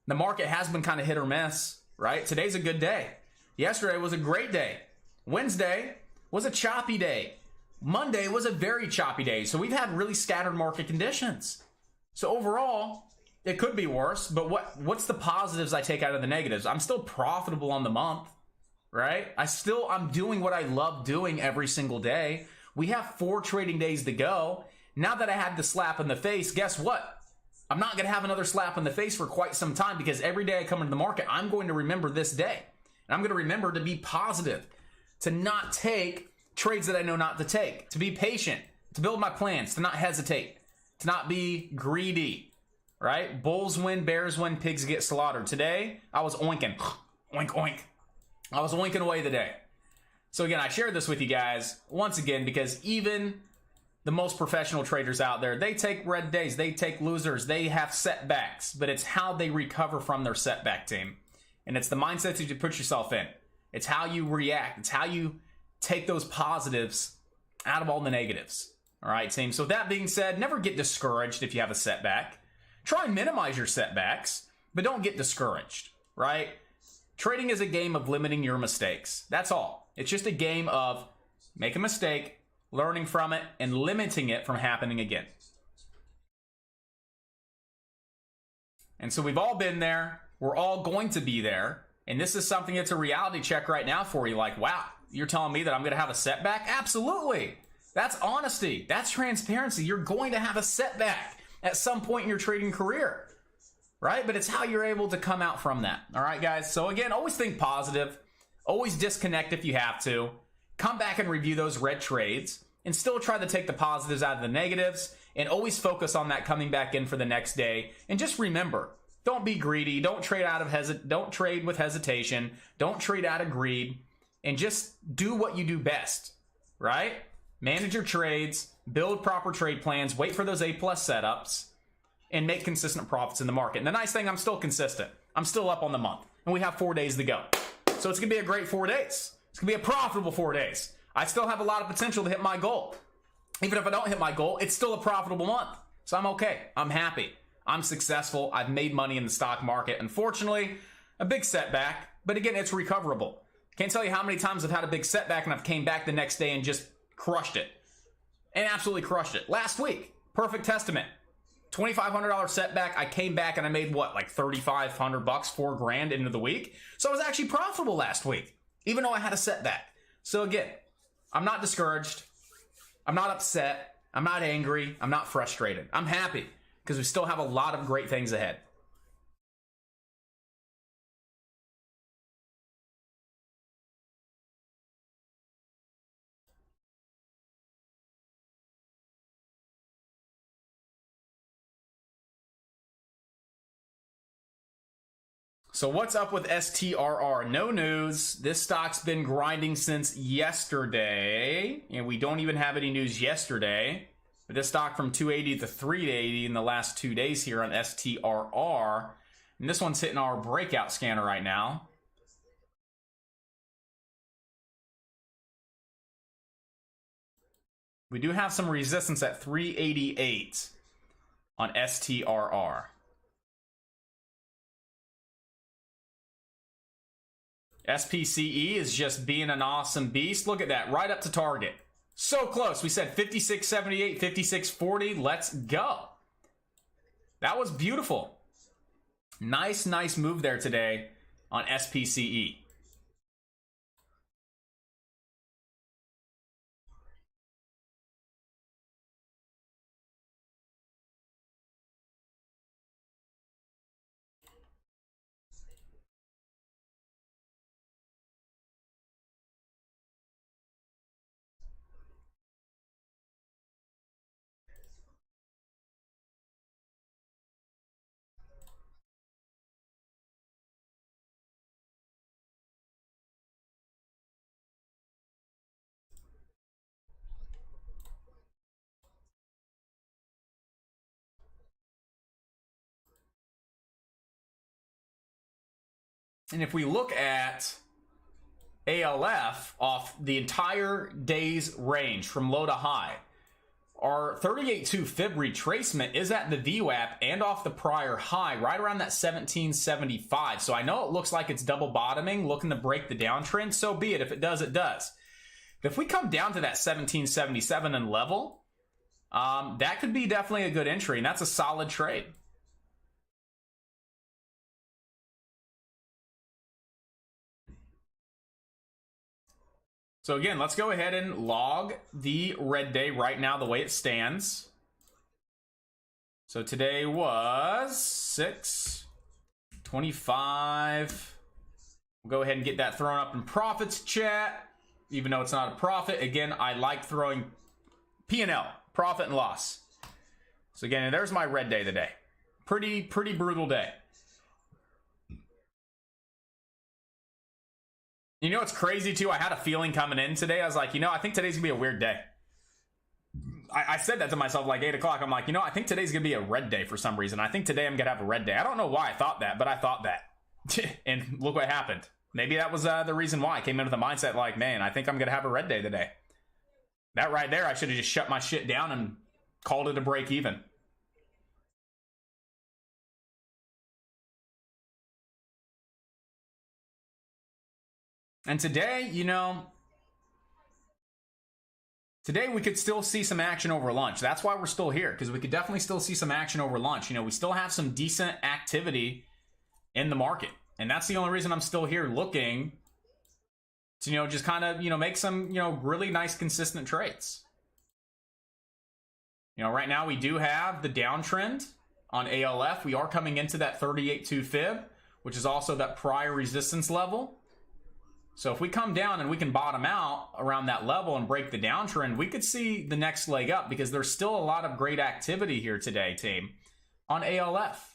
The market has been kind of hit or miss, right? Today's a good day. Yesterday was a great day. Wednesday was a choppy day. Monday was a very choppy day. So we've had really scattered market conditions. So overall, it could be worse, but what's the positives I take out of the negatives? I'm still profitable on the month, right? I'm doing what I love doing every single day. We have 4 trading days to go. Now that I had the slap in the face, guess what? I'm not going to have another slap in the face for quite some time because every day I come into the market, I'm going to remember this day. And I'm going to remember to be positive, to not take trades that I know not to take, to be patient, to build my plans, to not hesitate, to not be greedy. Right? Bulls win, bears win, pigs get slaughtered. Today, I was oinking. Oink, oink. I was oinking away the day. So again, I shared this with you guys once again because even the most professional traders out there, they take red days, they take losers, they have setbacks, but it's how they recover from their setback, team. And it's the mindset that you put yourself in. It's how you react. It's how you take those positives out of all the negatives. All right, team. So with that being said, never get discouraged if you have a setback. Try and minimize your setbacks, but don't get discouraged, right? Trading is a game of limiting your mistakes. That's all. It's just a game of make a mistake, learning from it, and limiting it from happening again. And so we've all been there. We're all going to be there. And this is something that's a reality check right now for you. Like, wow, you're telling me that I'm going to have a setback? Absolutely. That's honesty. That's transparency. You're going to have a setback at some point in your trading career, right? But it's how you're able to come out from that. All right, guys. So again, always think positive. Always disconnect if you have to. Come back and review those red trades and still try to take the positives out of the negatives and always focus on that coming back in for the next day. And just remember, don't be greedy. Don't trade don't trade with hesitation. Don't trade out of greed, and just do what you do best, right? Manage your trades, build proper trade plans, wait for those A+ setups, and make consistent profits in the market. And the nice thing, I'm still consistent. I'm still up on the month, and we have 4 days to go. So it's going to be a great 4 days. It's going to be a profitable 4 days. I still have a lot of potential to hit my goal. Even if I don't hit my goal, it's still a profitable month. So I'm okay. I'm happy. I'm successful. I've made money in the stock market. Unfortunately, a big setback, but again, it's recoverable. Can't tell you how many times I've had a big setback and I've came back the next day and just crushed it. And absolutely crushed it. Last week, perfect testament. $2,500 setback. I came back and I made what, like $3,500, $4,000 into the week. So I was actually profitable last week, even though I had a setback. So again, I'm not discouraged. I'm not upset. I'm not angry. I'm not frustrated. I'm happy because we still have a lot of great things ahead. So what's up with STRR? No news. This stock's been grinding since yesterday, and we don't even have any news yesterday. But this stock from 280 to 380 in the last 2 days here on STRR. And this one's hitting our breakout scanner right now. We do have some resistance at 388 on STRR. SPCE is just being an awesome beast. Look at that, right up to target. So close. We said 56.78, 56.40. Let's go. That was beautiful. Nice move there today on SPCE. And if we look at ALF off the entire day's range from low to high, our 38.2 fib retracement is at the VWAP and off the prior high, right around that 1775. So I know it looks like it's double bottoming, looking to break the downtrend. So be it. If it does, it does. But if we come down to that 1777 and level, that could be definitely a good entry, and that's a solid trade. So again, let's go ahead and log the red day right now the way it stands. So today was 6/25. We'll go ahead and get that thrown up in profits chat, even though it's not a profit. Again, I like throwing P&L, profit and loss. So again, there's my red day today. Pretty brutal day. You know what's crazy too? I had a feeling coming in today. I was like, I think today's gonna be a weird day. I said that to myself like 8 o'clock. I'm like, I think today's gonna be a red day for some reason. I think today I'm gonna have a red day. I don't know why I thought that, but I thought that. And look what happened. Maybe that was the reason why I came in with a mindset like, man, I think I'm gonna have a red day today. That right there, I should have just shut my shit down and called it a break even. And today, today we could still see some action over lunch. That's why we're still here, because we could definitely still see some action over lunch. We still have some decent activity in the market. And that's the only reason I'm still here looking to, just kind of, make some, really nice consistent trades. Right now we do have the downtrend on ALF. We are coming into that 38.2 fib, which is also that prior resistance level. So if we come down and we can bottom out around that level and break the downtrend, we could see the next leg up, because there's still a lot of great activity here today, team, on ALF.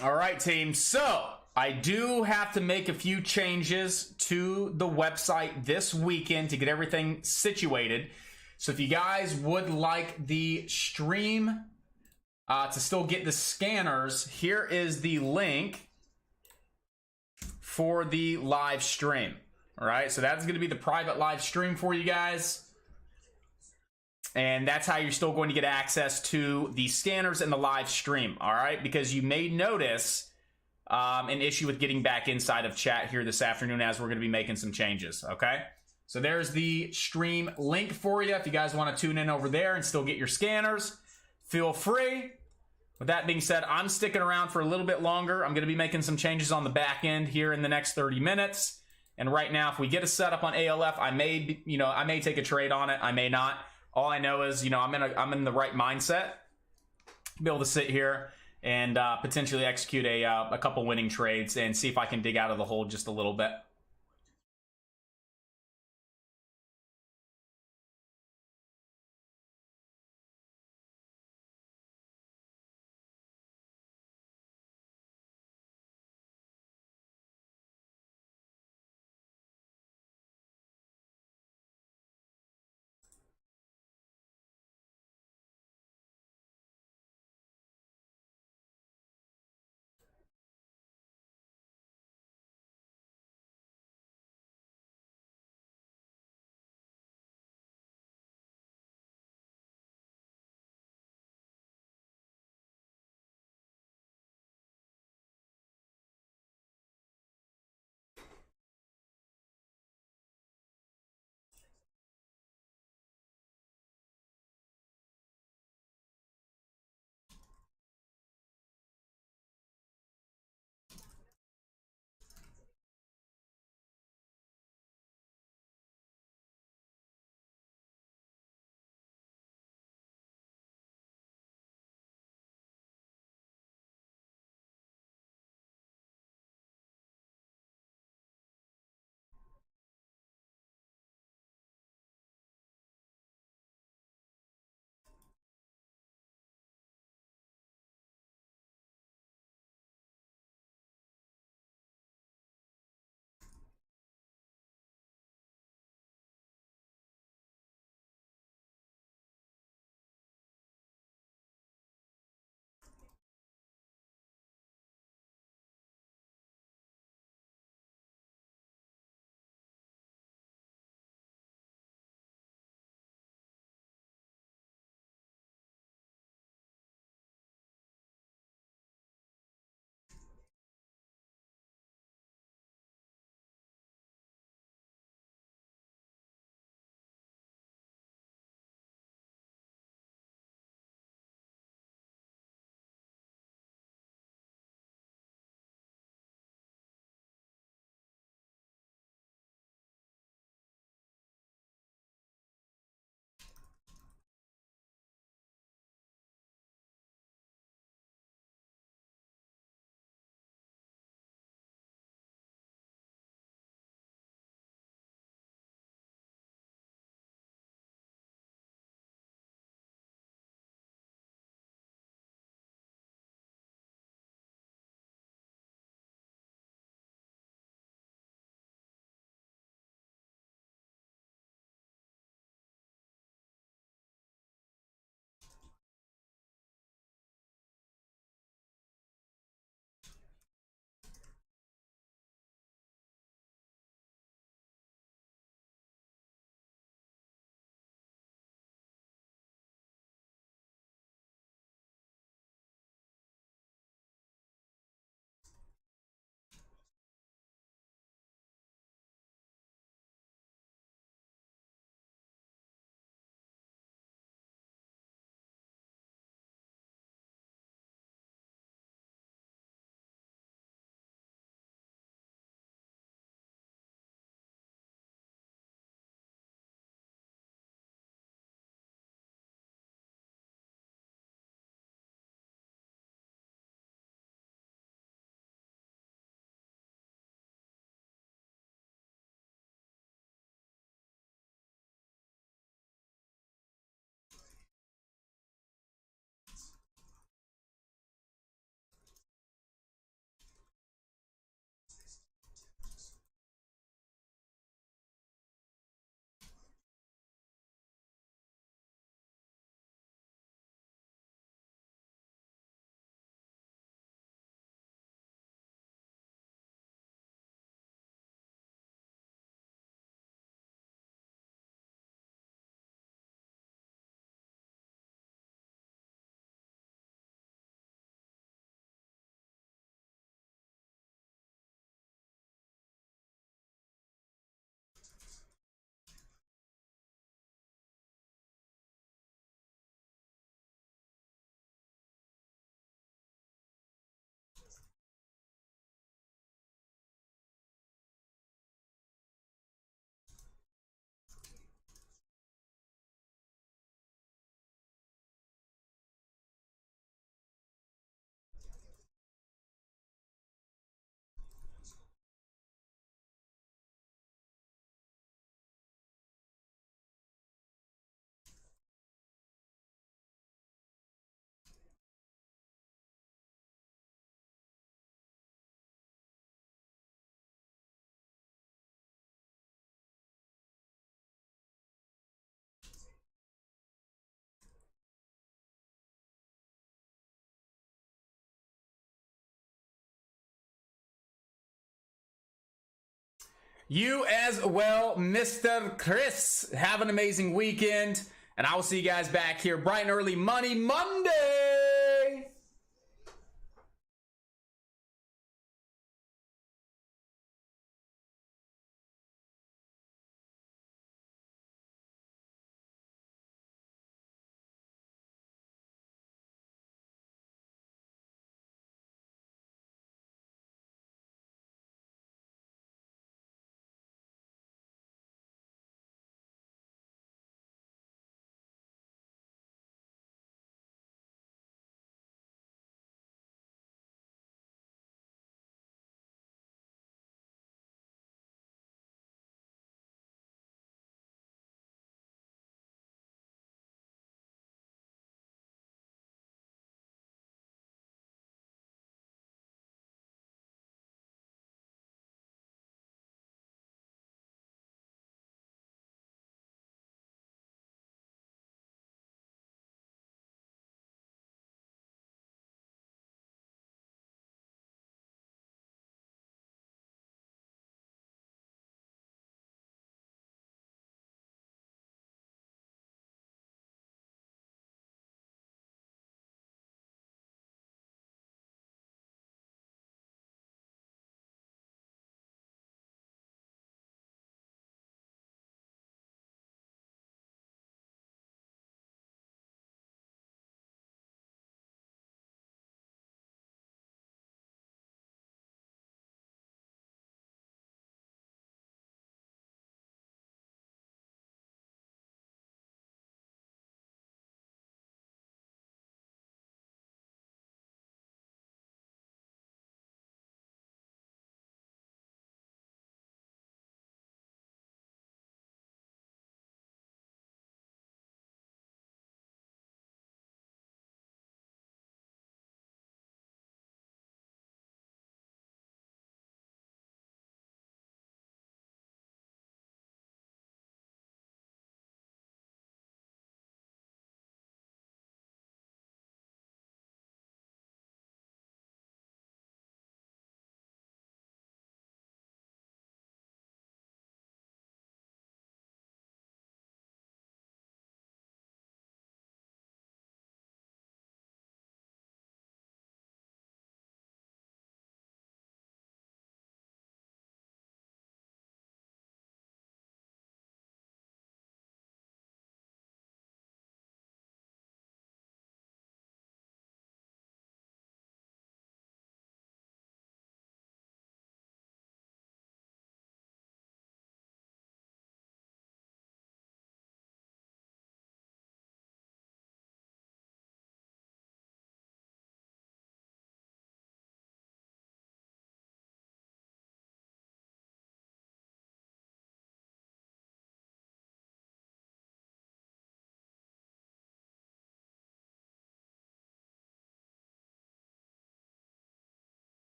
All right, team. So I do have to make a few changes to the website this weekend to get everything situated. So if you guys would like the stream to still get the scanners, here is the link for the live stream. All right, so that's going to be the private live stream for you guys. And that's how you're still going to get access to the scanners and the live stream, all right? Because you may notice an issue with getting back inside of chat here this afternoon as we're going to be making some changes, okay? So there's the stream link for you. If you guys want to tune in over there and still get your scanners, feel free. With that being said, I'm sticking around for a little bit longer. I'm going to be making some changes on the back end here in the next 30 minutes. And right now, if we get a setup on ALF, I may take a trade on it. I may not. All I know is, I'm in the right mindset to be able to sit here and potentially execute a couple winning trades and see if I can dig out of the hole just a little bit. You as well, Mr. Chris. Have an amazing weekend. And I will see you guys back here bright and early Money Monday.